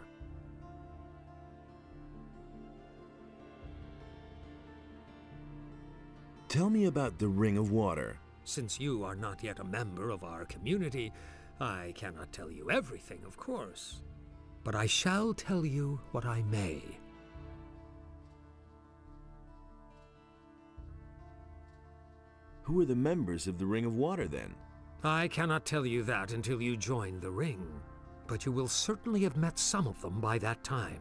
Tell me about the Ring of Water. Since you are not yet a member of our community, I cannot tell you everything, of course. But I shall tell you what I may. Who are the members of the Ring of Water, then? I cannot tell you that until you join the ring, but you will certainly have met some of them by that time.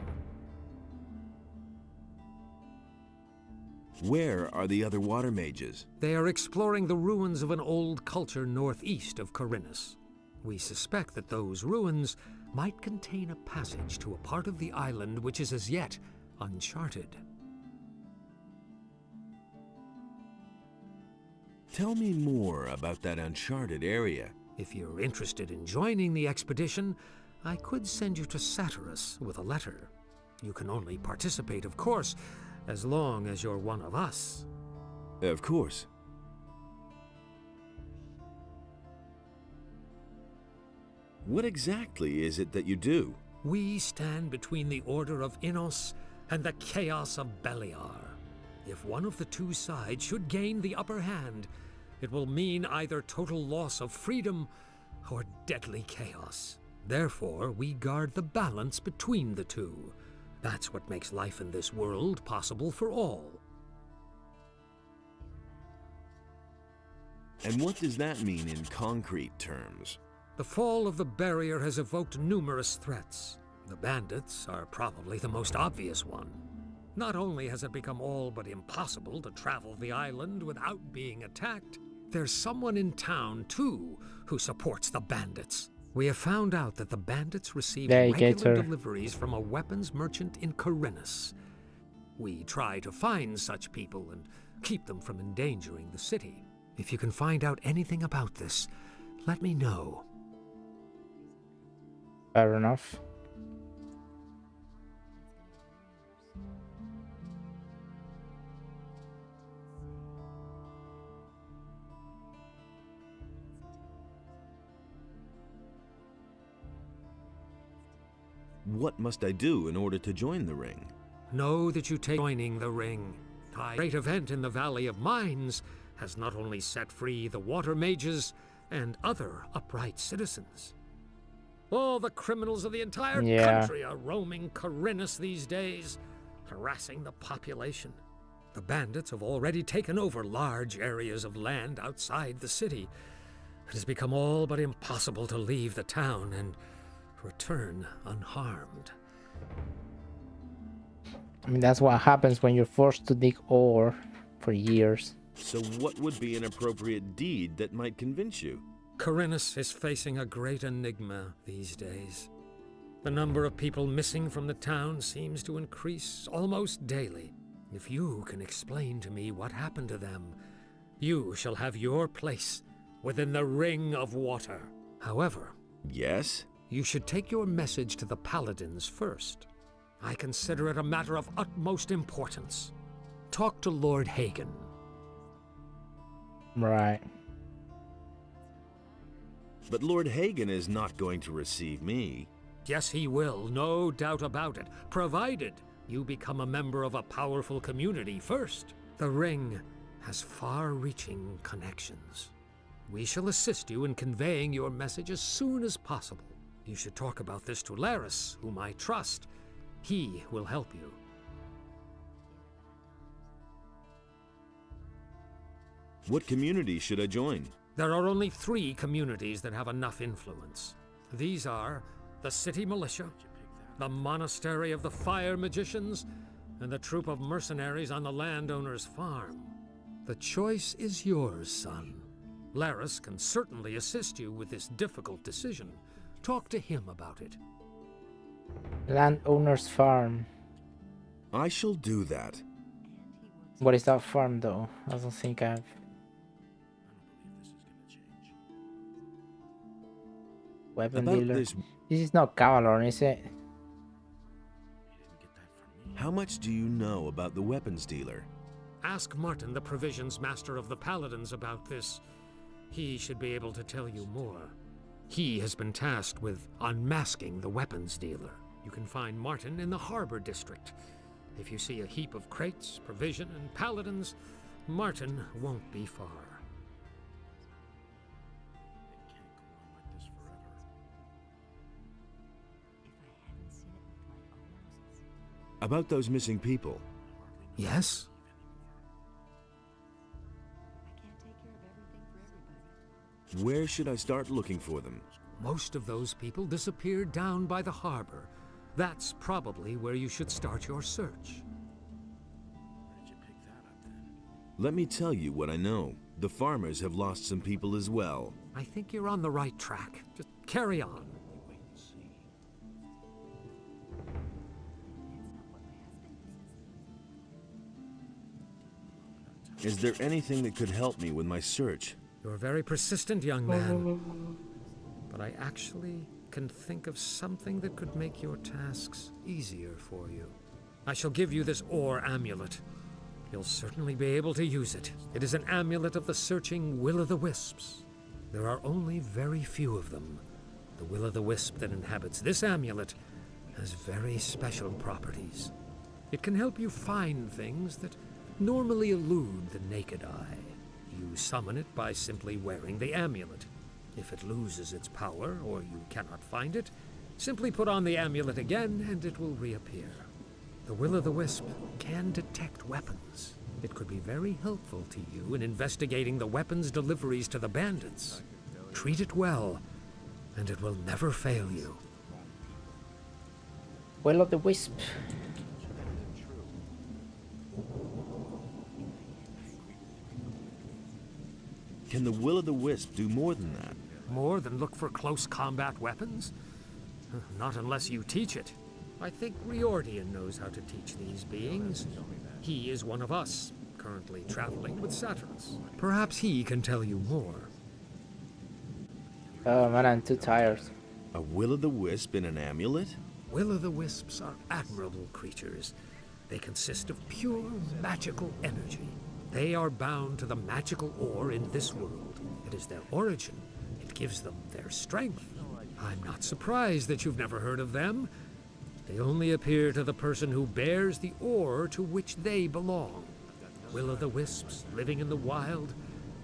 Where are the other water mages? They are exploring the ruins of an old culture northeast of Corinus. We suspect that those ruins might contain a passage to a part of the island which is as yet uncharted. Tell me more about that uncharted area. If you're interested in joining the expedition, I could send you to Satyrus with a letter. You can only participate, of course, as long as you're one of us. Of course. What exactly is it that you do? We stand between the Order of Innos and the chaos of Beliar. If one of the two sides should gain the upper hand, it will mean either total loss of freedom or deadly chaos. Therefore, we guard the balance between the two. That's what makes life in this world possible for all. And what does that mean in concrete terms? The fall of the barrier has evoked numerous threats. The bandits are probably the most obvious one. Not only has it become all but impossible to travel the island without being attacked, there's someone in town, too, who supports the bandits. We have found out that the bandits receive regular deliveries from a weapons merchant in Corinus. We try to find such people and keep them from endangering the city. If you can find out anything about this, let me know. Fair enough. What must I do in order to join the ring? Know that you take joining the ring. A great event in the Valley of Mines has not only set free the water mages and other upright citizens. All the criminals of the entire country are roaming Khorinis these days, harassing the population. The bandits have already taken over large areas of land outside the city. It has become all but impossible to leave the town and return unharmed. I mean, that's what happens when you're forced to dig ore for years. So what would be an appropriate deed that might convince you? Khorinis is facing a great enigma these days. The number of people missing from the town seems to increase almost daily. If you can explain to me what happened to them, you shall have your place within the Ring of Water. However... Yes? You should take your message to the Paladins first. I consider it a matter of utmost importance. Talk to Lord Hagen. Right. But Lord Hagen is not going to receive me. Yes, he will, no doubt about it, provided you become a member of a powerful community first. The Ring has far-reaching connections. We shall assist you in conveying your message as soon as possible. You should talk about this to Laris, whom I trust. He will help you. What community should I join? There are only 3 communities that have enough influence. These are the City Militia, the Monastery of the Fire Magicians, and the troop of mercenaries on the landowner's farm. The choice is yours, son. Laris can certainly assist you with this difficult decision. Talk to him about it. Landowner's farm. I shall do that. What is that farm, though? I don't think I've... Weapon dealer. This is not Cavalorn, is it? How much do you know about the weapons dealer? Ask Martin, the provisions master of the Paladins, about this. He should be able to tell you more. He has been tasked with unmasking the weapons dealer. You can find Martin in the Harbor District. If you see a heap of crates, provision, and paladins, Martin won't be far. About those missing people. Yes? Where should I start looking for them? Most of those people disappeared down by the harbor. That's probably where you should start your search. Let me tell you what I know. The farmers have lost some people as well. I think you're on the right track. Just carry on. Is there anything that could help me with my search? You're a very persistent young man. But I actually can think of something that could make your tasks easier for you. I shall give you this ore amulet. You'll certainly be able to use it. It is an amulet of the searching Will-o'-the-Wisps. There are only very few of them. The Will-o'-the-Wisp that inhabits this amulet has very special properties. It can help you find things that normally elude the naked eye. You summon it by simply wearing the amulet. If it loses its power, or you cannot find it, simply put on the amulet again and it will reappear. The Will-o'-the-Wisp can detect weapons. It could be very helpful to you in investigating the weapons deliveries to the bandits. Treat it well, and it will never fail you. Will-o'-the-Wisp. Can the Will-o'-the-Wisp do more than that? More than look for close combat weapons? Not unless you teach it. I think Riordian knows how to teach these beings. He is one of us, currently traveling with Saturnus. Perhaps he can tell you more. Oh man, I'm too tired. A Will-o'-the-Wisp in an amulet? Will-o'-the-Wisps are admirable creatures. They consist of pure magical energy. They are bound to the magical ore in this world. It is their origin. It gives them their strength. I'm not surprised that you've never heard of them. They only appear to the person who bears the ore to which they belong. Will-o'-the-wisps living in the wild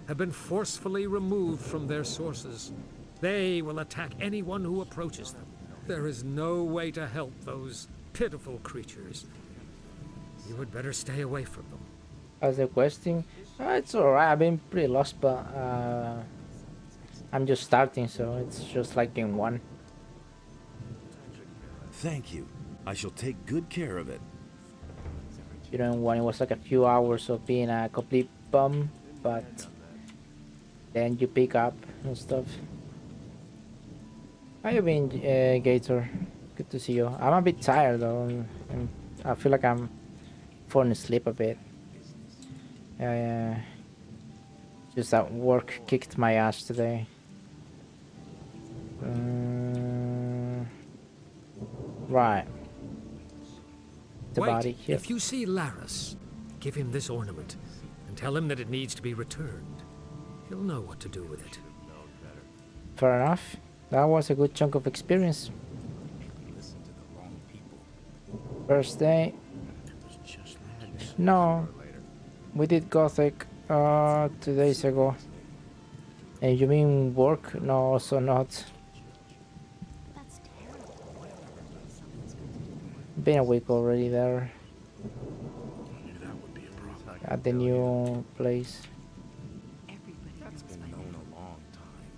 have been forcefully removed from their sources. They will attack anyone who approaches them. There is no way to help those pitiful creatures. You would better stay away from them. As a question, it's alright. I've been pretty lost, but I'm just starting, so it's just like in one. Thank you. I shall take good care of it. You know, one it was like a few hours of being a complete bum, but then you pick up and stuff. How you been, Gator? Good to see you. I'm a bit tired though, and I feel like I'm falling asleep a bit. Just that work kicked my ass today. Right. The body here. If you see Laris, give him this ornament and tell him that it needs to be returned. He'll know what to do with it. Fair enough. That was a good chunk of experience. First day. No. We did Gothic 2 days ago. And you mean work? No, also not. Been a week already there. At the new place. That's been known a long time.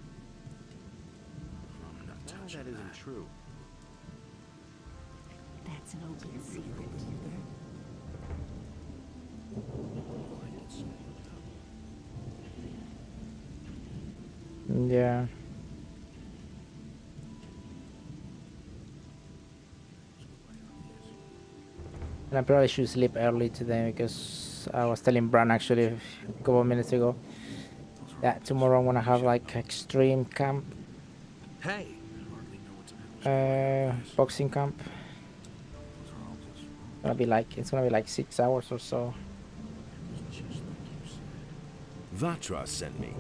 That isn't true. That's an open secret. Yeah. And I probably should sleep early today because I was telling Bran actually a couple of minutes ago that tomorrow I'm gonna have like extreme camp. Hey. Boxing camp. It's gonna be like 6 hours or so. Vatras sent me.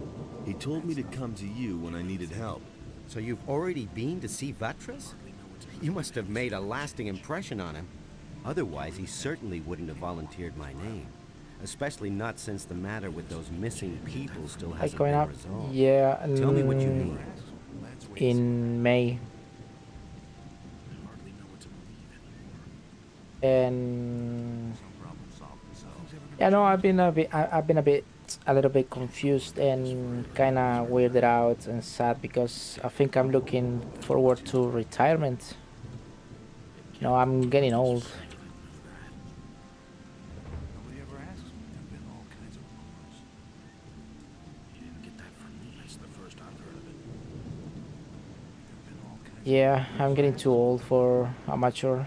He told me to come to you when I needed help. So you've already been to see Vatras? You must have made a lasting impression on him. Otherwise, he certainly wouldn't have volunteered my name. Especially not since the matter with those missing people still hasn't been resolved. Yeah. Tell me what you need. In May. And yeah, no, I've been a little bit confused and kind of weirded out and sad because I think I'm looking forward to retirement. You know, I'm getting old. Yeah, I'm getting too old for amateur.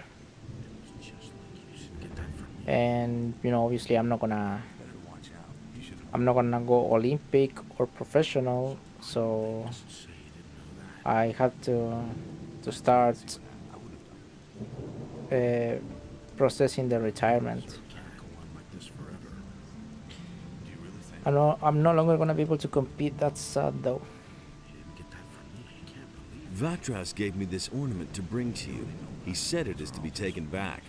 And you know, obviously I'm not gonna go Olympic or professional, so I have to start processing the retirement. I know I'm no longer gonna be able to compete. That's sad though. Vatras gave me this ornament to bring to you. He said it is to be taken back.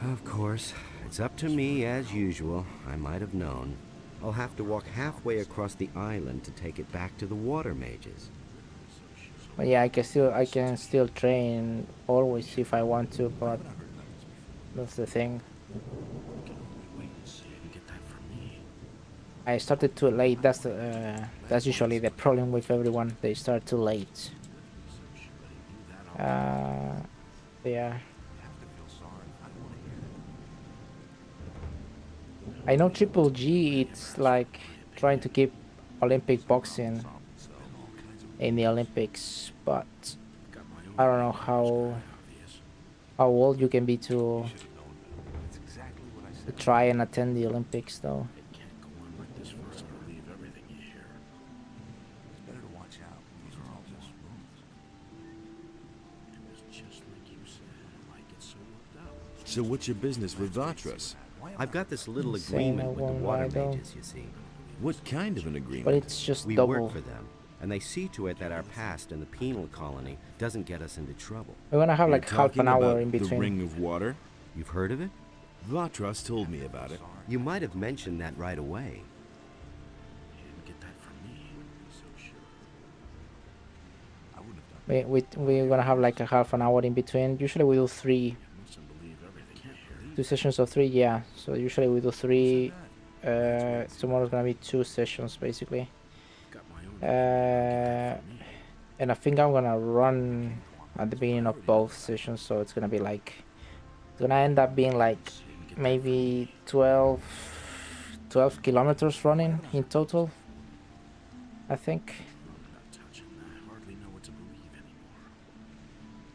Of course. It's up to me as usual. I might have known. I'll have to walk halfway across the island to take it back to the water mages. But yeah, I can still train always if I want to, but that's the thing. I started too late. That's usually the problem with everyone. They start too late. Yeah. I know Triple G, it's like trying to keep Olympic boxing in the Olympics, but I don't know how old you can be to try and attend the Olympics though. So what's your business with Vatras? I've got this little agreement with the water mages, you see. What kind of an agreement? But it's just we double. work for them. and they see to it that our past in the penal colony doesn't get us into trouble. We're gonna have like half an hour in between. The Ring of Water? You've heard of it? Vatras told me about it. You might have mentioned that right away. We're gonna have like a half an hour in between. Usually we do two sessions of 3, yeah. So usually we do 3. Tomorrow's gonna be 2 sessions basically. And I think I'm gonna run at the beginning of both sessions, so it's gonna be like, it's gonna end up being like maybe 12 kilometers running in total, I think.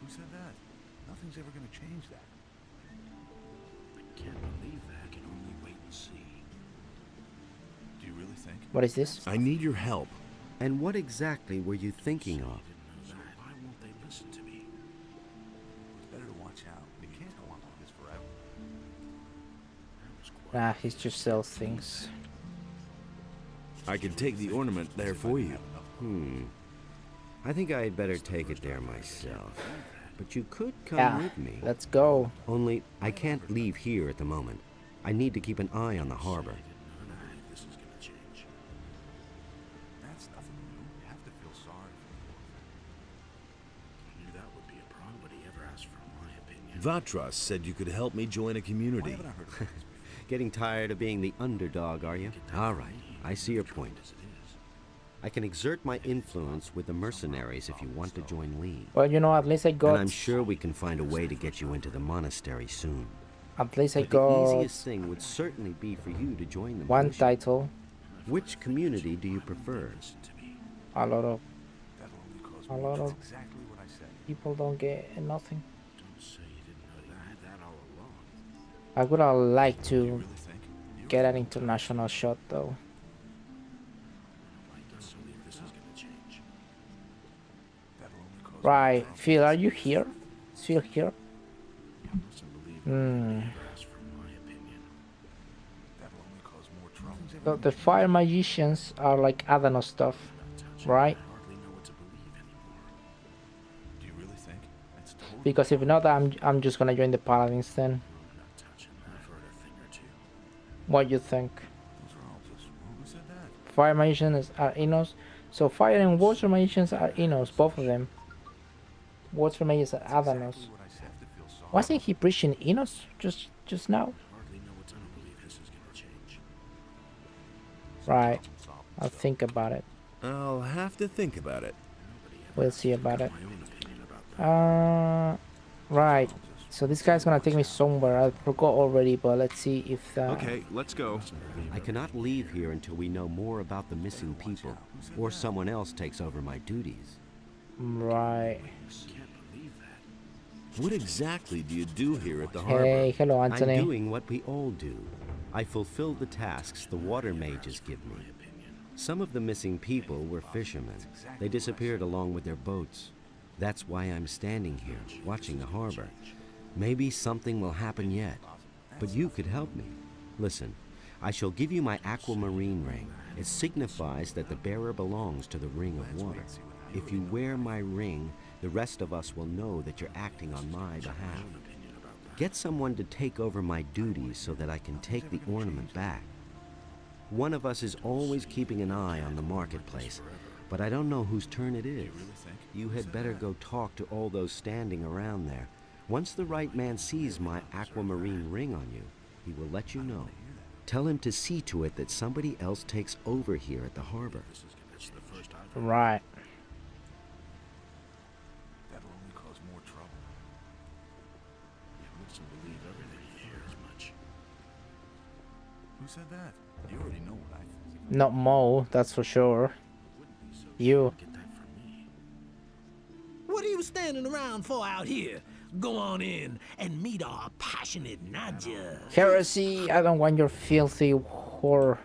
Who said that? Nothing's ever gonna change that. I can't believe that. I can only wait and see. Do you really think? What is this? I need your help. And what exactly were you thinking of? Why won't they listen to me? It's better to watch out. It can't go on like this forever. Nah, he just sells things. I can take the ornament there for you. I think I'd better take it there myself. But you could come with me. Let's go. Only, I can't leave here at the moment. I need to keep an eye on the harbor. This is gonna change. That's nothing new. You have to feel sorry for the poor man. I knew that would be a problem, but he ever asked for my opinion. Vatras said you could help me join a community. Getting tired of being the underdog, are you? All right, I see your point. I can exert my influence with the mercenaries if you want to join Lee. Well, you know, at least I got... And I'm sure we can find a way to get you into the monastery soon. At least I but got... the easiest thing would certainly be for you to join them. One title. Which community do you prefer? A lot of Exactly what I said. people don't get nothing. Don't say you didn't know that all along. I would like to get an international shot though. Right, Phil, are you here? Is Phil here? So the fire magicians are like Adano stuff, right? Because if not, I'm just gonna join the paladins then. What do you think? Fire magicians are Inos. So fire and water magicians are Inos, both of them. Water magicians are Adanos. Wasn't he preaching Inos just now? Right. I'll think about it. I'll have to think about it. We'll see about it. Right. So this guy's gonna take me somewhere. I forgot already, but let's see if... Okay, let's go. I cannot leave here until we know more about the missing people, or someone else takes over my duties. Right. What exactly do you do here at the harbor? Hey, hello, Anthony. I'm doing what we all do. I fulfill the tasks the water mages give me. Some of the missing people were fishermen. They disappeared along with their boats. That's why I'm standing here, watching the harbor. Maybe something will happen yet, but you could help me. Listen, I shall give you my aquamarine ring. It signifies that the bearer belongs to the Ring of Water. If you wear my ring, the rest of us will know that you're acting on my behalf. Get someone to take over my duties so that I can take the ornament back. One of us is always keeping an eye on the marketplace, but I don't know whose turn it is. You had better go talk to all those standing around there. Once the right man sees my aquamarine ring on you, he will let you know. Tell him to see to it that somebody else takes over here at the harbor. Right. That'll only cause more trouble. You mustn't believe everything you hear as much. Who said that? You already know what I think. Not Mo, that's for sure. You. What are you standing around for out here? Go on in and meet our passionate Nadia. Heresy, I don't want your filthy whore.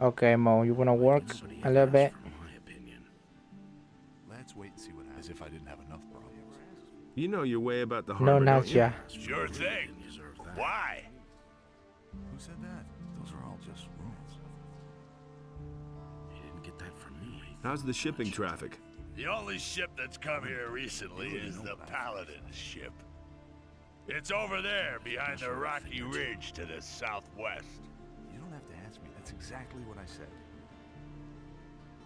Okay, Mo, you wanna work a little bit? Let's wait and see what happens. As if I didn't have enough problems. You know your way about the No, harbor, not don't you? yet. Sure thing. Why? Who said that? Those are all just rumors. How's the shipping traffic? The only ship that's come here recently is the Paladin's ship. It's over there, behind the rocky ridge to the southwest. You don't have to ask me. That's exactly what I said.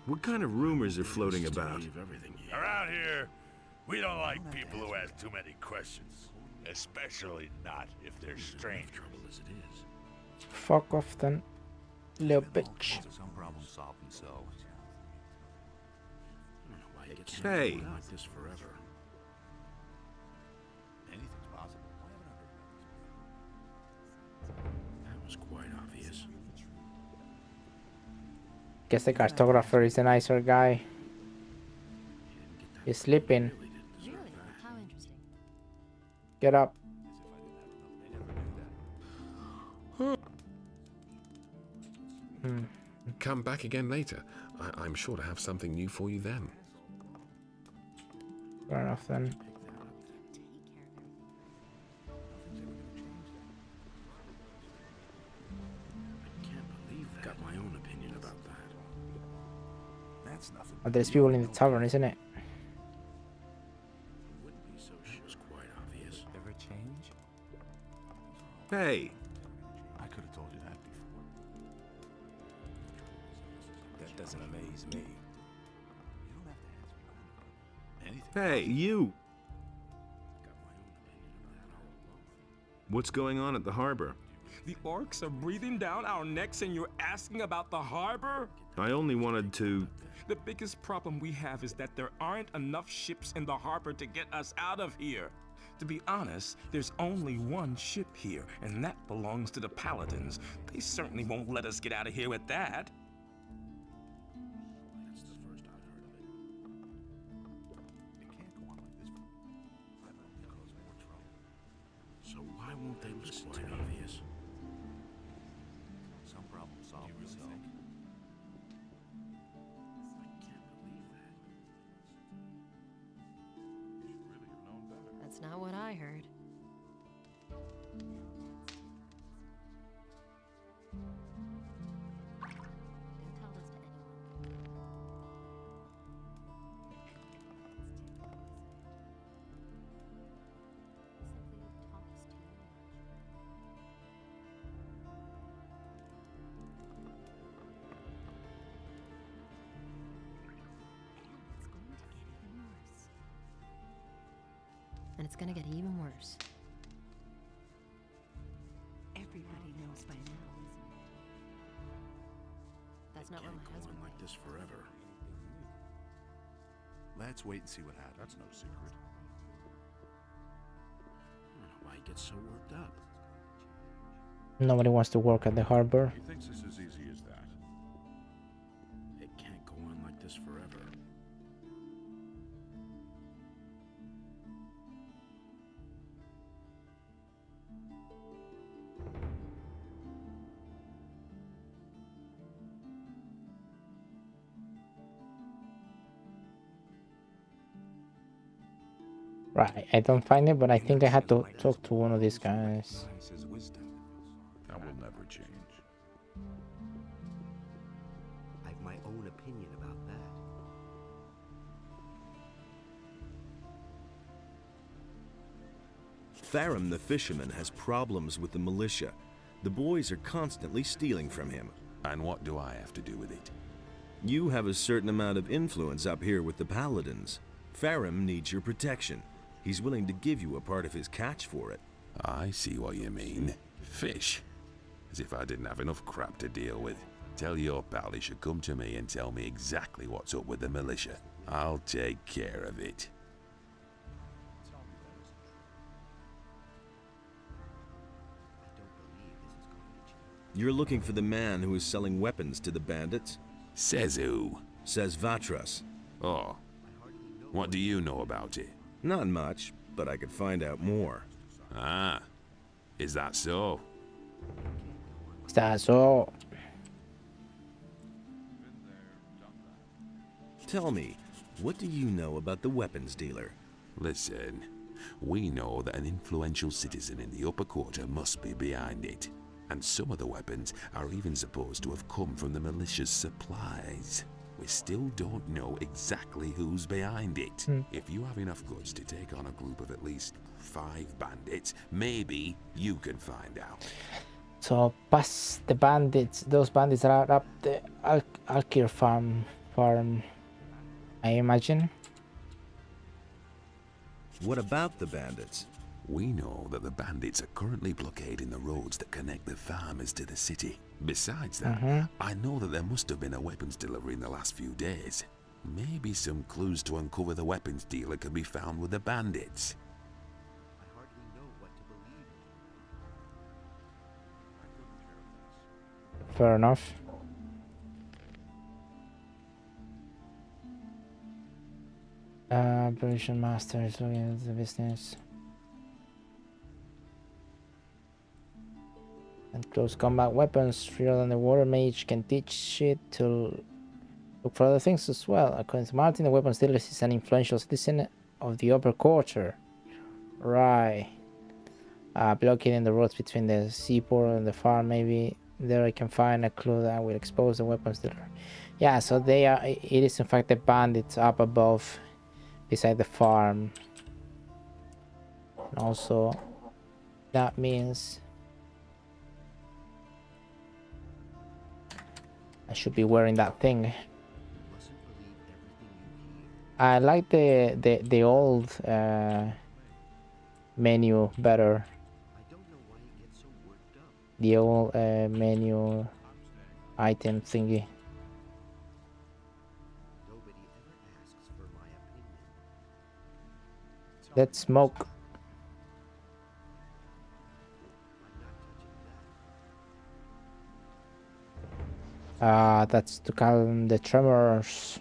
What kind of rumors are floating about? Around here, we don't like people who ask too many questions. Especially not if they're strangers. Fuck off then, little bitch. Some problems solve themselves. Hey. Like this forever. Anything's possible. That was quite obvious. Guess the cartographer is a nicer guy. He's sleeping. Really? How interesting. Get up. Come back again later. I'm sure to have something new for you then. Fair enough then. Got my own opinion about that. That's nothing. Oh, there's people in the tavern, isn't it? Wouldn't be so sure. It's quite obvious. Ever change? Hey. I could have told you that before. That doesn't amaze me. You don't have to ask me anything. Hey, you. What's going on at the harbor? The orcs are breathing down our necks and you're asking about the harbor? I only wanted to... The biggest problem we have is that there aren't enough ships in the harbor to get us out of here. To be honest, there's only one ship here, and that belongs to the Paladins. They certainly won't let us get out of here with that. That's the first I've heard of it. It can't go on like this. That will only cause more trouble. So why won't they listen to me? Obvious. Some problem solved themselves. That's not what I heard. Don't tell this to anyone. Simply talks too much. And it's going to get even worse. Everybody knows by now. That's not what my husband like this forever. Let's wait and see what happens. That's no secret. I don't know why he gets so worked up. Nobody wants to work at the harbor. He thinks it's as easy as that. It can't go on like this forever. Right, I don't find it, but I think I had to talk to one of these guys. That will never change. I've my own opinion about that. Farum the fisherman has problems with the militia. The boys are constantly stealing from him. And what do I have to do with it? You have a certain amount of influence up here with the Paladins. Farum needs your protection. He's willing to give you a part of his catch for it. I see what you mean. Fish. As if I didn't have enough crap to deal with. Tell your pal he should come to me and tell me exactly what's up with the militia. I'll take care of it. You're looking for the man who is selling weapons to the bandits? Says who? Says Vatras. Oh. What do you know about it? Not much, but I could find out more. Ah. Is that so? Is that so? Tell me, what do you know about the weapons dealer? Listen, we know that an influential citizen in the upper quarter must be behind it. And some of the weapons are even supposed to have come from the militia's supplies. We still don't know exactly who's behind it. If you have enough goods to take on a group of at least 5 bandits, maybe you can find out. So past the bandits, those bandits are up the Alkir farm, I imagine. What about the bandits? We know that the bandits are currently blockading the roads that connect the farmers to the city. Besides that, I know that there must have been a weapons delivery in the last few days. Maybe some clues to uncover the weapons dealer can be found with the bandits. I hardly know what to believe. Fair enough. Operation Master is looking at the business. And close combat weapons, rather than the water mage can teach shit to look for other things as well. According to Martin, the weapons dealer is an influential citizen of the upper quarter. Right. Blockading the roads between the seaport and the farm, maybe there I can find a clue that will expose the weapons dealer. Yeah, so they are, it is in fact the bandits up above beside the farm. And also that means I should be wearing that thing. I like the old menu better. The old menu item thingy. Let's smoke. That's to calm the tremors.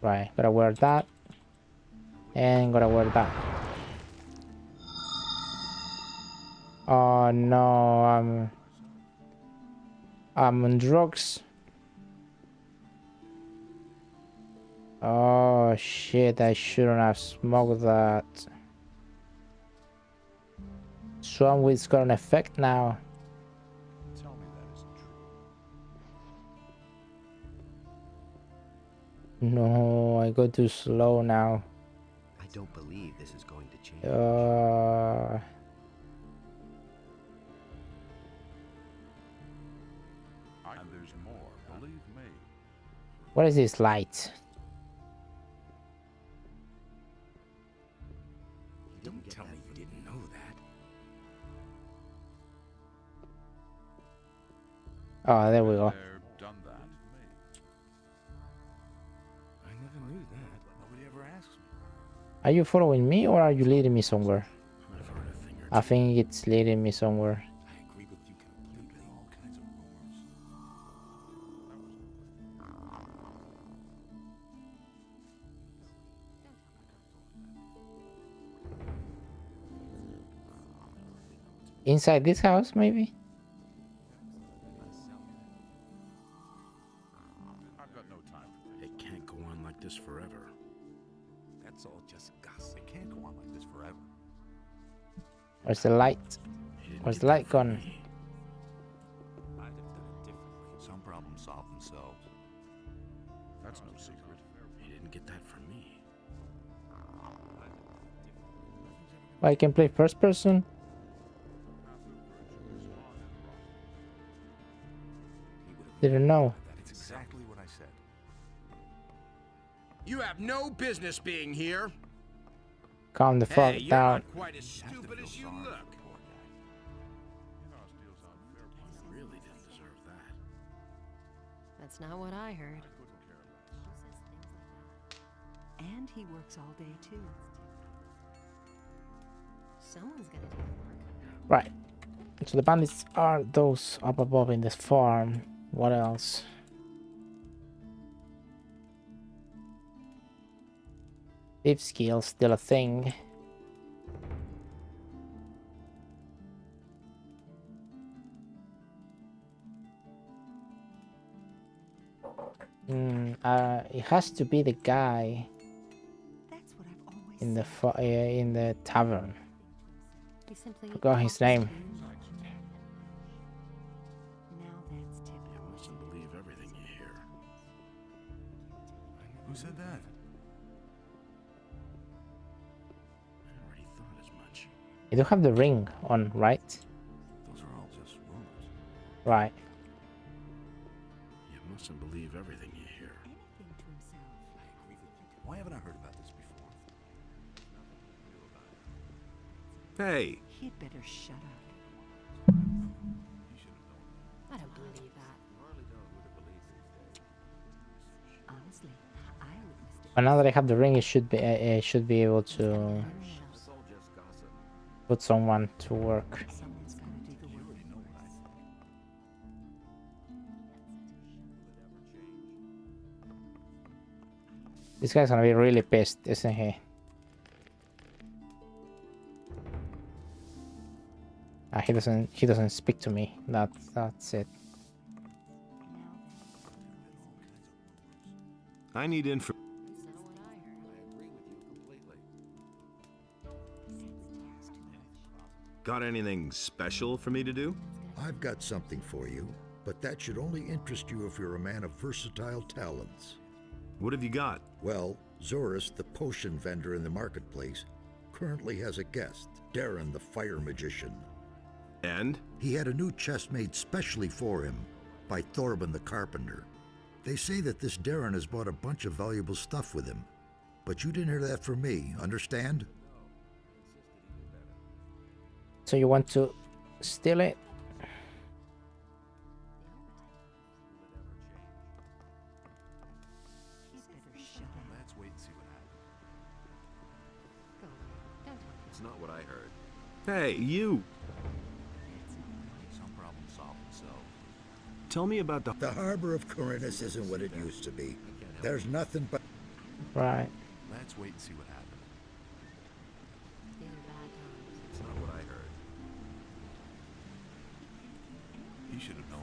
Right, gotta wear that. And gotta wear that. Oh no, I'm on drugs. Oh shit, I shouldn't have smoked that. Swanweed's got an effect now. Tell me that isn't true. No, I go too slow now. I don't believe this is going to change. And there's more, believe me. What is this light? Don't tell me you didn't know that. Oh, there we go. Done that. I never knew that. Nobody ever asks me. Are you following me or are you leading me somewhere? I've heard a thing or two. I think it's leading me somewhere. I agree with you completely. All kinds of rumors. Inside this house, maybe? I've got no time for this. It can't go on like this forever. That's all just gossip. It can't go on like this forever. Where's the light? Where's the light gone? I'd have done it differently. Some problems solve themselves. That's no secret. He didn't get that from me. Well, I can play first person. Didn't know. That's exactly what I said. You have no business being here. Calm the fuck You're down. not quite as stupid as you look. You really didn't deserve that. That's not what I heard. And he works all day, too. Someone's gonna do the work. Right. So the bandits are those up above in this farm. What else? Thief skill still a thing. It has to be the guy in the tavern. We simply Forgot his name. Who said that? I already thought as much. You do have the ring on, right? Those are all just rumors. Right. You mustn't believe everything you hear. Anything to himself. I agree with you. Why haven't I heard about this before? Hey! He'd better shut up. I don't believe that. Honestly, I witnessed it. But now that I have the ring, it should be able to put someone to work. Someone's gotta do the work. This guy's gonna be really pissed, isn't he? He doesn't speak to me. That's it. I need info. Got anything special for me to do? I've got something for you, but that should only interest you if you're a man of versatile talents. What have you got? Well, Zorus, the potion vendor in the marketplace, currently has a guest, Darren the fire magician. And? He had a new chest made specially for him by Thorben the carpenter. They say that this Darren has bought a bunch of valuable stuff with him. But you didn't hear that from me, understand? So you want to steal it? Let's wait and see what happens. It's not what I heard. Hey, you! Some problem solved, so. Tell me about The harbor of Corinthus isn't what it used to be. There's nothing but... Right. Let's wait and see what happens. It's not what I heard. You should have known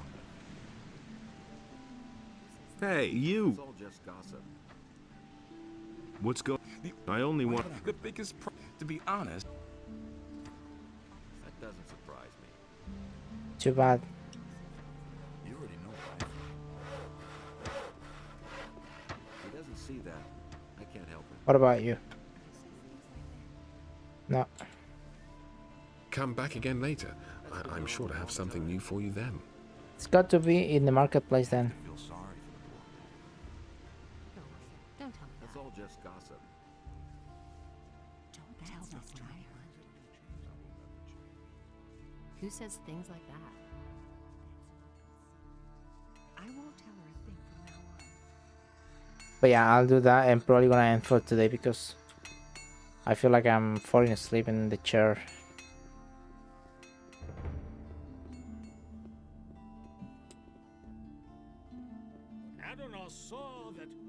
Hey, you! It's all just gossip. What's going... I only want... The biggest to be honest. That doesn't surprise me. Too bad. You already know, right? He doesn't see that. I can't help it. What about you? No. Come back again later. I'm sure to have something new for you then. It's got to be in the marketplace then. I feel sorry for the poor guy. Don't tell me That's all just gossip. Don't tell this to anyone. Who says things like that? I won't tell her a thing from now on. But yeah, I'll do that. I'm probably gonna end for today because I feel like I'm falling asleep in the chair.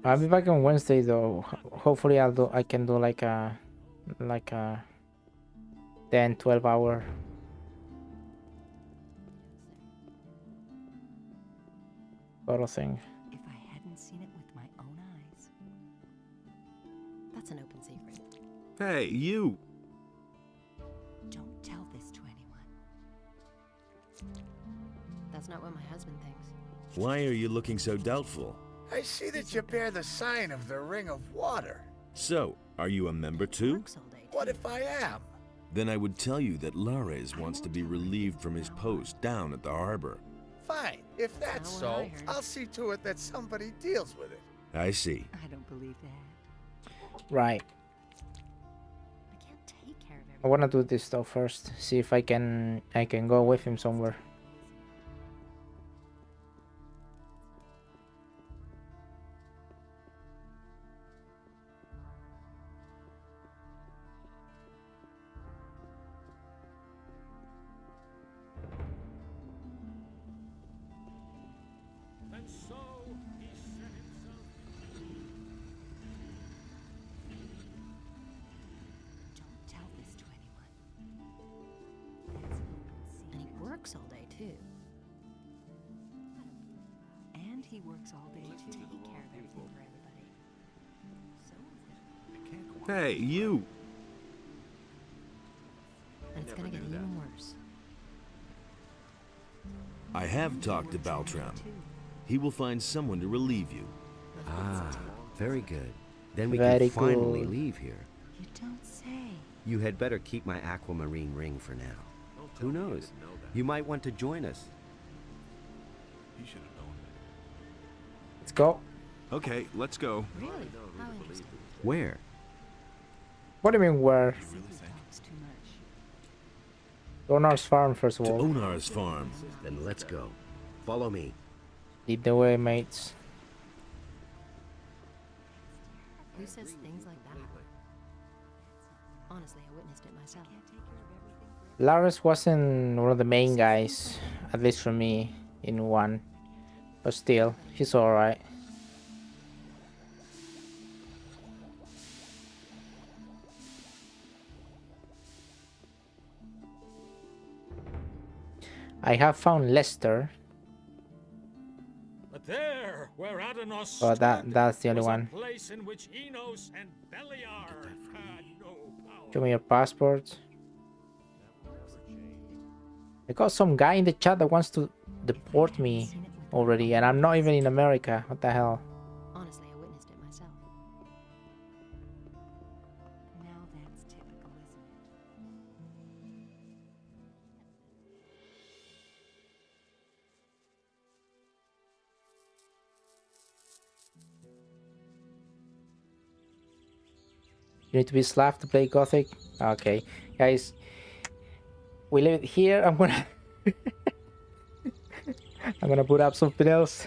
I'll be back on Wednesday though. Hopefully I can do like a 10-12 hour sort of thing. If I hadn't seen it with my own eyes. That's an open secret. Hey, you! Don't tell this to anyone. That's not what my husband thinks. Why are you looking so doubtful? I see that you bear the sign of the Ring of Water. So, are you a member too? What if I am? Then I would tell you that Lares wants to be relieved from his post down at the harbor. Fine. If that's so, I'll see to it that somebody deals with it. I see. I don't believe that. Right. I can't take care of everything. I wanna do this stuff first. See if I can go with him somewhere. And so he set himself. Don't tell this to anyone. And he works all day too. And he works all day Can't too. take care of everything for everybody. So Hey, you! and it's gonna get even worse. I have talked to Baltram. He will find someone to relieve you. Ah, Very good. Then we can finally leave here. You don't say. You had better keep my aquamarine ring for now. Who knows? You might want to join us. He should have known that. Let's go. Okay, let's go. Really? How interesting. Where? What do you mean where? It's too much. Onar's farm, first of To all. Onar's farm. Then let's go. Follow me. Lead the way, mates. Who says things like that? Honestly, I witnessed it myself. Lars wasn't one of the main guys, at least for me, in one. But still, he's alright. I have found Lester. But there, where Adanos Oh, that's the only was one. a place in which Enos and Beliar had no power. Show me your passport. I got some guy in the chat that wants to deport me already, and I'm not even in America. What the hell? Honestly, I witnessed it myself. Now that's typical, isn't it? You need to be Slav to play Gothic? Okay. Guys, we leave it here. I'm gonna I'm gonna put up something else.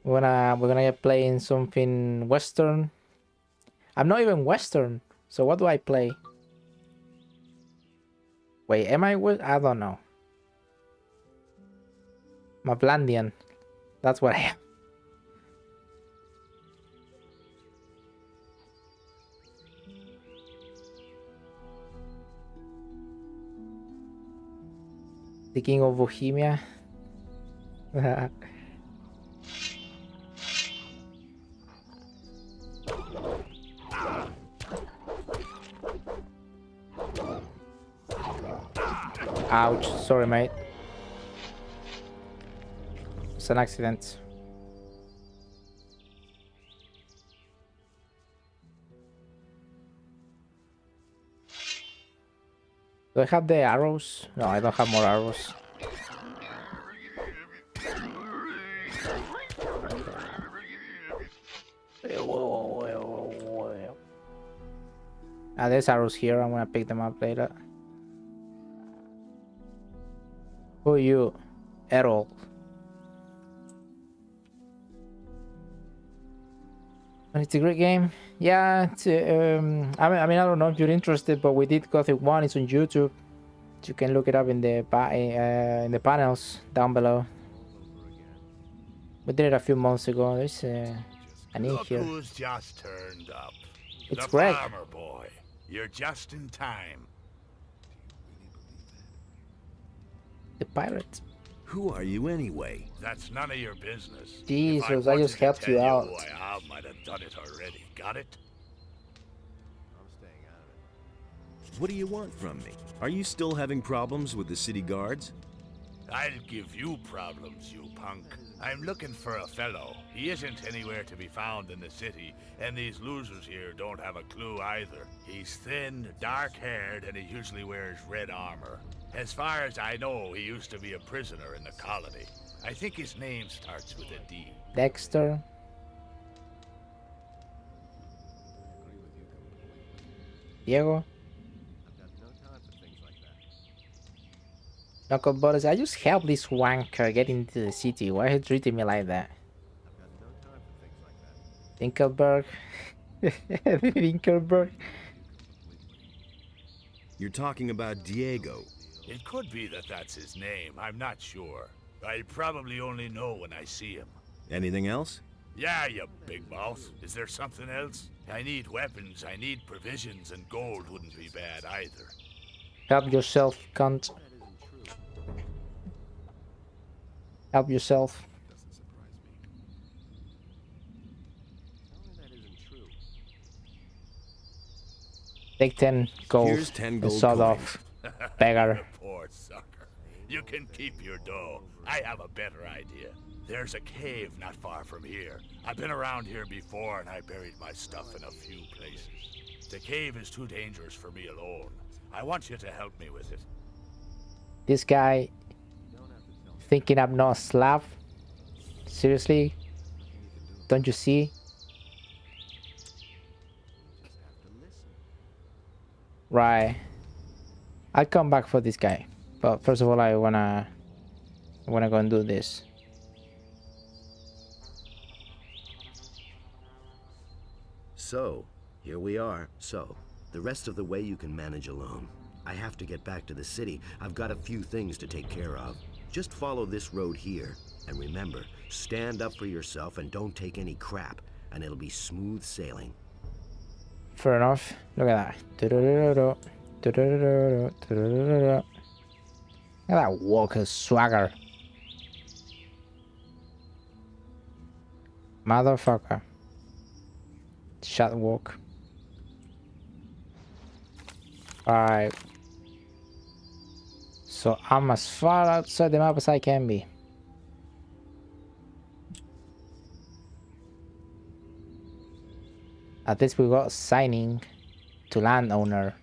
We're gonna get playing something Western. I'm not even Western, so what do I play? Wait, am I? I don't know. Mavlandian. That's what I am. The King of Bohemia. Ouch, sorry mate. It's an accident. Do I have the arrows? No, I don't have more arrows. There's arrows here. I'm gonna pick them up later. Who are you? Errol. And it's a great game. Yeah, it's, I mean, I don't know if you're interested, but we did Gothic 1. It's on YouTube. You can look it up in the panels down below. We did it a few months ago. There's an ink here. Who's just turned up? It's the Greg. Farmer boy. You're just in time. The pirate. Who are you anyway? That's none of your business. Jesus, I just helped you out. Who I am, I'd have done it already. Got it? I'm staying out of it. What do you want from me? Are you still having problems with the city guards? I'll give you problems, you punk. I'm looking for a fellow. He isn't anywhere to be found in the city, and these losers here don't have a clue either. He's thin, dark-haired, and he usually wears red armor. As far as I know, he used to be a prisoner in the colony. I think his name starts with a D. Dexter. Diego. Knuckle Butters, I just helped this wanker get into the city. Why are you treating me like that? Dinkelberg. Dinkelberg. You're talking about Diego. It could be that that's his name. I'm not sure. I'll probably only know when I see him. Anything else? Yeah, you big mouth. Is there something else? I need weapons, I need provisions, and gold wouldn't be bad either. Help yourself, cunt. Help yourself. Take 10 gold. Here's 10 gold sort coins. of beggar. Poor sucker. You can keep your dough. I have a better idea. There's a cave not far from here. I've been around here before and I buried my stuff in a few places. The cave is too dangerous for me alone. I want you to help me with it. This guy thinking I'm not a Slav? Seriously? Don't you see? Right. I'll come back for this guy. But first of all, I wanna go and do this. So, here we are. So, the rest of the way you can manage alone. I have to get back to the city. I've got a few things to take care of. Just follow this road here. And remember, stand up for yourself and don't take any crap, and it'll be smooth sailing. Fair enough. Look at that. Look at that walker swagger. Motherfucker. Shut walk. Alright. So I'm as far outside the map as I can be. At least we got signing to landowner.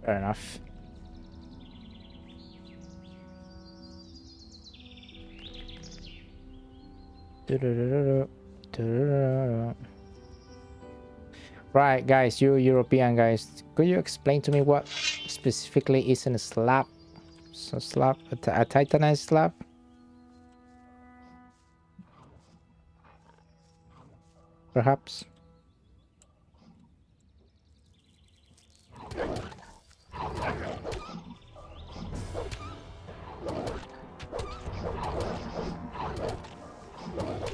Fair enough. Right, guys, you European guys, could you explain to me what specifically is in a slab? So slab, a titanized slab? Perhaps.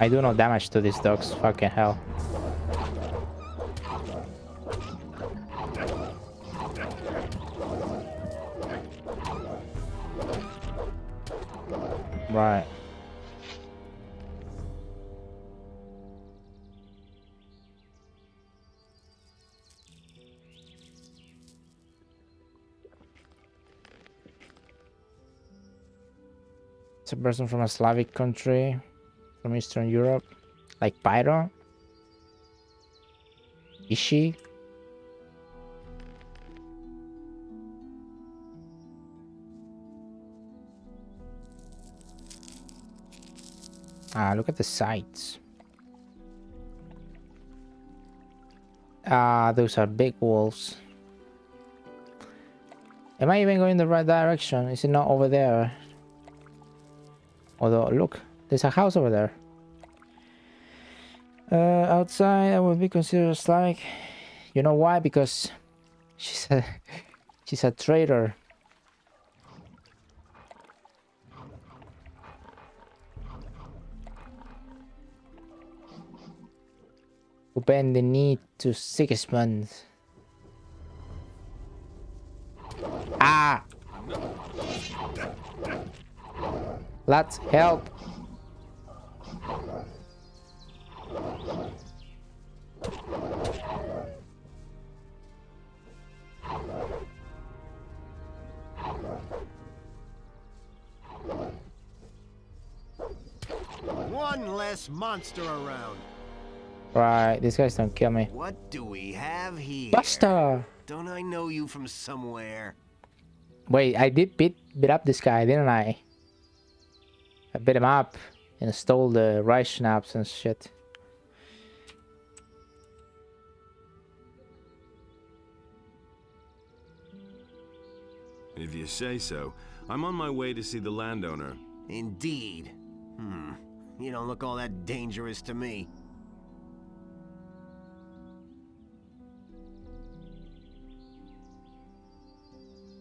I do no damage to these dogs, fucking hell. Right. It's a person from a Slavic country. From Eastern Europe, like Pyro? Is she? Ah, look at the sights. Ah, those are big wolves. Am I even going the right direction? Is it not over there? Although, look. There's a house over there. Outside, I would be considered Slavic. You know why? Because she's a traitor. Who bend the knee to Sigismund. Ah! Let's help. One less monster around. Right, these guys don't kill me. What do we have here? Buster! Don't I know you from somewhere? Wait, I did beat up this guy, didn't I? I beat him up and stole the rice schnapps and shit. If you say so. I'm on my way to see the landowner. Indeed. You don't look all that dangerous to me.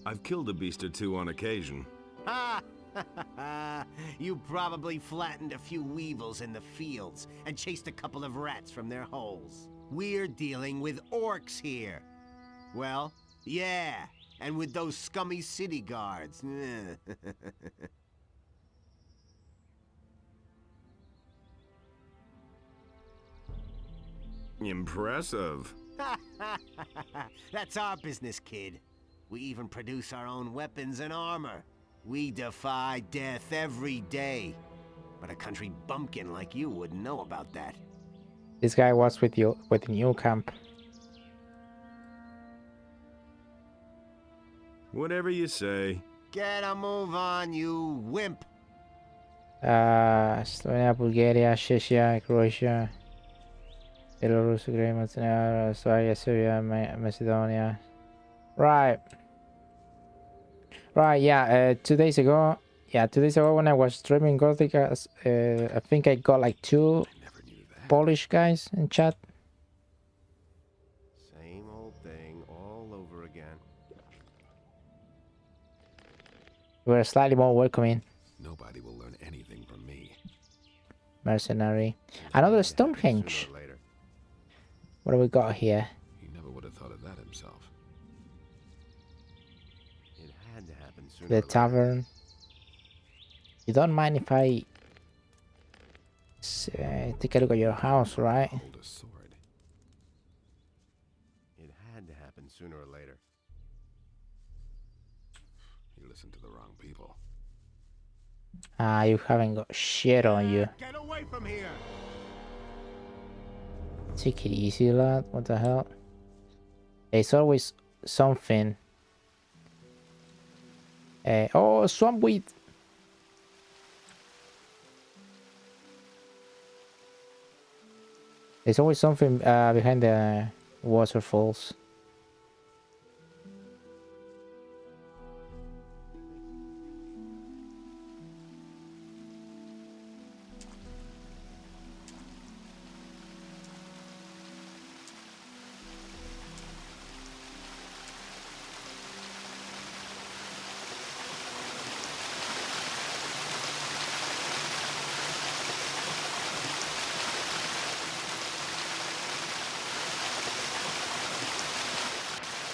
I've killed a beast or two on occasion. Ha! You probably flattened a few weevils in the fields and chased a couple of rats from their holes. We're dealing with orcs here. Well, yeah, and with those scummy city guards. Impressive. That's our business, kid. We even produce our own weapons and armor. We defy death every day. But a country bumpkin like you wouldn't know about that. This guy was with you with the new camp. Whatever you say. Get a move on, you wimp. Estonia, Bulgaria, Czechia, Croatia, Belarus, Ukraine, Montenegro, Slovakia, Serbia, Macedonia. Right. Right, yeah, 2 days ago. Yeah, 2 days ago when I was streaming Gothic, I think I got like 2 Polish guys in chat. Same old thing all over again. We're slightly more welcoming. Nobody will learn anything from me. Mercenary. Another Stonehenge. What do we got here? He never would have thought of that himself. It had to happen sooner. The tavern. You don't mind if I take a look at your house, right? Hold a sword. It had to happen sooner or later. You listen to the wrong people. Ah, you haven't got shit on you. Get away from here. Take it easy, lad. What the hell? There's always something. Oh, swamp weed. There's always something behind the waterfalls.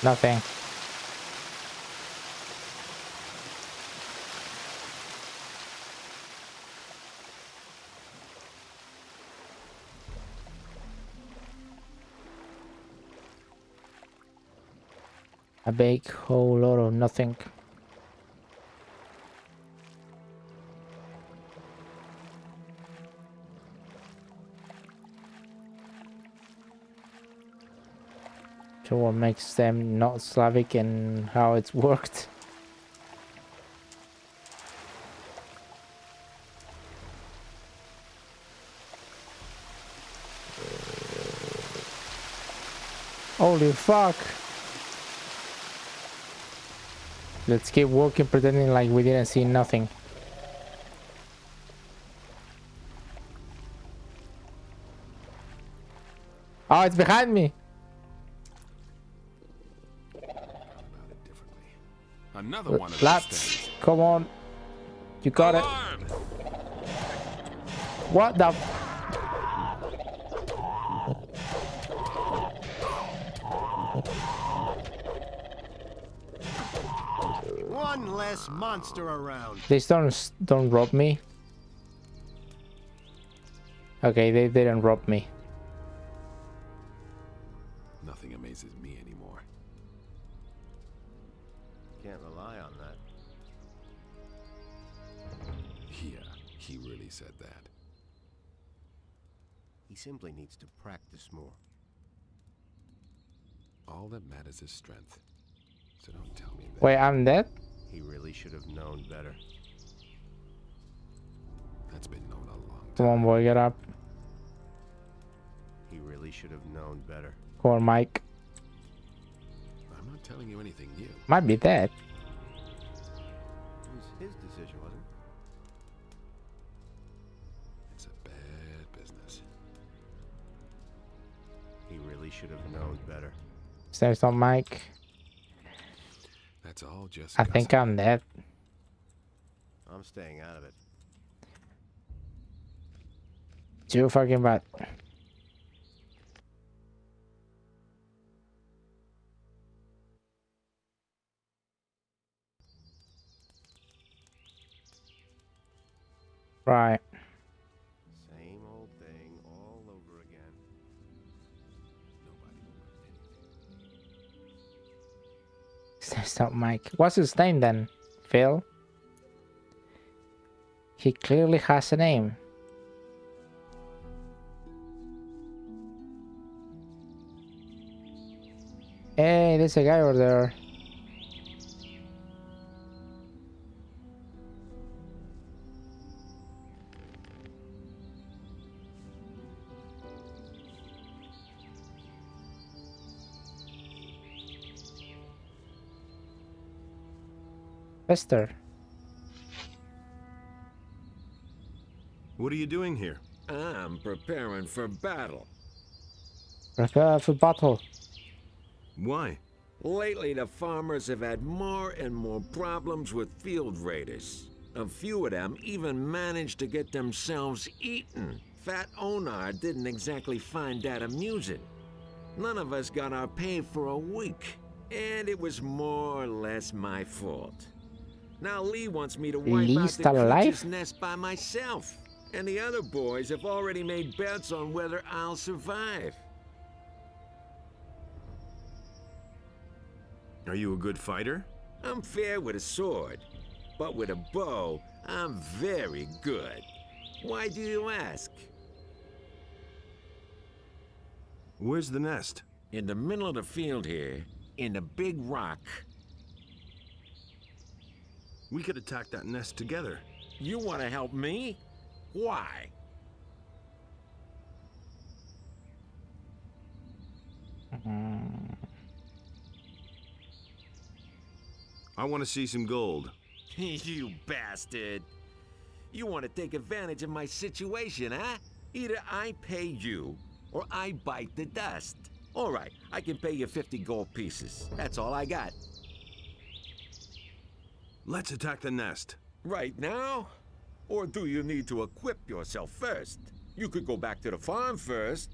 Nothing. A big whole lot of nothing. So what makes them not Slavic and how it's worked? Holy fuck! Let's keep walking, pretending like we didn't see nothing. Oh, it's behind me! Another one of Laps, these things. come on. You got Alarm! it. What the? One less monster around. These don't rob me. Okay, they didn't rob me. Nothing amazes me anymore. Can't rely on that. Yeah, he really said that. He simply needs to practice more. All that matters is strength. So don't tell me that. Wait, I'm dead? He really should have known better. That's been known a long time. Come on, boy, get up. He really should have known better. Come on, Mike. I'm not telling you anything new. Might be dead. It was his decision, wasn't it? It's a bad business. He really should have known better. There's no Mike. That's all just I think I'm dead. I'm staying out of it. Too fucking bad. Right. Same old thing all over again. Stop, Mike. What's his name then? Phil? He clearly has a name. Hey, there's a guy over there. Esther. What are you doing here? I'm preparing for battle. Prepare for battle. Why? Lately, the farmers have had more and more problems with field raiders. A few of them even managed to get themselves eaten. Fat Onar didn't exactly find that amusing. None of us got our pay for a week, and it was more or less my fault. Now Lee wants me to wipe out the creature's nest by myself, and the other boys have already made bets on whether I'll survive. Are you a good fighter? I'm fair with a sword, but with a bow, I'm very good. Why do you ask? Where's the nest? In the middle of the field here, in the big rock. We could attack that nest together. You want to help me? Why? I want to see some gold. You bastard. You want to take advantage of my situation, huh? Either I pay you, or I bite the dust. All right, I can pay you 50 gold pieces. That's all I got. Let's attack the nest. Right now? Or do you need to equip yourself first? You could go back to the farm first.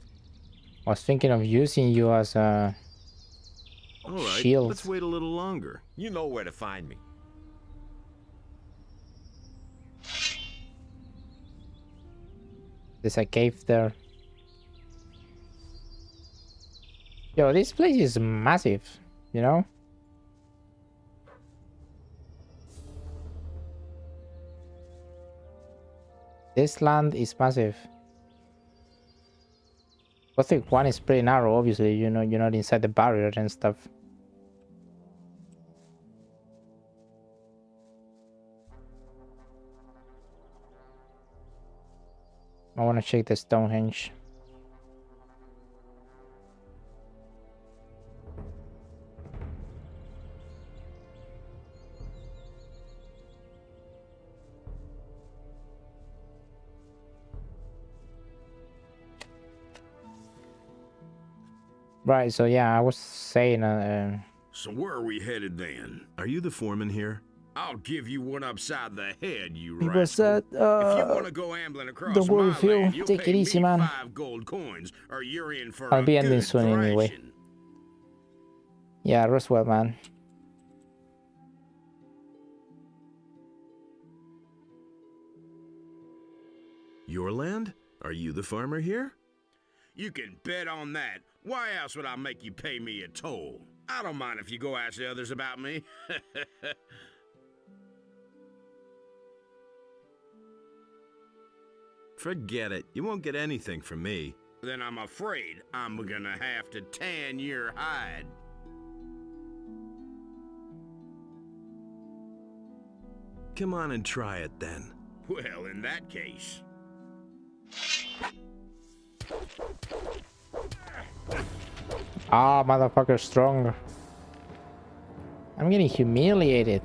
I was thinking of using you as a all right, shield. Let's wait a little longer. You know where to find me. There's a cave there. Yo, this place is massive, you know? This land is massive. Gothic 1 is pretty narrow, obviously, you know, you're not inside the barrier and stuff. I want to check the Stonehenge. Right, so yeah, I was saying... So where are we headed then? Are you the foreman here? I'll give you one upside the head, you People rascal. said, if you want to go ambling across don't worry, my Phil. land, you'll Take pay it easy, me man. 5 gold coins, or you're in for I'll a be ending good soon anyway. thrashing. Yeah, Roswell, man. Your land? Are you the farmer here? You can bet on that. Why else would I make you pay me a toll? I don't mind if you go ask the others about me. Forget it. You won't get anything from me. Then I'm afraid I'm gonna have to tan your hide. Come on and try it then. Well, in that case... Ah, motherfucker, strong. I'm getting humiliated.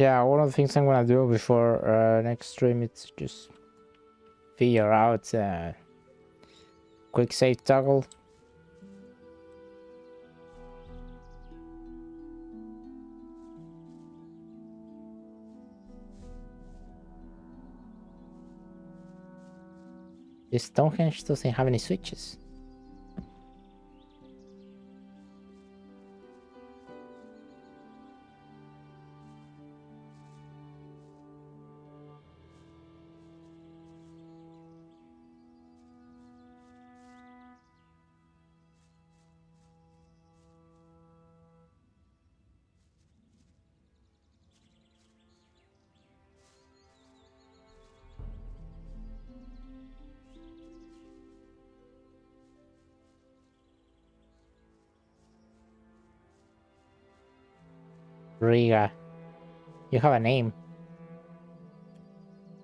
Yeah, one of the things I'm gonna do before next stream is just figure out quick save toggle. This Stonehenge doesn't have any switches. Riga, you have a name.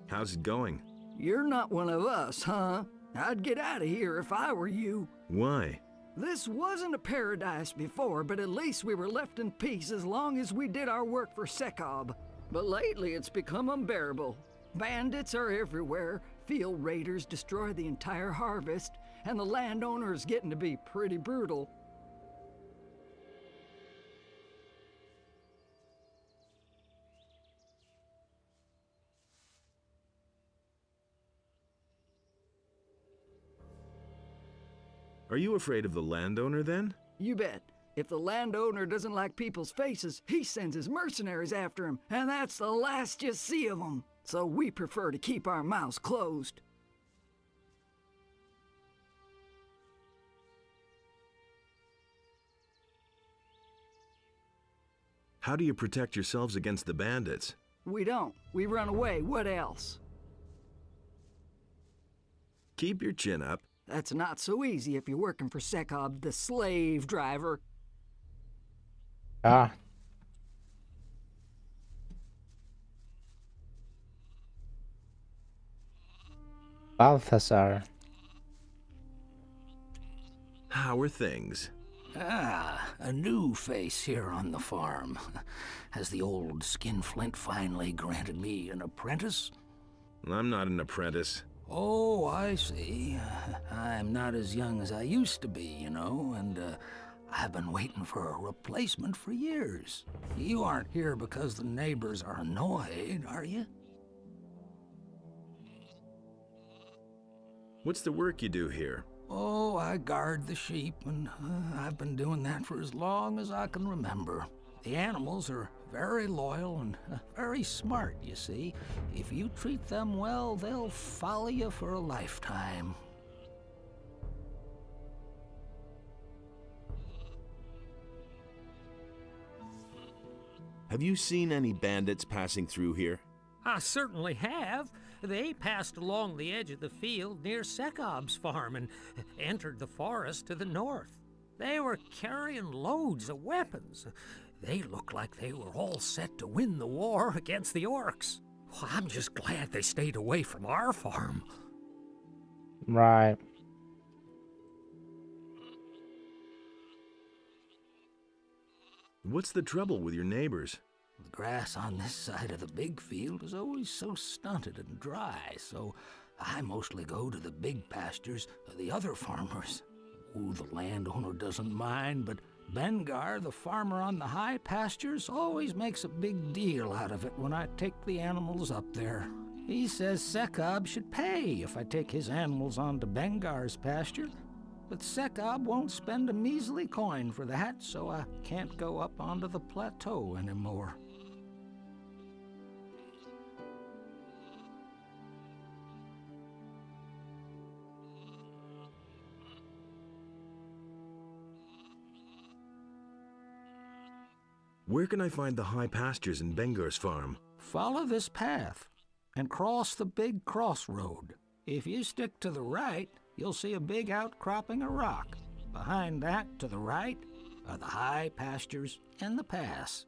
How's it going? You're not one of us, huh? I'd get out of here if I were you. Why? This wasn't a paradise before, but at least we were left in peace as long as we did our work for Sekob. But lately it's become unbearable. Bandits are everywhere, field raiders destroy the entire harvest, and the landowner is getting to be pretty brutal. Are you afraid of the landowner then? You bet. If the landowner doesn't like people's faces, he sends his mercenaries after him, and that's the last you see of them. So we prefer to keep our mouths closed. How do you protect yourselves against the bandits? We don't. We run away. What else? Keep your chin up. That's not so easy if you're working for Sekob, the slave driver. Ah. Balthazar. How are things? Ah, a new face here on the farm. Has the old skinflint finally granted me an apprentice? I'm not an apprentice. Oh, I see. I'm not as young as I used to be, you know, and I've been waiting for a replacement for years. You aren't here because the neighbors are annoyed, are you? What's the work you do here? Oh, I guard the sheep, and I've been doing that for as long as I can remember. The animals are very loyal and very smart, you see. If you treat them well, they'll follow you for a lifetime. Have you seen any bandits passing through here? I certainly have. They passed along the edge of the field near Sekob's farm and entered the forest to the north. They were carrying loads of weapons. They looked like they were all set to win the war against the orcs. Well, I'm just glad they stayed away from our farm. Right. What's the trouble with your neighbors? The grass on this side of the big field is always so stunted and dry, so I mostly go to the big pastures of the other farmers. Oh, the landowner doesn't mind, but Bengar, the farmer on the high pastures, always makes a big deal out of it when I take the animals up there. He says Sekob should pay if I take his animals onto Bengar's pasture, but Sekob won't spend a measly coin for that, so I can't go up onto the plateau anymore. Where can I find the high pastures in Bengar's farm? Follow this path and cross the big crossroad. If you stick to the right, you'll see a big outcropping of rock. Behind that, to the right, are the high pastures and the pass.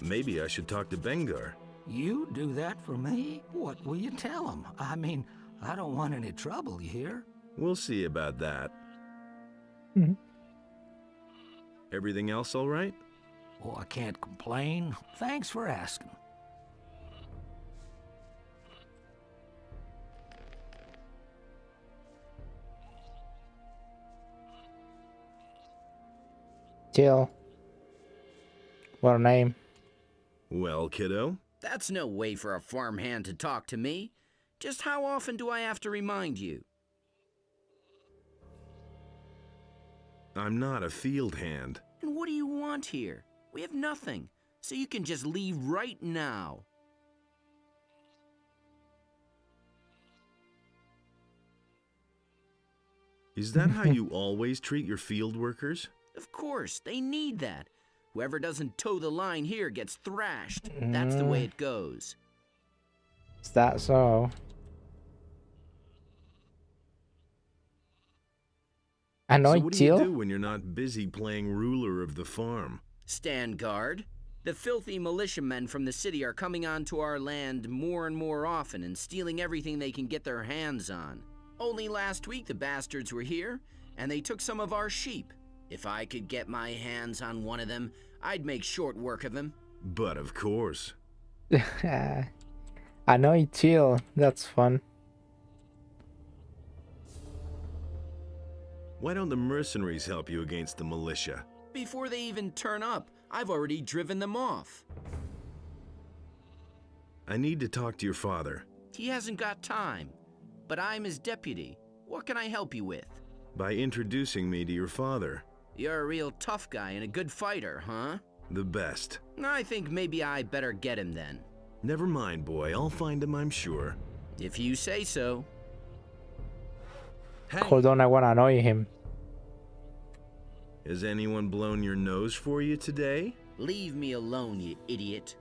Maybe I should talk to Bengar. You do that for me? What will you tell him? I mean, I don't want any trouble, you hear? We'll see about that. Everything else all right? Oh, I can't complain. Thanks for asking. Jill. What a name. Well, kiddo? That's no way for a farmhand to talk to me. Just how often do I have to remind you? I'm not a field hand. And what do you want here? We have nothing, so you can just leave right now. Is that how you always treat your field workers? Of course, they need that. Whoever doesn't toe the line here gets thrashed. That's the way it goes. Is that so? I know. So what do you do when you're not busy playing ruler of the farm? Stand guard. The filthy militiamen from the city are coming onto our land more and more often and stealing everything they can get their hands on. Only last week the bastards were here, and they took some of our sheep. If I could get my hands on one of them, I'd make short work of him. But of course. I know you chill. That's fun. Why don't the mercenaries help you against the militia? Before they even turn up, I've already driven them off. I need to talk to your father. He hasn't got time, but I'm his deputy. What can I help you with? By introducing me to your father. You're a real tough guy and a good fighter, huh? The best. I think maybe I better get him then. Never mind, boy. I'll find him, I'm sure. If you say so. Hey. Hold on, I want to annoy him. Has anyone blown your nose for you today? Leave me alone, you idiot.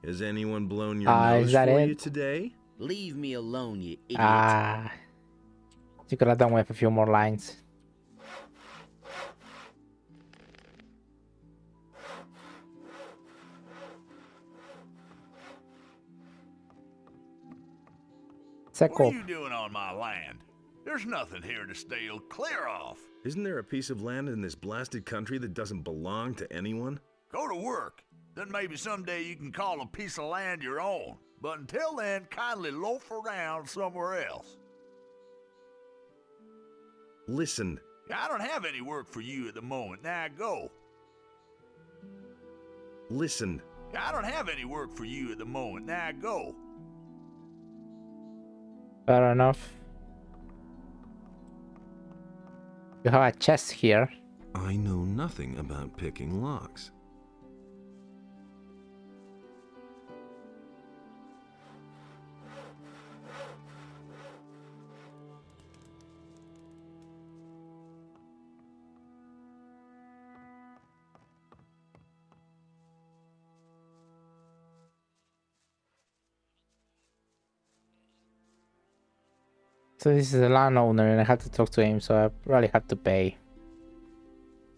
Has anyone blown your nose for you today? Leave me alone, you idiot. You could have done with a few more lines. What are you doing on my land? There's nothing here to steal. Clear off. Isn't there a piece of land in this blasted country that doesn't belong to anyone? Go to work. Then maybe someday you can call a piece of land your own. But until then, kindly loaf around somewhere else. Listen. I don't have any work for you at the moment. Now go. Listen. I don't have any work for you at the moment. Now go. Fair enough. You have a chest here. I know nothing about picking locks. So this is a landowner and I have to talk to him, so I probably have to pay.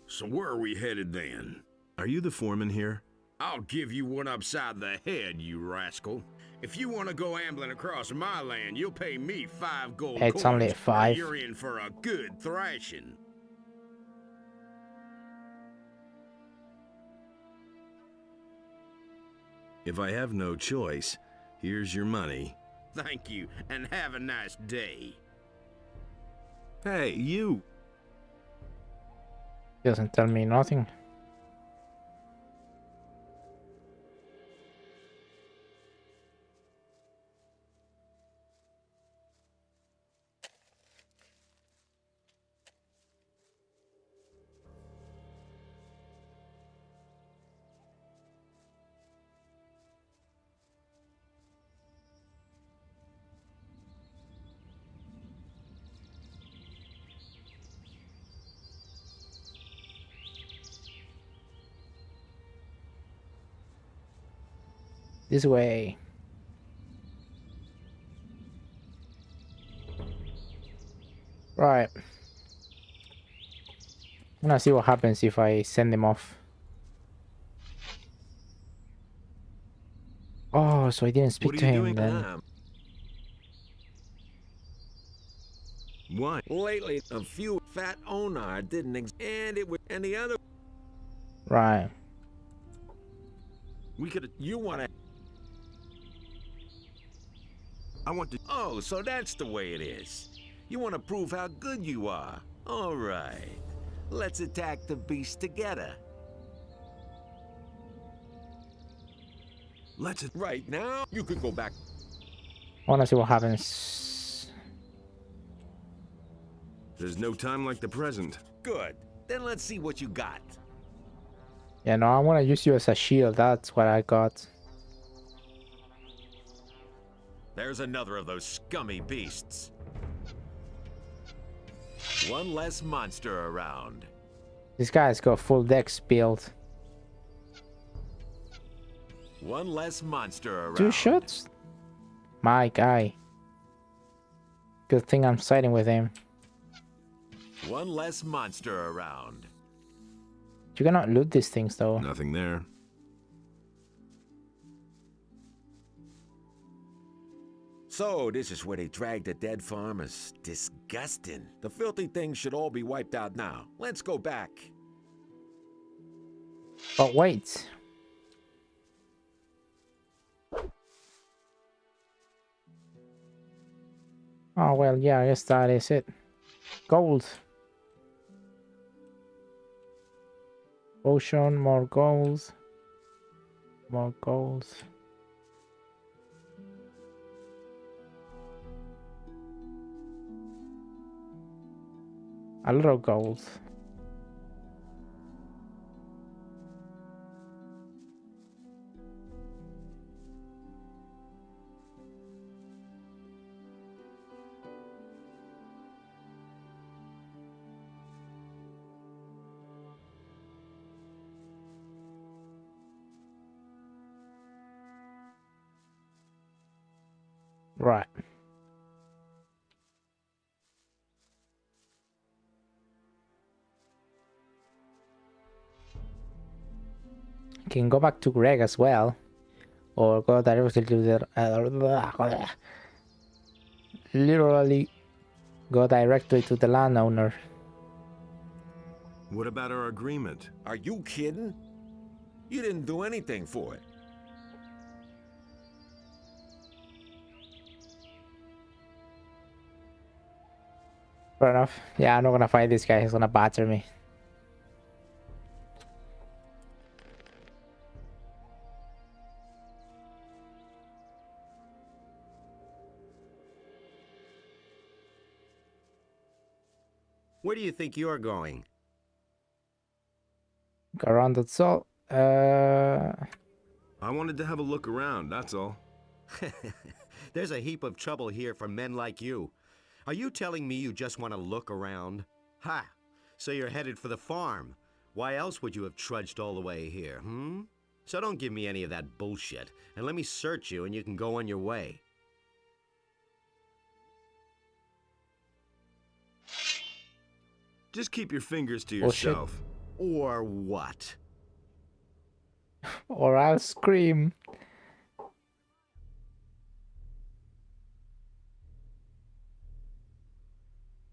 So where are we headed then? Are you the foreman here? I'll give you one upside the head, you rascal. If you want to go ambling across my land, you'll pay me 5 gold coins. It's only 5. You're in for a good thrashing. If I have no choice, here's your money. Thank you, and have a nice day. Hey, you! Doesn't tell me nothing. This way. Right. I'm gonna see what happens if I send them off. Oh, so I didn't speak to him then. Why? Lately, a few fat onar didn't and it was and the other. Right. We could. You want to? I want to. Oh, so that's the way it is. You want to prove how good you are. All right. Let's attack the beast together. Let's. Right now, you could go back. I wanna see what happens. There's no time like the present. Good. Then let's see what you got. Yeah, no, I wanna use you as a shield. That's what I got. There's another of those scummy beasts. One less monster around. This guy's got full dex build. One less monster around. 2 shots? My guy. Good thing I'm siding with him. One less monster around. You cannot loot these things though. Nothing there. So, this is where they drag the dead farmers. Disgusting. The filthy things should all be wiped out now. Let's go back. But wait. Oh, well, yeah, I guess that is it. Gold. Potion, more gold. More gold. A lot of gold. Right. Can go back to Greg as well, or go directly to the literally go directly to the landowner. What about our agreement? Are you kidding? You didn't do anything for it. Fair enough. Yeah, I'm not gonna fight this guy. He's gonna batter me. Where do you think you're going? Go around that's all. I wanted to have a look around, that's all. There's a heap of trouble here for men like you. Are you telling me you just want to look around? Ha! So you're headed for the farm. Why else would you have trudged all the way here, hmm? So don't give me any of that bullshit, and let me search you and you can go on your way. Just keep your fingers to yourself. Or what? Or I'll scream.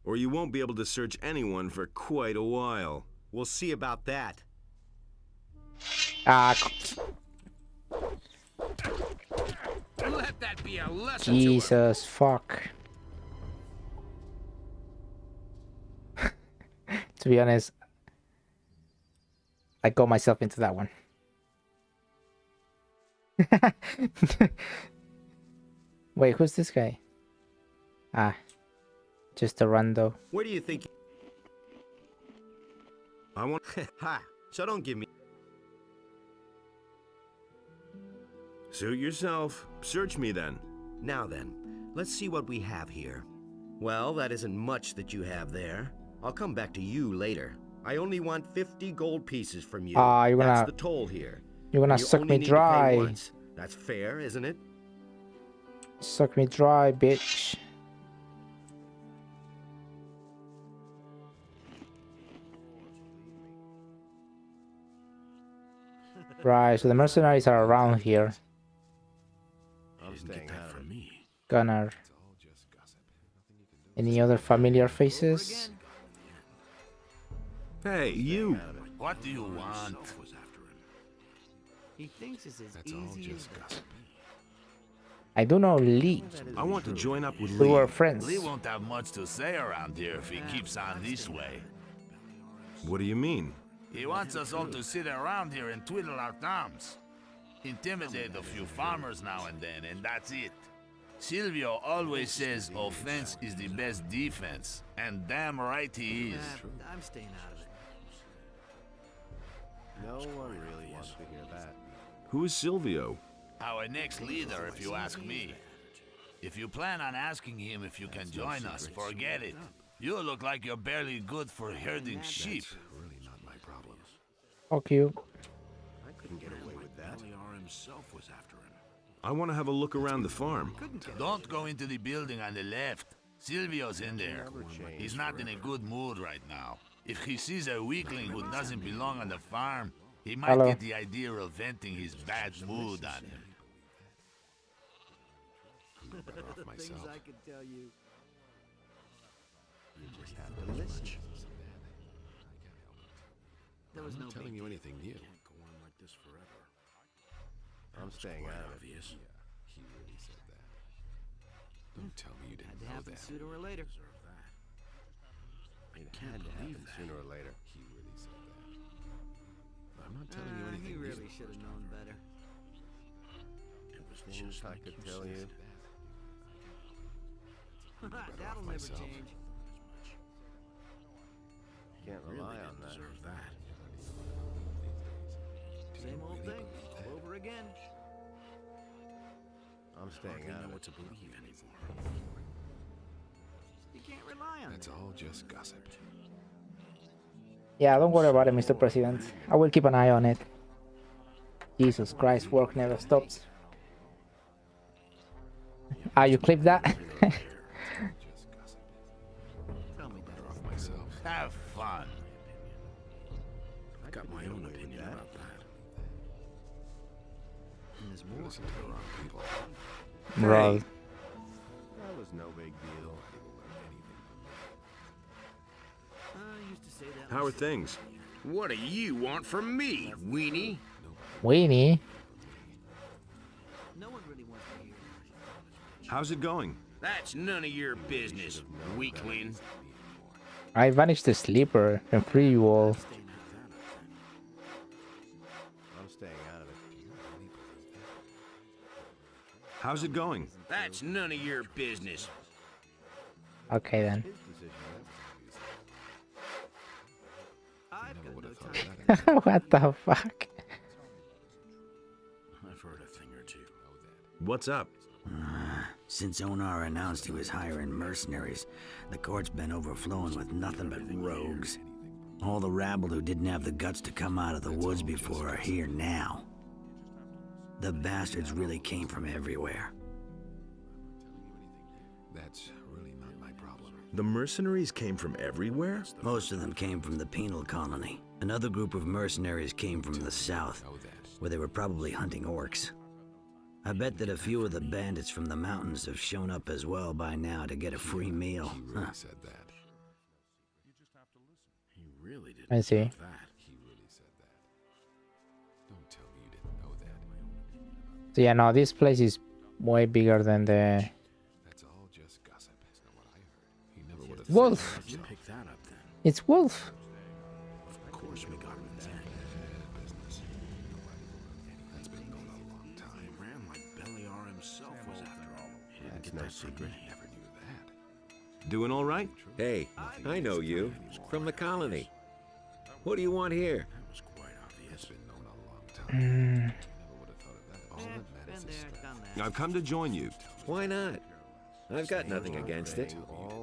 Or you won't be able to search anyone for quite a while. We'll see about that. Ah. Let that be a lesson Jesus fuck. To be honest, I got myself into that one. Wait, who's this guy? Ah, just a rando. Where do you think? I want. Ha! So don't give me. Suit yourself. Search me then. Now then, let's see what we have here. Well, that isn't much that you have there. I'll come back to you later. I only want 50 gold pieces from you. You're gonna, that's the toll here. You're gonna suck me dry. That's fair, isn't it? Suck me dry, bitch. Right, so the mercenaries are around here. Get that from me. Gunner. Any other familiar faces? Hey, you! What do you want? He thinks it's as easy as that. I do know Lee. I want to join up with We Lee. were friends. Lee won't have much to say around here if he keeps on this way. What do you mean? He wants us all to sit around here and twiddle our thumbs. Intimidate a few farmers now and then, and that's it. Silvio always says offense is the best defense, and damn right he is. I'm staying out of it. No one really wants to hear that. Who is Silvio? Our next leader, if you ask me. If you plan on asking him if you can join us, forget it. You look like you're barely good for herding sheep. Really not my problem. Fuck you. I couldn't get away with that. himself was after him. I want to have a look around the farm. Don't go into the building on the left. Silvio's in there. He's not in a good mood right now. If he sees a weakling who doesn't belong on the farm, he might get the idea of venting his bad mood on him. The things I could tell you. You just have to listen. There was no telling you anything new. Go on like this forever. I'm staying out of it. Yeah, he really said that. Don't tell me you didn't know that. Sooner or later. It had to happen sooner or later. He really said that. I'm not telling you anything. He really should have known better. It was things I could tell you. That'll never change. Can't rely on that. Same old thing, all over again. I'm staying out of it. What to believe anymore. You can't rely on That's all just gossip. Yeah, don't worry about it, Mr. President. I will keep an eye on it. Jesus Christ, work never stops. Ah, you clip that? Tell me that. Off myself. Have fun. I've got my own opinion about that. And there's more. Listen to the wrong people. Bro. That was no big deal. I used to say that. How are things? What do you want from me, weenie? Weenie? No one really wants to hear. How's it going? That's none of your business, weakling. I vanished the sleeper and free you all. I'm staying out of it. How's it going? That's none of your business. Okay then. His decision. I've got no time. What the fuck? I've heard a thing or two. What's up? Since Onar announced he was hiring mercenaries, the court's been overflowing with nothing but rogues. All the rabble who didn't have the guts to come out of the woods before are here now. The bastards really came from everywhere. That's really not my problem. The mercenaries came from everywhere? Most of them came from the penal colony. Another group of mercenaries came from the south, where they were probably hunting orcs. I bet that a few of the bandits from the mountains have shown up as well by now to get a free meal. He really said that. He really did. I see. That. He really said that. Don't tell me you didn't know that. So yeah, no, this place is way bigger than the That's all just gossip. That's not what I heard. He never would have Wolf. How'd you pick that up then? It's Wolf. Of course we got him in that. business. That's been going on a long time. He ran like Beliar himself was after all. He didn't That's get no that secret. I never knew that. Doing all right? Hey, I know you. From the colony. What do you want here? That was quite obvious. It's been known a long time. Never would have thought of that. All that Been matters is there, strength. done that. I've come to join you. Why not? I've got nothing against it.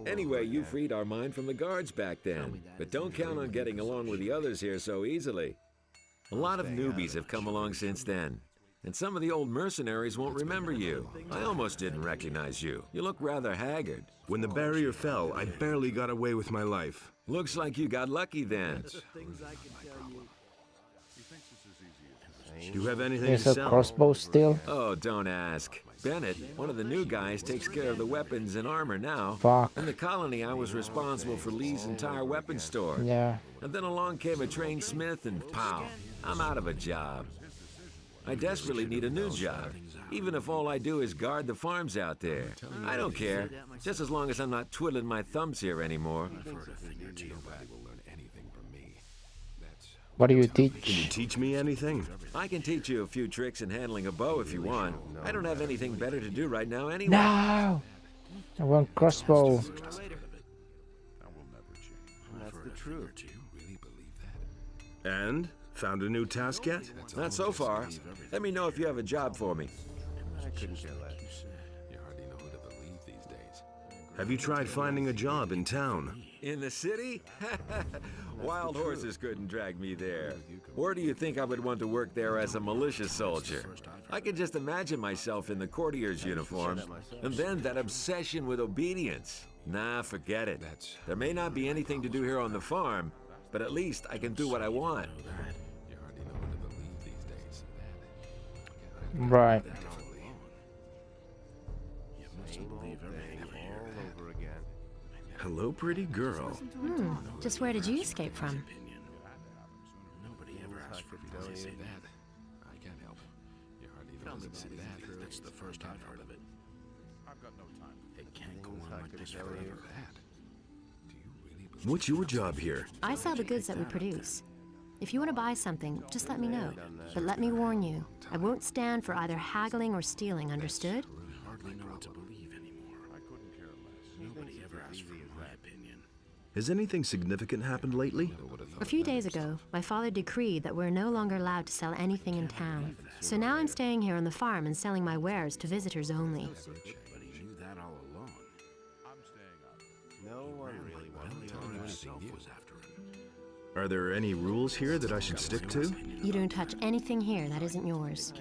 Anyway, you freed our mine from the guards back then. But don't count on getting along with the others here so easily. A lot of newbies have come along since then. And some of the old mercenaries won't remember you. I almost didn't recognize you. You look rather haggard. When the barrier fell, I barely got away with my life. Looks like you got lucky then. The things I could tell you. Do you have anything There's to a sell? crossbow still. Oh, don't ask. Bennett, one of the new guys, takes care of the weapons and armor now. Fuck. In the colony, I was responsible for Lee's entire weapons store. Yeah. And then along came a trained smith and pow, I'm out of a job. I desperately need a new job, even if all I do is guard the farms out there. I don't care, just as long as I'm not twiddling my thumbs here anymore. What do you teach? Can you teach me anything? I can teach you a few tricks in handling a bow if you want. I don't have anything better to do right now anyway. No! I want crossbow. That's the truth. And? Found a new task yet? Not so far. Let me know if you have a job for me. I couldn't care less. Have you tried finding a job in town? In the city? Wild horses couldn't drag me there. Where do you think I would want to work there as a militia soldier? I can just imagine myself in the courtier's uniform, and then that obsession with obedience. Nah, forget it. There may not be anything to do here on the farm, but at least I can do what I want. Right. Hello, pretty girl. Just where did you escape from? Nobody ever asked for me to say that. I can't help it. You hardly know say that. That's the first I've heard of it. I've got no time. It can't go on like this forever. What's your job here? I sell the goods that we produce. If you want to buy something, just let me know. But let me warn you, I won't stand for either haggling or stealing, understood? I hardly know what to believe anymore. I couldn't care less. Nobody ever asked for my opinion. Has anything significant happened lately? A few days ago, my father decreed that we're no longer allowed to sell anything in town. So now I'm staying here on the farm and selling my wares to visitors only. But he knew that all along. I'm staying up. No one really wanted to tell me himself was after him. Are there any rules here that I should stick to? You don't touch anything here that isn't yours.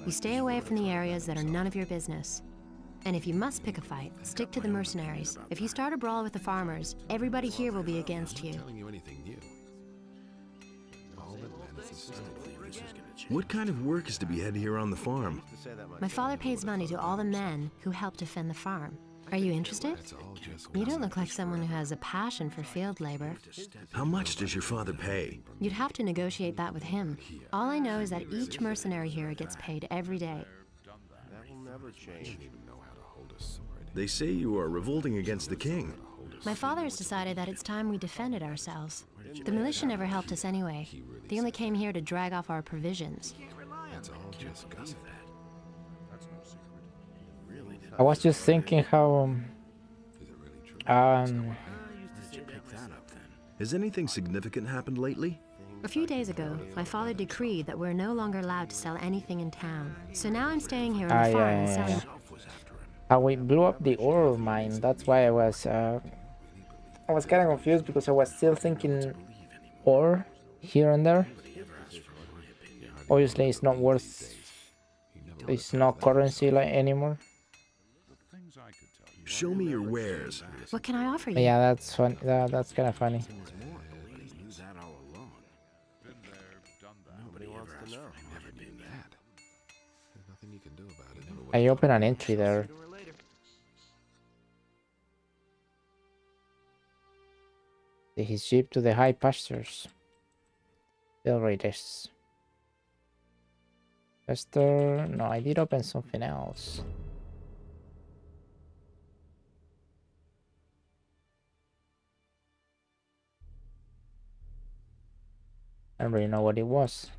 You stay away from the areas that are none of your business. And if you must pick a fight, stick to the mercenaries. If you start a brawl with the farmers, everybody here will be against you. What kind of work is to be had here on the farm? My father pays money to all the men who help defend the farm. Are you interested? You don't look like someone who has a passion for field labor. How much does your father pay? You'd have to negotiate that with him. All I know is that each mercenary here gets paid every day. That will never change. They say you are revolting against the king. My father has decided that it's time we defended ourselves. The militia never helped us anyway. They only came here to drag off our provisions. I was just thinking how Has anything significant happened lately? A few days ago, my father decreed that we're no longer allowed to sell anything in town. So now I'm staying here on the farm and selling. How we blew up the ore mine. That's why I was kind of confused, because I was still thinking ore here and there. Obviously, it's not worth. It's not currency like anymore. Show me your wares. What can I offer you? Yeah, that's fun. That's kind of funny. Nobody wants to know. Never been that. There's nothing you can do about it. I open an entry there. Take his sheep to the high pastures. They'll read this. Pastor. No, I did open something else. I don't really know what it was.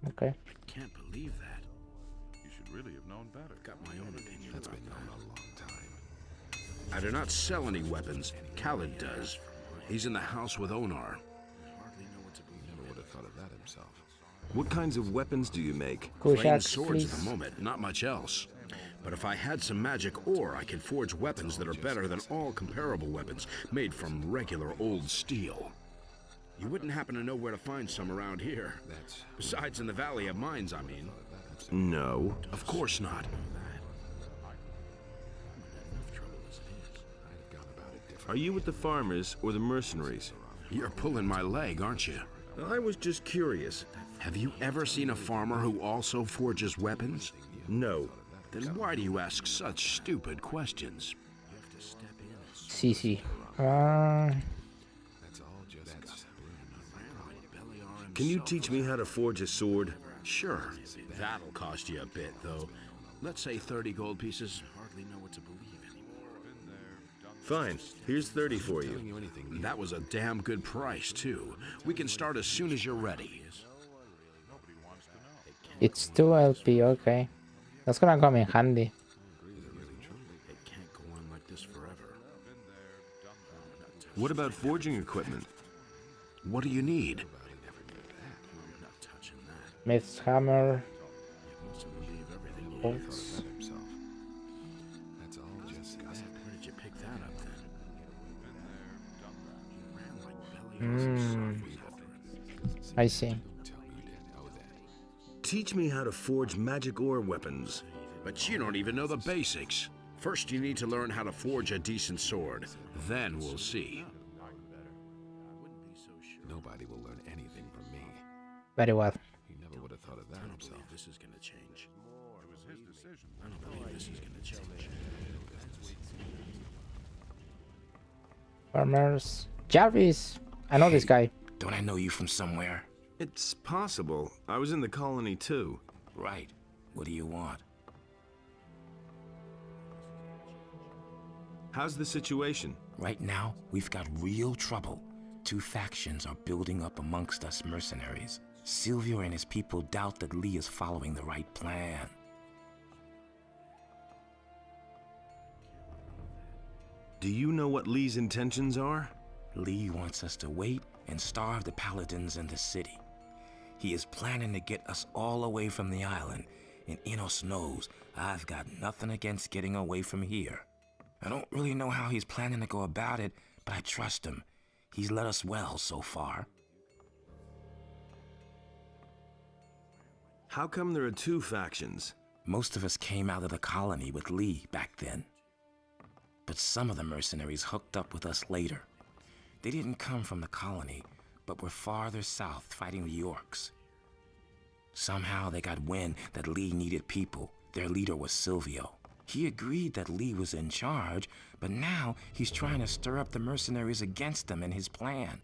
Okay. I can't believe that. You should really have known better. Got my own opinion. That's been known a long time. I do not sell any weapons. Khaled does. He's in the house with Onar. Never would have thought of that himself. What kinds of weapons do you make? Plain swords at the moment, not much else. But if I had some magic ore, I could forge weapons that are better than all comparable weapons made from regular old steel. You wouldn't happen to know where to find some around here. Besides in the Valley of Mines, I mean. No. Of course not. Are you with the farmers or the mercenaries? You're pulling my leg, aren't you? I was just curious. Have you ever seen a farmer who also forges weapons? No. Then why do you ask such stupid questions? Sí. Can you teach me how to forge a sword? Sure. That'll cost you a bit, though. Let's say 30 gold pieces. Hardly know what to believe anymore. Fine. Here's 30 for you. That was a damn good price, too. We can start as soon as you're ready. It's 2 LP, okay. That's gonna come in handy. What about forging equipment? What do you need? Smith's hammer. Bolts. I see. Teach me how to forge magic ore weapons. But you don't even know the basics. First, you need to learn how to forge a decent sword. Then we'll see. Nobody will learn anything from me. Very well. He never would have thought of that himself. This is gonna change. It was his decision. I don't believe this is gonna change. Farmers. Jarvis! I know this guy. Don't I know you from somewhere? It's possible. I was in the colony too. Right. What do you want? How's the situation? Right now, we've got real trouble. 2 factions are building up amongst us mercenaries. Silvio and his people doubt that Lee is following the right plan. Do you know what Lee's intentions are? Lee wants us to wait and starve the paladins in the city. He is planning to get us all away from the island, and Enos knows I've got nothing against getting away from here. I don't really know how he's planning to go about it, but I trust him. He's led us well so far. How come there are 2 factions? Most of us came out of the colony with Lee back then. But some of the mercenaries hooked up with us later. They didn't come from the colony, but were farther south fighting the Yorks. Somehow they got wind that Lee needed people. Their leader was Silvio. He agreed that Lee was in charge, but now he's trying to stir up the mercenaries against him and his plan.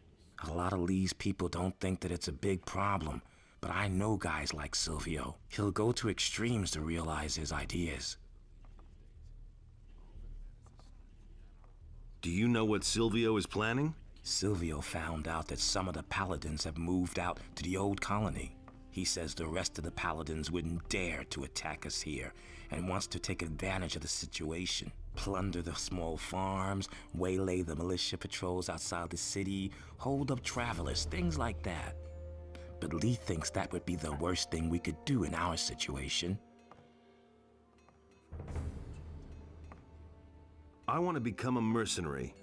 A lot of Lee's people don't think that it's a big problem, but I know guys like Silvio. He'll go to extremes to realize his ideas. Do you know what Silvio is planning? Silvio found out that some of the paladins have moved out to the old colony. He says the rest of the paladins wouldn't dare to attack us here and wants to take advantage of the situation. Plunder the small farms, waylay the militia patrols outside the city, hold up travelers, things like that. But Lee thinks that would be the worst thing we could do in our situation. I want to become a mercenary.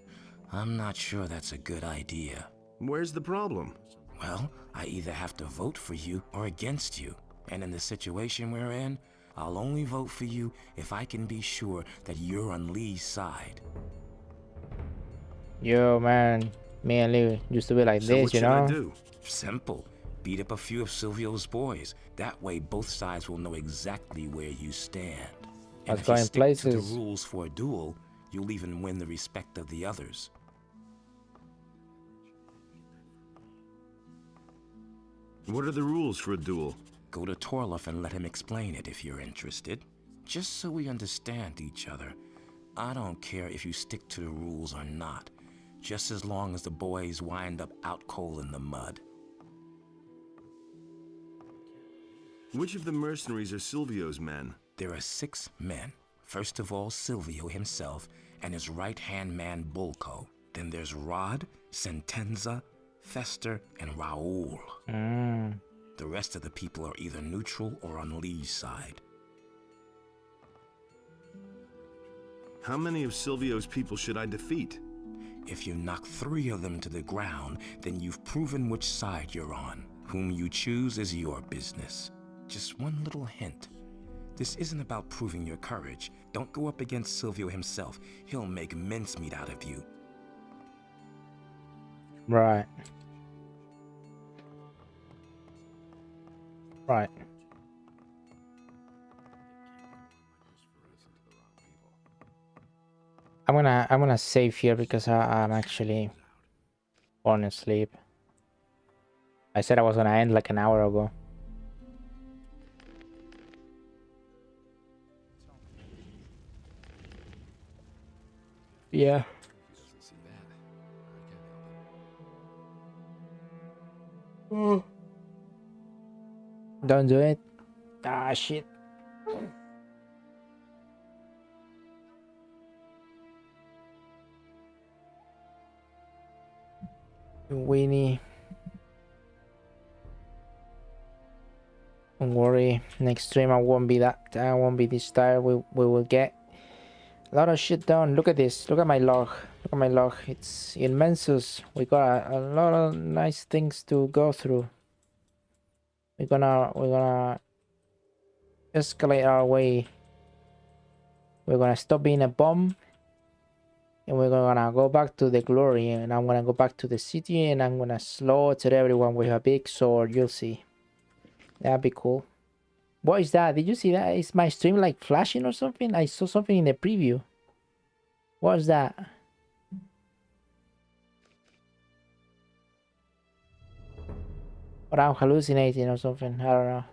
I'm not sure that's a good idea. Where's the problem? Well, I either have to vote for you or against you. And in the situation we're in, I'll only vote for you if I can be sure that you're on Lee's side. Yo, man. Me and Lee used to be like this, you know? What should I do? Simple. Beat up a few of Silvio's boys. That way both sides will know exactly where you stand. And Let's if go you in stick places. to the rules for a duel, you'll even win the respect of the others. What are the rules for a duel? Go to Torloff and let him explain it if you're interested. Just so we understand each other. I don't care if you stick to the rules or not, just as long as the boys wind up out cold in the mud. Which of the mercenaries are Silvio's men? There are 6 men. First of all, Silvio himself and his right-hand man, Bulco. Then there's Rod, Sentenza, Fester, and Raoul. The rest of the people are either neutral or on Lee's side. How many of Silvio's people should I defeat? If you knock 3 of them to the ground, then you've proven which side you're on. Whom you choose is your business. just one little hint. This isn't about proving your courage. Don't go up against Silvio himself. He'll make mincemeat out of you. Right. Right. I'm gonna save here because I'm actually falling asleep. I said I was gonna end like an hour ago. Yeah. Don't do it. Ah, shit. Winnie. Don't worry. Next stream I won't be this tired. We will get a lot of shit done. Look at this. Look at my log. Look at my log. It's immense. We got a lot of nice things to go through. We're gonna escalate our way. We're gonna stop being a bomb, and we're gonna go back to the glory. And I'm gonna go back to the city, and I'm gonna slaughter everyone with a big sword. You'll see. That'd be cool. What is that? Did you see that? Is my stream like flashing or something? I saw something in the preview. What's that? Or I'm hallucinating or something. I don't know.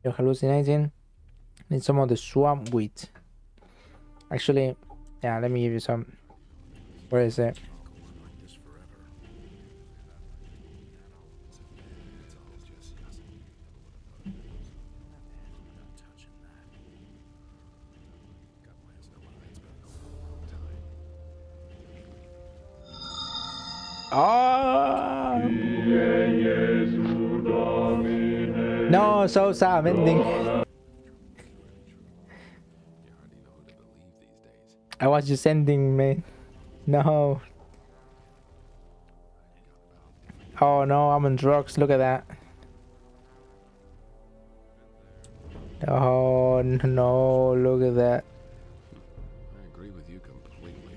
You're hallucinating? Need some of the swamp wheat. Actually, yeah, let me give you some. Where is it? Oh! No, so sad, I'm ending. I was just ending, man. No. Oh no, I'm on drugs. Look at that. Oh no, look at that. I agree with you completely.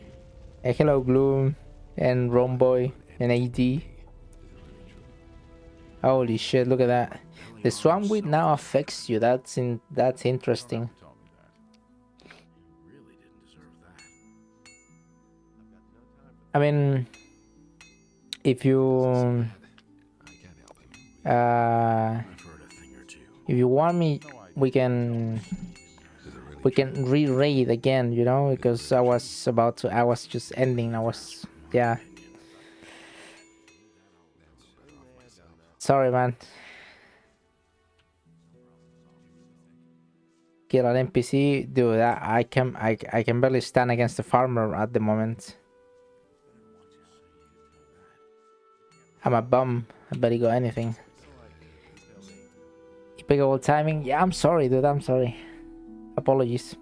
Hey, hello, Gloom and Romboy and AD. Holy shit, look at that. The swamp wheat now affects you. That's interesting. I mean, if you want me, we can re-raid again, you know, because I was just ending. Yeah. Sorry, man. Kill an NPC, dude. I can barely stand against the farmer at the moment. I'm a bum. I barely got anything. Impeccable timing. Yeah, I'm sorry, dude. I'm sorry. Apologies.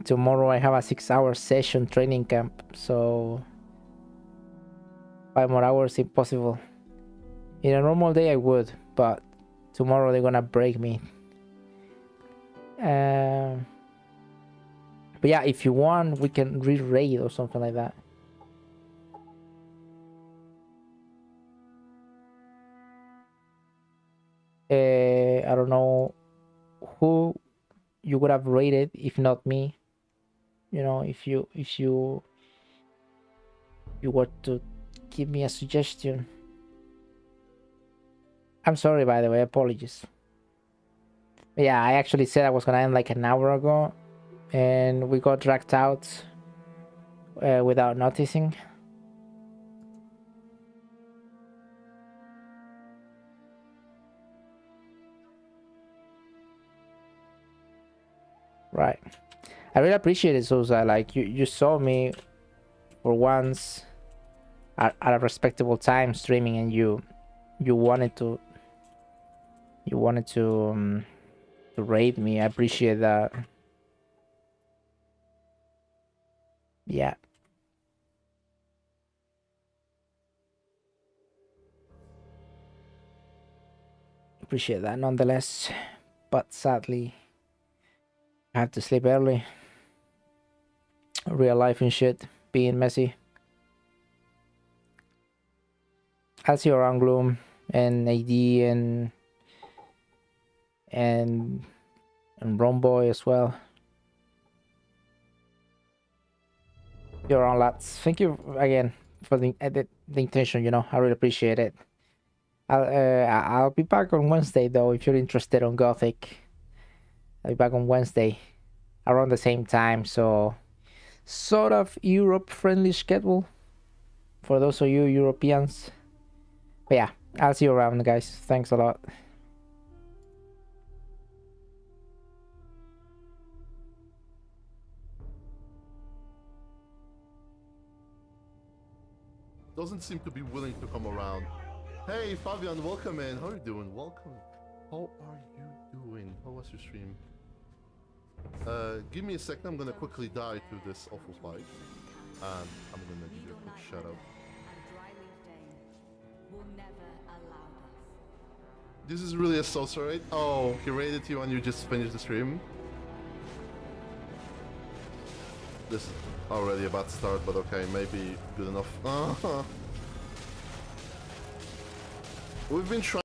Tomorrow I have a 6-hour session training camp, so 5 more hours impossible. In a normal day I would, but tomorrow they're gonna break me. But yeah, if you want, we can re-raid or something like that. I don't know who you would have rated if not me. You know, if you were to give me a suggestion. I'm sorry, by the way. Apologies. Yeah, I actually said I was gonna end like an hour ago, and we got dragged out without noticing. Right. I really appreciate it, Sousa. Like you saw me for once at a respectable time streaming, and you wanted to raid me. I appreciate that. Yeah. Appreciate that nonetheless, but sadly I have to sleep early. Real life and shit being messy. I'll see you around, Gloom and AD and Romboy as well. You're on, lads. Thank you again for the intention. You know, I really appreciate it. I'll be back on Wednesday though. If you're interested on Gothic, I'll be back on Wednesday around the same time. So sort of Europe friendly schedule for those of you Europeans. But yeah, I'll see you around, guys. Thanks a lot. Doesn't seem to be willing to come around. Hey Fabian, welcome in. How are you doing? Welcome. How are you doing? How was your stream? Give me a second. I'm gonna quickly die to this awful fight. And I'm gonna give you a quick shout out. This is really a saucer, right? Oh, he raided you and you just finished the stream. This is already a bad start, but okay, maybe good enough. We've been trying